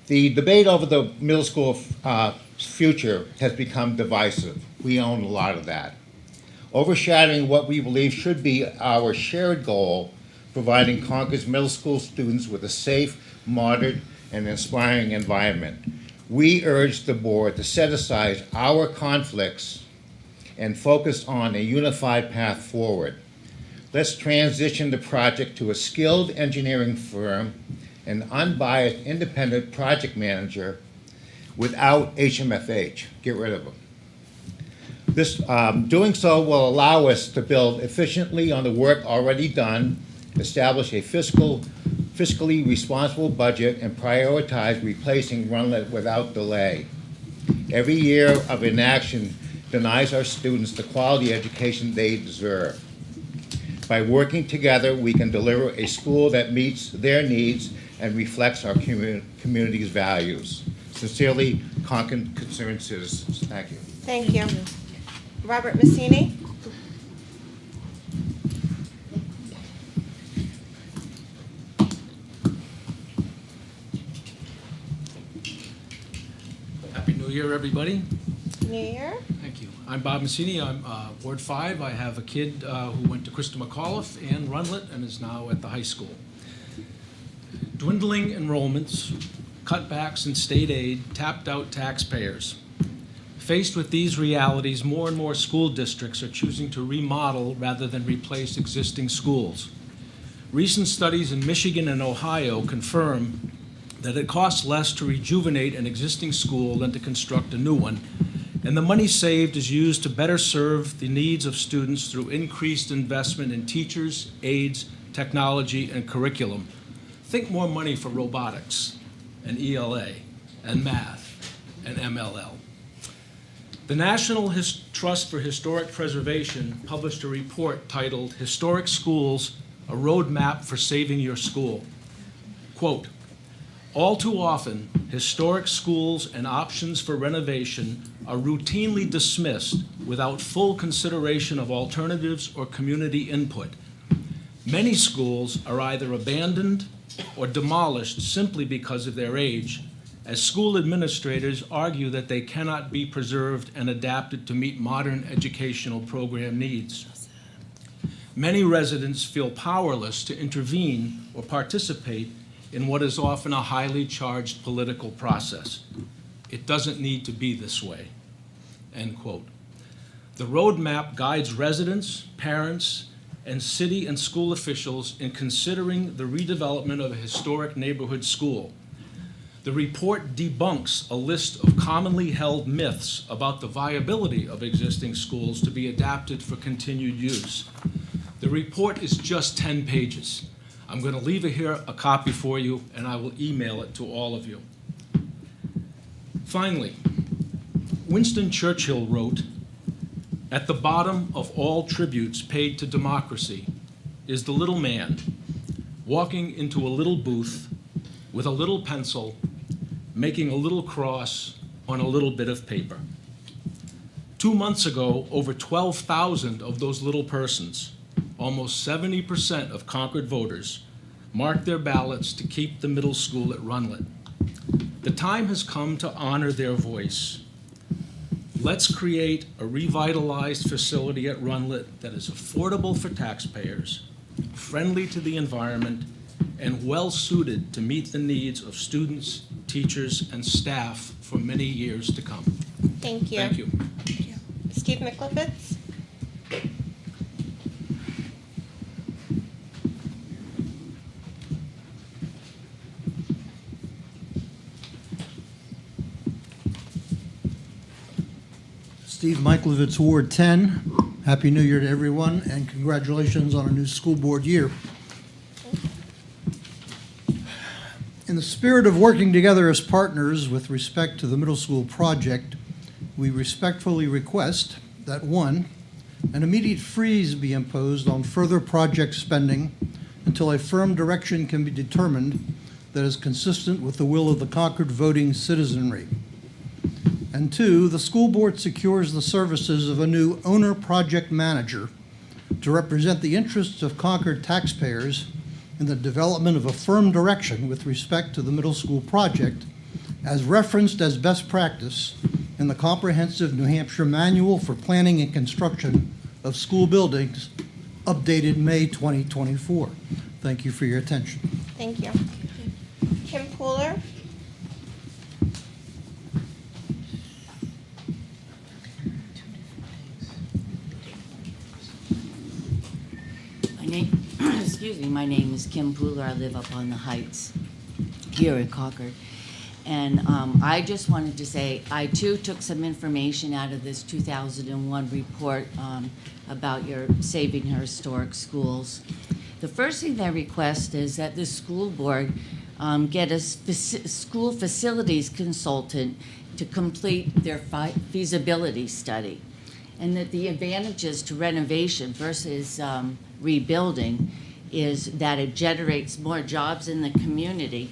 the debate over the middle school future has become divisive. We own a lot of that. Overshadowing what we believe should be our shared goal, providing Concord's middle school students with a safe, modern, and inspiring environment. We urge the board to set aside our conflicts and focus on a unified path forward. Let's transition the project to a skilled engineering firm, an unbiased independent project manager without HMFH. Get rid of them. This, doing so will allow us to build efficiently on the work already done, establish a fiscally responsible budget, and prioritize replacing Rundlett without delay. Every year of inaction denies our students the quality education they deserve. By working together, we can deliver a school that meets their needs and reflects our community's values. Sincerely, Concord Concerned Citizens. Thank you. Thank you. Robert Messini? Happy New Year, everybody. New Year. Thank you. I'm Bob Messini. I'm Ward 5. I have a kid who went to Christa McAuliffe and Rundlett and is now at the high school. Dwindling enrollments, cutbacks in state aid, tapped out taxpayers. Faced with these realities, more and more school districts are choosing to remodel rather than replace existing schools. Recent studies in Michigan and Ohio confirm that it costs less to rejuvenate an existing school than to construct a new one, and the money saved is used to better serve the needs of students through increased investment in teachers, aides, technology, and curriculum. Think more money for robotics and ELA and math and MLL. The National Trust for Historic Preservation published a report titled Historic Schools, A Roadmap for Saving Your School. Quote, all too often, historic schools and options for renovation are routinely dismissed without full consideration of alternatives or community input. Many schools are either abandoned or demolished simply because of their age, as school administrators argue that they cannot be preserved and adapted to meet modern educational program needs. Many residents feel powerless to intervene or participate in what is often a highly charged political process. It doesn't need to be this way, end quote. The roadmap guides residents, parents, and city and school officials in considering the redevelopment of a historic neighborhood school. The report debunks a list of commonly held myths about the viability of existing schools to be adapted for continued use. The report is just 10 pages. I'm going to leave here a copy for you, and I will email it to all of you. Finally, Winston Churchill wrote, at the bottom of all tributes paid to democracy is the little man walking into a little booth with a little pencil, making a little cross on a little bit of paper. 2 months ago, over 12,000 of those little persons, almost 70% of Concord voters, marked their ballots to keep the middle school at Rundlett. The time has come to honor their voice. Let's create a revitalized facility at Rundlett that is affordable for taxpayers, friendly to the environment, and well-suited to meet the needs of students, teachers, and staff for many years to come. Thank you. Thank you. Steve McLiffitz? Steve Michaelovitz, Ward 10. Happy New Year to everyone, and congratulations on a new school board year. In the spirit of working together as partners with respect to the middle school project, we respectfully request that, one, an immediate freeze be imposed on further project spending until a firm direction can be determined that is consistent with the will of the Concord voting citizenry. And two, the school board secures the services of a new owner project manager to represent the interests of Concord taxpayers in the development of a firm direction with respect to the middle school project as referenced as best practice in the comprehensive New Hampshire Manual for Planning and Construction of School Buildings, updated May 2024. Thank you for your attention. Thank you. Kim Pooler? Excuse me, my name is Kim Pooler. I live up on the Heights here in Concord. And I just wanted to say, I too took some information out of this 2001 report about your saving your historic schools. The first thing they request is that the school board get a school facilities consultant to complete their feasibility study, and that the advantages to renovation versus rebuilding is that it generates more jobs in the community,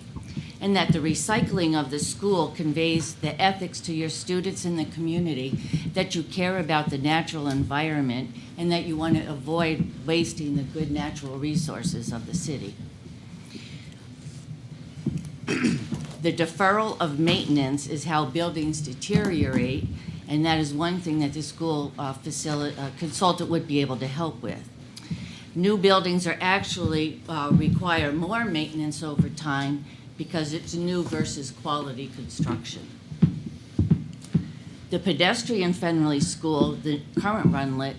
and that the recycling of the school conveys the ethics to your students in the community, that you care about the natural environment, and that you want to avoid wasting the good natural resources of the city. The deferral of maintenance is how buildings deteriorate, and that is one thing that the school consultant would be able to help with. New buildings are actually require more maintenance over time because it's new versus quality construction. The pedestrian-friendly school, the current Rundlett,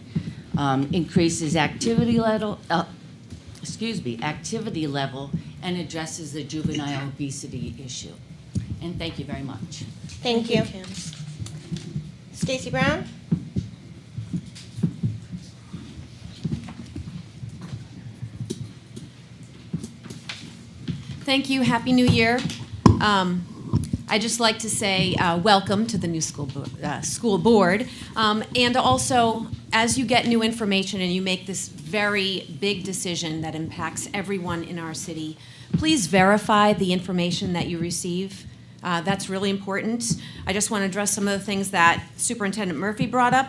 increases activity level, and addresses the juvenile obesity issue. And thank you very much. Thank you. Stacy Brown? Thank you. Happy New Year. I just like to say welcome to the new school board. And also, as you get new information and you make this very big decision that impacts everyone in our city, please verify the information that you receive. That's really important. I just want to address some of the things that Superintendent Murphy brought up.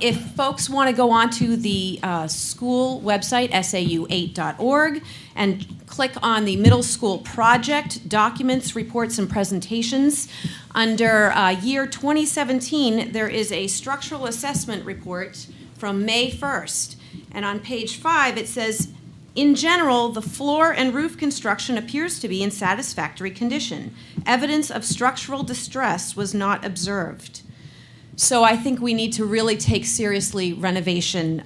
If folks want to go onto the school website, sau8.org, and click on the middle school project, documents, reports, and presentations, under year 2017, there is a structural assessment report from May 1st. And on page 5, it says, in general, the floor and roof construction appears to be in satisfactory condition. Evidence of structural distress was not observed. So I think we need to really take seriously renovation.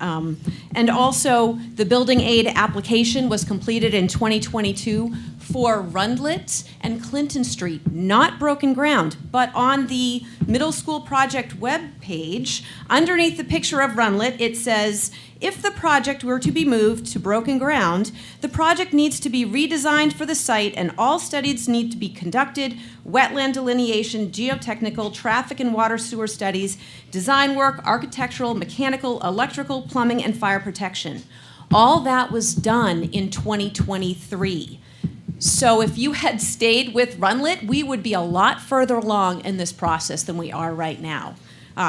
And also, the building aid application was completed in 2022 for Rundlett and Clinton Street, not broken ground, but on the middle school project web page, underneath the picture of Rundlett, it says, if the project were to be moved to broken ground, the project needs to be redesigned for the site and all studies need to be conducted, wetland delineation, geotechnical, traffic and water sewer studies, design work, architectural, mechanical, electrical, plumbing, and fire protection. All that was done in 2023. So if you had stayed with Rundlett, we would be a lot further along in this process than we are right now.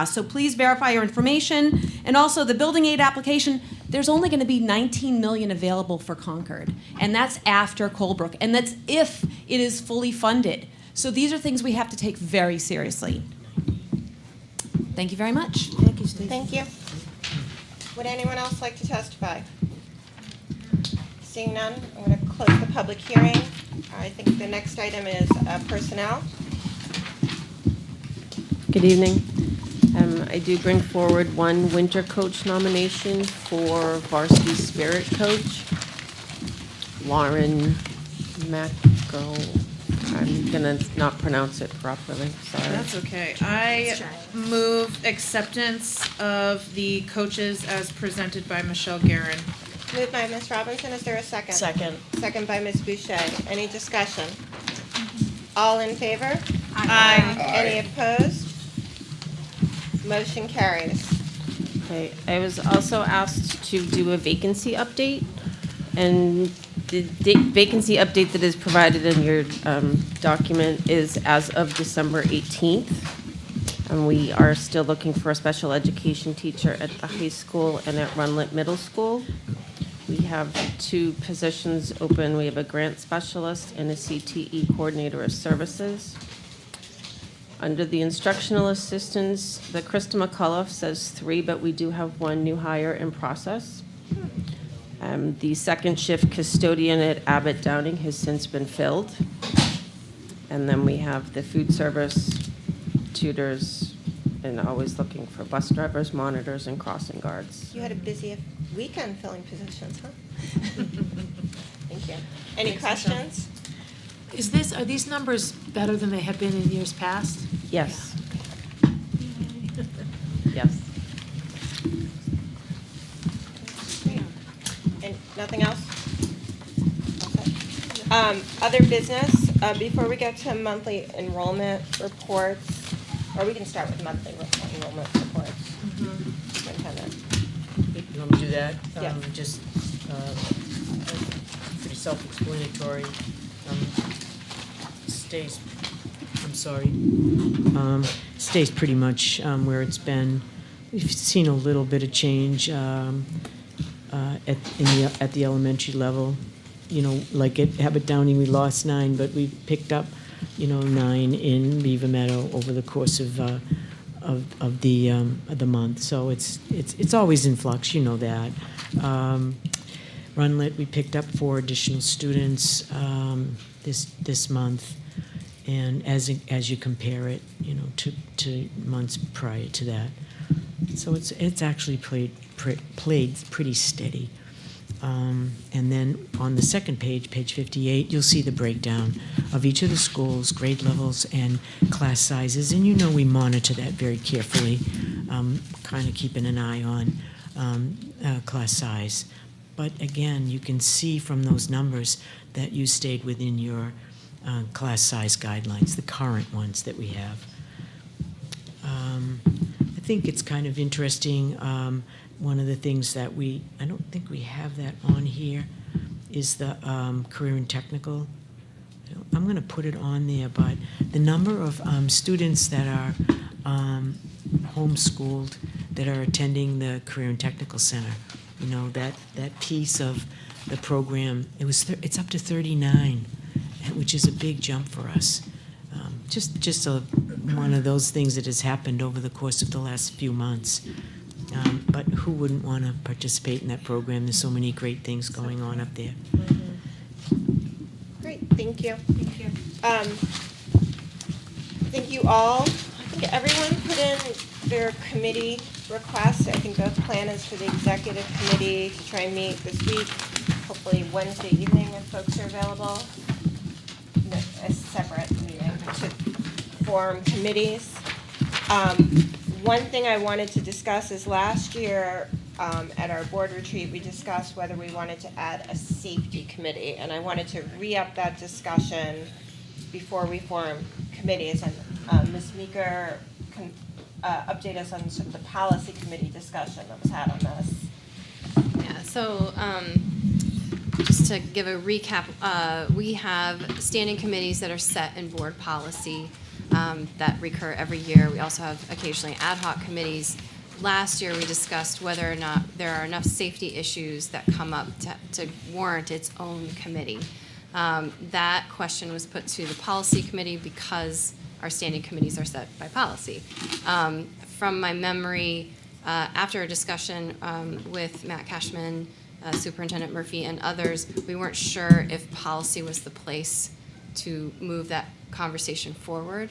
So please verify your information. And also the building aid application, there's only going to be $19 million available for Concord. And that's after Colebrook. And that's if it is fully funded. So these are things we have to take very seriously. Thank you very much. Thank you, Stacey. Thank you. Would anyone else like to testify? Seeing none, I'm going to close the public hearing. I think the next item is personnel. Good evening. I do bring forward one winter coach nomination for varsity spirit coach, Lauren I'm gonna not pronounce it properly, sorry. That's okay. I move acceptance of the coaches as presented by Michelle Guerin. Moved by Ms. Robinson, is there a second? Second. Second by Ms. Boucher. Any discussion? All in favor? Aye. Any opposed? Motion carries. Okay, I was also asked to do a vacancy update, and the vacancy update that is provided in your document is as of December 18th. And we are still looking for a special education teacher at the high school and at Rundlett Middle School. We have 2 positions open. We have a grant specialist and a CTE coordinator of services. Under the instructional assistants, the Christa McAuliffe says 3, but we do have 1 new hire in process. The second shift custodian at Abbott Downing has since been filled. And then we have the food service, tutors, and always looking for bus drivers, monitors, and crossing guards. You had a busy weekend filling positions, huh? Thank you. Any questions? Are these numbers better than they have been in years past? Yes. Yes. And nothing else? Okay. Other business, before we get to monthly enrollment reports, or we can start with monthly enrollment reports. Superintendent. You want me to do that? Yeah. Just pretty self-explanatory. Stays pretty much where it's been. We've seen a little bit of change at the elementary level. You know, like at Abbott Downing, we lost 9, but we picked up, 9 in Beaver Meadow over the course of the month. So it's always in flux, you know that. Rundlett, we picked up 4 additional students this month, and as you compare it, to months prior to that, so it's actually played pretty steady. And then on the second page, page 58, you'll see the breakdown of each of the schools, grade levels, and class sizes. And we monitor that very carefully, kind of keeping an eye on class size. But again, you can see from those numbers that you stayed within your class size guidelines, the current ones that we have. I think it's kind of interesting. One of the things that I don't think we have that on here, is the career and technical. I'm going to put it on there, but the number of students that are homeschooled that are attending the Career and Technical Center, that piece of the program, it's up to 39, which is a big jump for us. Just one of those things that has happened over the course of the last few months. But who wouldn't want to participate in that program? There's so many great things going on up there. Great, thank you. Thank you. Thank you all. I think everyone put in their committee requests. I think both plan is for the executive committee to try and meet this week, hopefully Wednesday evening if folks are available. No, a separate meeting to form committees. One thing I wanted to discuss is last year at our board retreat, we discussed whether we wanted to add a safety committee, and I wanted to re-up that discussion before we form committees. And Ms. Meeker can update us on sort of the policy committee discussion that was had on this. Yeah, so just to give a recap, we have standing committees that are set in board policy that recur every year. We also have occasionally ad hoc committees. Last year, we discussed whether or not there are enough safety issues that come up to warrant its own committee. That question was put to the policy committee because our standing committees are set by policy. From my memory, after a discussion with Matt Cashman, Superintendent Murphy, and others, we weren't sure if policy was the place to move that conversation forward,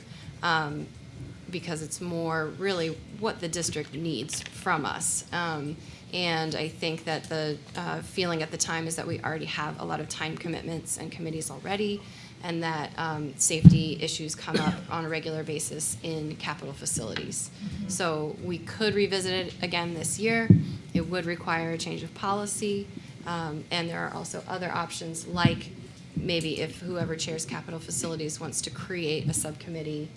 because it's more really what the district needs from us. And I think that the feeling at the time is that we already have a lot of time commitments and committees already, and that safety issues come up on a regular basis in capital facilities. So we could revisit it again this year. It would require a change of policy, and there are also other options, like maybe if whoever chairs capital facilities wants to create a subcommittee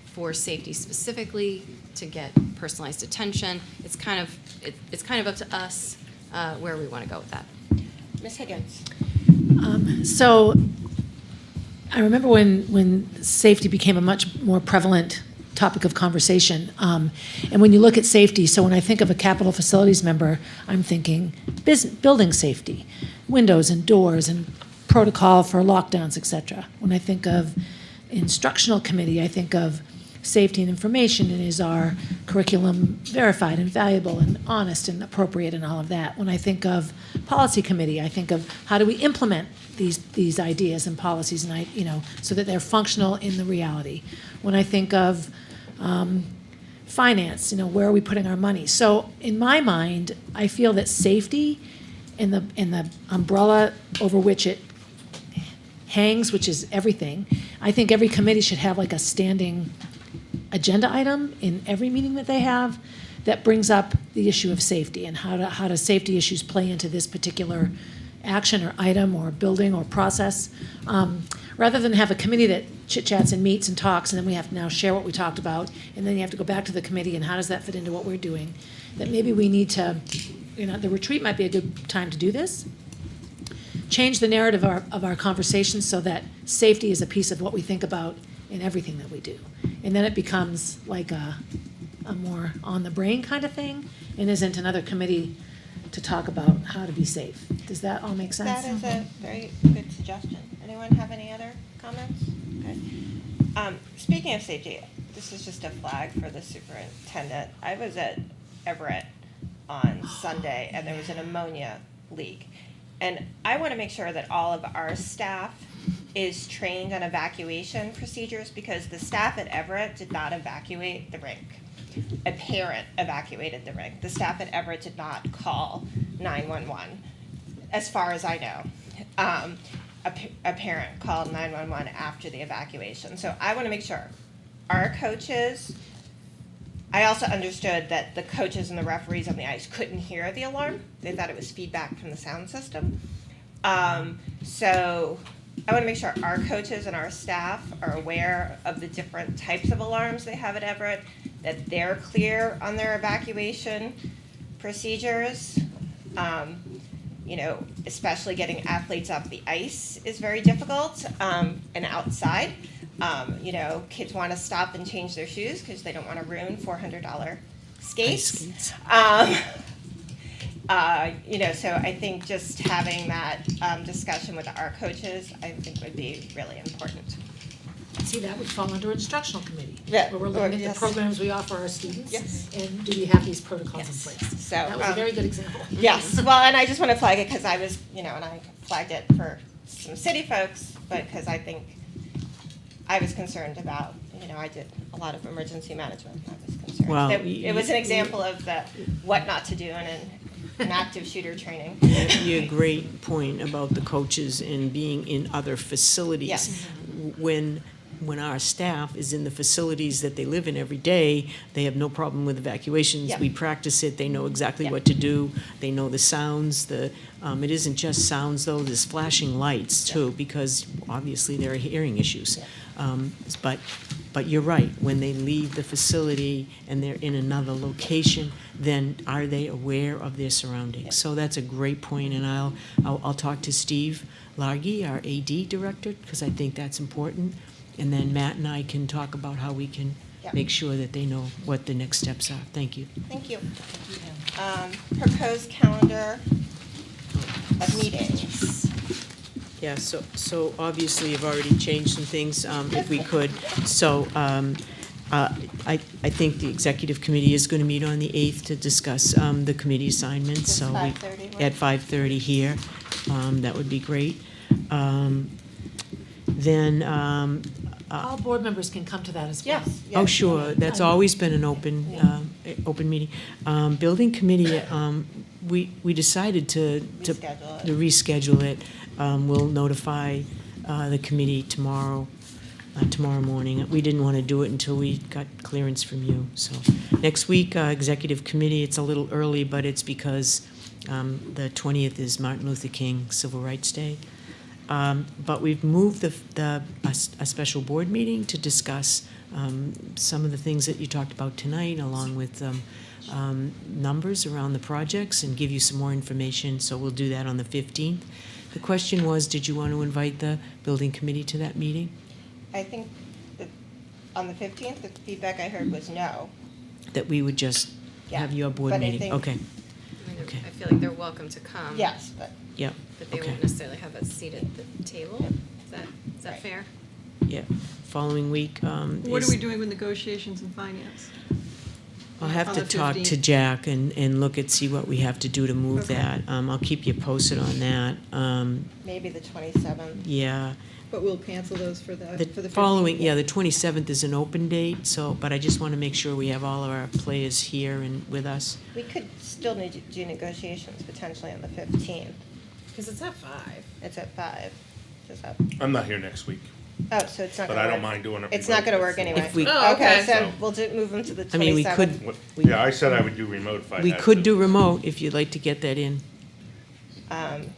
for safety specifically to get personalized attention. It's kind of up to us where we want to go with that. Ms. Higgins? So I remember when safety became a much more prevalent topic of conversation. And when you look at safety, so when I think of a capital facilities member, I'm thinking building safety, windows and doors and protocol for lockdowns, et cetera. When I think of instructional committee, I think of safety and information, and is our curriculum verified and valuable and honest and appropriate and all of that. When I think of policy committee, I think of how do we implement these ideas and policies, and so that they're functional in the reality. When I think of finance, where are we putting our money? So in my mind, I feel that safety and the umbrella over which it hangs, which is everything, I think every committee should have like a standing agenda item in every meeting that they have that brings up the issue of safety and how do safety issues play into this particular action or item or building or process, rather than have a committee that chit-chats and meets and talks, and then we have to now share what we talked about, and then you have to go back to the committee and how does that fit into what we're doing. That maybe we need to, the retreat might be a good time to do this. Change the narrative of our conversations so that safety is a piece of what we think about in everything that we do. And then it becomes like a more on the brain kind of thing, and isn't another committee to talk about how to be safe. Does that all make sense? That is a very good suggestion. Anyone have any other comments? Okay. Speaking of safety, this is just a flag for the superintendent. I was at Everett on Sunday, and there was an ammonia leak. And I want to make sure that all of our staff is trained on evacuation procedures, because the staff at Everett did not evacuate the rink. A parent evacuated the rink. The staff at Everett did not call 911, as far as I know. A parent called 911 after the evacuation. So I want to make sure our coaches, I also understood that the coaches and the referees on the ice couldn't hear the alarm. They thought it was feedback from the sound system. So I want to make sure our coaches and our staff are aware of the different types of alarms they have at Everett, that they're clear on their evacuation procedures. Especially getting athletes off the ice is very difficult, and outside. Kids want to stop and change their shoes because they don't want to ruin $400 skates. So I think just having that discussion with our coaches, I think would be really important. See, that would fall under instructional committee, Yeah, where we're looking at yes. the programs we offer our students, Yes. and do we have these protocols in place? So That was a very good example. Yes, well, and I just want to flag it because I was, and I flagged it for some city folks, but because I think I was concerned about, I did a lot of emergency management. I was concerned. Well, that it was an example of the what not to do in an active shooter training. Your great point about the coaches and being in other facilities. Yes. When our staff is in the facilities that they live in every day, they have no problem with evacuations. Yeah. We practice it. They know exactly what to do. They know the sounds. It isn't just sounds, though. There's flashing lights, too, because obviously there are hearing issues. But you're right. When they leave the facility and they're in another location, then are they aware of their surroundings? So that's a great point, and I'll talk to Steve Largy, our AD director, because I think that's important. And then Matt and I can talk about how we can make sure that they know what the next steps are. Thank you. Thank you. Proposed calendar of meetings. Yeah, so obviously you've already changed some things, if we could. So I think the executive committee is going to meet on the 8th to discuss the committee assignments. So 5:30, at 5:30 here, that would be great. Then All board members can come to that as well. Yes. oh, sure, that's always been an open meeting. Building committee, we decided to Reschedule it. reschedule it. We'll notify the committee tomorrow morning. We didn't want to do it until we got clearance from you. So next week, executive committee, it's a little early, but it's because the 20th is Martin Luther King Civil Rights Day. But we've moved a special board meeting to discuss some of the things that you talked about tonight, along with numbers around the projects, and give you some more information. So we'll do that on the 15th. The question was, did you want to invite the building committee to that meeting? I think that on the 15th, the feedback I heard was no. That we would just Yeah, have your board but I meeting? think- Okay, I mean, Okay. I feel like they're welcome to come. Yes, but yep, But they okay. won't necessarily have a seat at the table. Is that fair? Yeah, following week What is- are we doing with negotiations and finance? I'll have on to the talk to 15th? Jack and look at, see what we have to do to move Okay. that. I'll keep you posted on that. maybe the 27th. Yeah. But we'll cancel those for the, for the The 15th. following, yeah, the 27th is an open date, so, but I just want to make sure we have all of our players here and with us. We could still need to do negotiations potentially on the 15th. Because it's at 5. It's at 5. Does that, I'm not here next week. oh, so it's not But gonna work. I don't mind doing it It's not gonna remote work if you anyway. want. If we- Oh, okay. So So- we'll move them to the 27th. I mean, we could, What- Yeah, I said I would do remote if I had we to. could do remote if you'd like to get that in. I mean,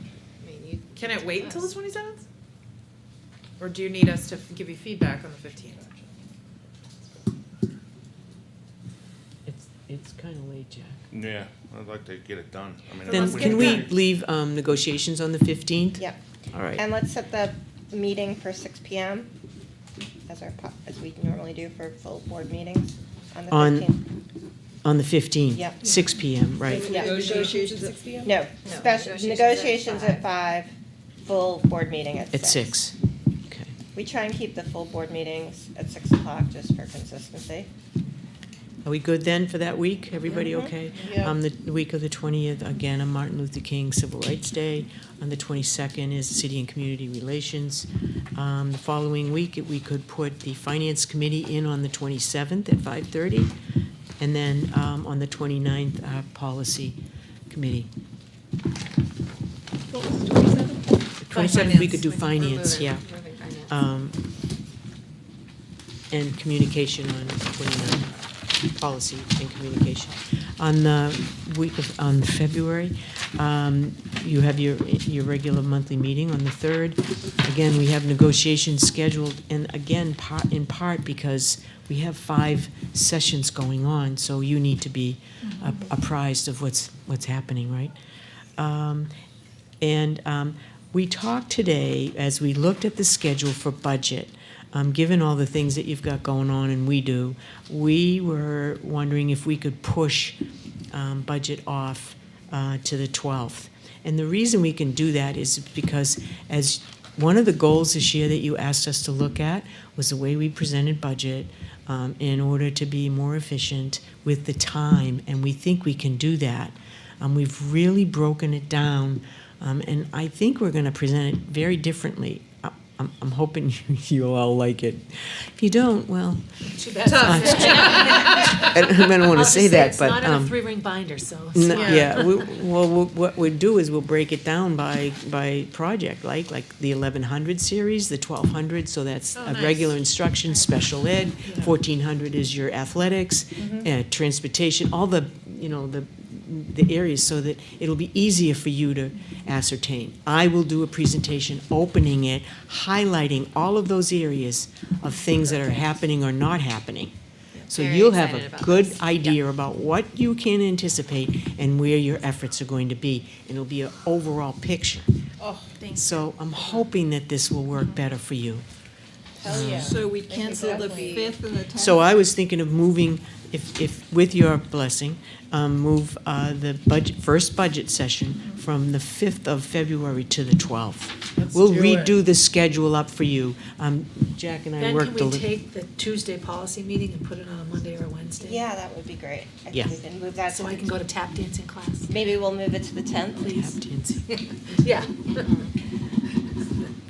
you. Can it wait until the 27th? Or do you need us to give you feedback on the 15th? It's kind of late, Jack. Yeah, I'd like to get it done. I mean, Then let's can get we it done. leave negotiations on the 15th? Yeah. All right. And let's set the meeting for 6 PM as we normally do for full board meetings on the On- 15th. On the 15th? Yep. 6 PM, right. Yeah. Negotiations at 6 p.m.? No, special, negotiations at 5, full board meeting at 6. At 6. Okay. We try and keep the full board meetings at 6 o'clock just for consistency. Are we good then for that week? Everybody Mhm. okay? Yeah. The week of the 20th, again, on Martin Luther King Civil Rights Day. On the 22nd is City and Community Relations. The following week, we could put the Finance Committee in on the 27th at 5:30. And then on the 29th, Policy Committee. What was the 27th? 27th, we could do We're finance, moving- yeah. moving finance. And communication on 29th. Policy and communication. On the week of, on February, you have your regular monthly meeting on the 3rd. Again, we have negotiations scheduled, and again, in part because we have 5 sessions going on, so you need to be apprised of what's happening, right? We talked today, as we looked at the schedule for budget, given all the things that you've got going on and we do, we were wondering if we could push budget off to the 12th. And the reason we can do that is because as one of the goals this year that you asked us to look at was the way we presented budget in order to be more efficient with the time, and we think we can do that. We've really broken it down, and I think we're going to present it very differently. I'm hoping you'll all like it. If you don't, well, Too bad. I don't want to say that, but It's not in a 3-ring binder, so. yeah. What we'll do is we'll break it down by project, like the 1100 series, the 1200. So that's a nice. regular instruction, special ed. 1400 is your athletics, transportation, all the the areas, so that it'll be easier for you to ascertain. I will do a presentation opening it, highlighting all of those areas of things that are happening or not happening. So Very you'll have excited a about good this. idea about what you can anticipate and where your efforts are going to be. And it'll be an overall picture. Oh, thanks. So I'm hoping that this will work better for you. Hell yeah. So we cancel the 5th and the 10th? So I was thinking of moving, if with your blessing, move the first budget session from the 5th of February to the 12th. We'll redo the schedule up for you. Jack and I Then worked a can we little. take the Tuesday policy meeting and put it on a Monday or a Wednesday? Yeah, that would be great. I Yeah. think we can move that So to I the can go to tap dancing class? Maybe we'll move it to the 10th, please. Tap dancing. Yeah.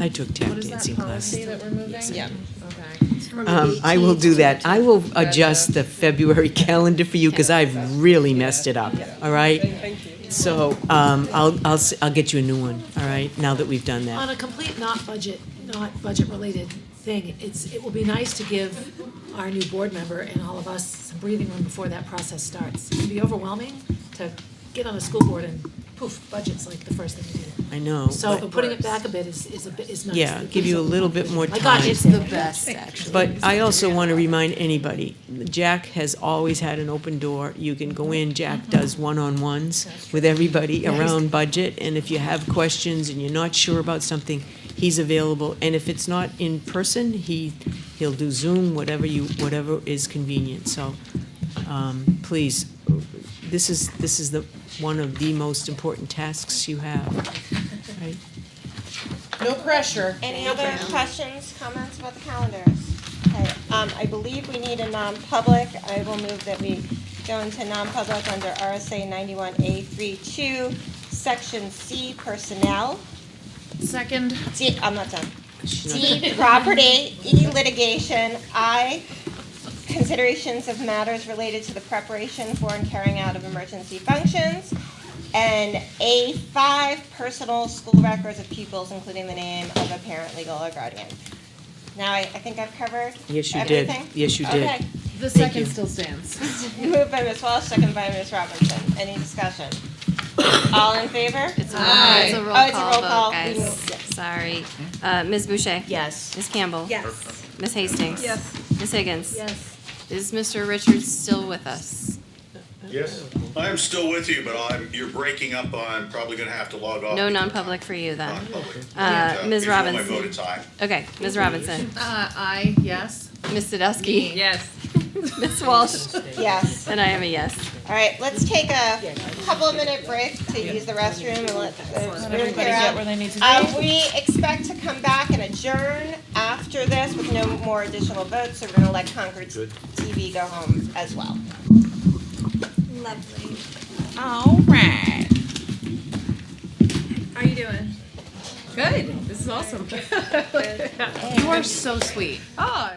I took tap What is that dancing policy classes. that we're moving? Yeah. Okay. I will do that. I will adjust the February calendar for you because I've really messed it up, all right? Thank you. So, I'll get you a new one, all right, now that we've done On that. a complete not budget-related thing, it will be nice to give our new board member and all of us some breathing room before that process starts. It can be overwhelming to get on a school board and poof, budget's like the first thing you do. I know. So but- putting it back a bit is nice. Yeah, give you a little bit more My God, time. it's the best, actually. But I also want to remind anybody, Jack has always had an open door. You can go in, Jack does one-on-ones with everybody around budget, and if you have questions and you're not sure about something, he's available. And if it's not in person, he'll do Zoom, whatever is convenient. So, please, this is one of the most important tasks you have, right? No pressure. Any other questions, comments about the calendars? Okay, I believe we need a non-public. I will move that we go into non-public under RSA 91A32, Section C, Personnel. Second. D, I'm not done. D, Property, E, Litigation, I, considerations of matters related to the preparation for and carrying out of emergency functions, and A5, personal school records of pupils, including the name of a parent, legal, or guardian. Now, I think I've covered Yes, you did. everything? Yes, you did. Okay. The Thank second you. still stands. Moved by Ms. Walsh, second by Ms. Robinson. Any discussion? All in favor? It's a Aye. it's a roll Oh, it's a call roll vote, call. guys. Yes. Sorry. Ms. Boucher? Yes. Ms. Campbell? Yes. Ms. Hastings? Yes. Ms. Higgins? Yes. Is Mr. Richards still with us? Yes. I'm still with you, but you're breaking up. I'm probably gonna have to log off. No non-public for you then. Non-public. Ms. Before my Robinson? vote, it's aye. Okay, Ms. Robinson? Aye, yes. Ms. Sadowski? Yes. Ms. Walsh? Yes. And I am a yes. All right, let's take a couple of minute break to use the restroom and let the room everybody clear get out. where they need to be. We expect to come back and adjourn after this with no more additional votes, so we're gonna let Concord TV go home as well. Lovely. All right. How are you doing? Good. This is awesome. Good. You are so sweet. Oh.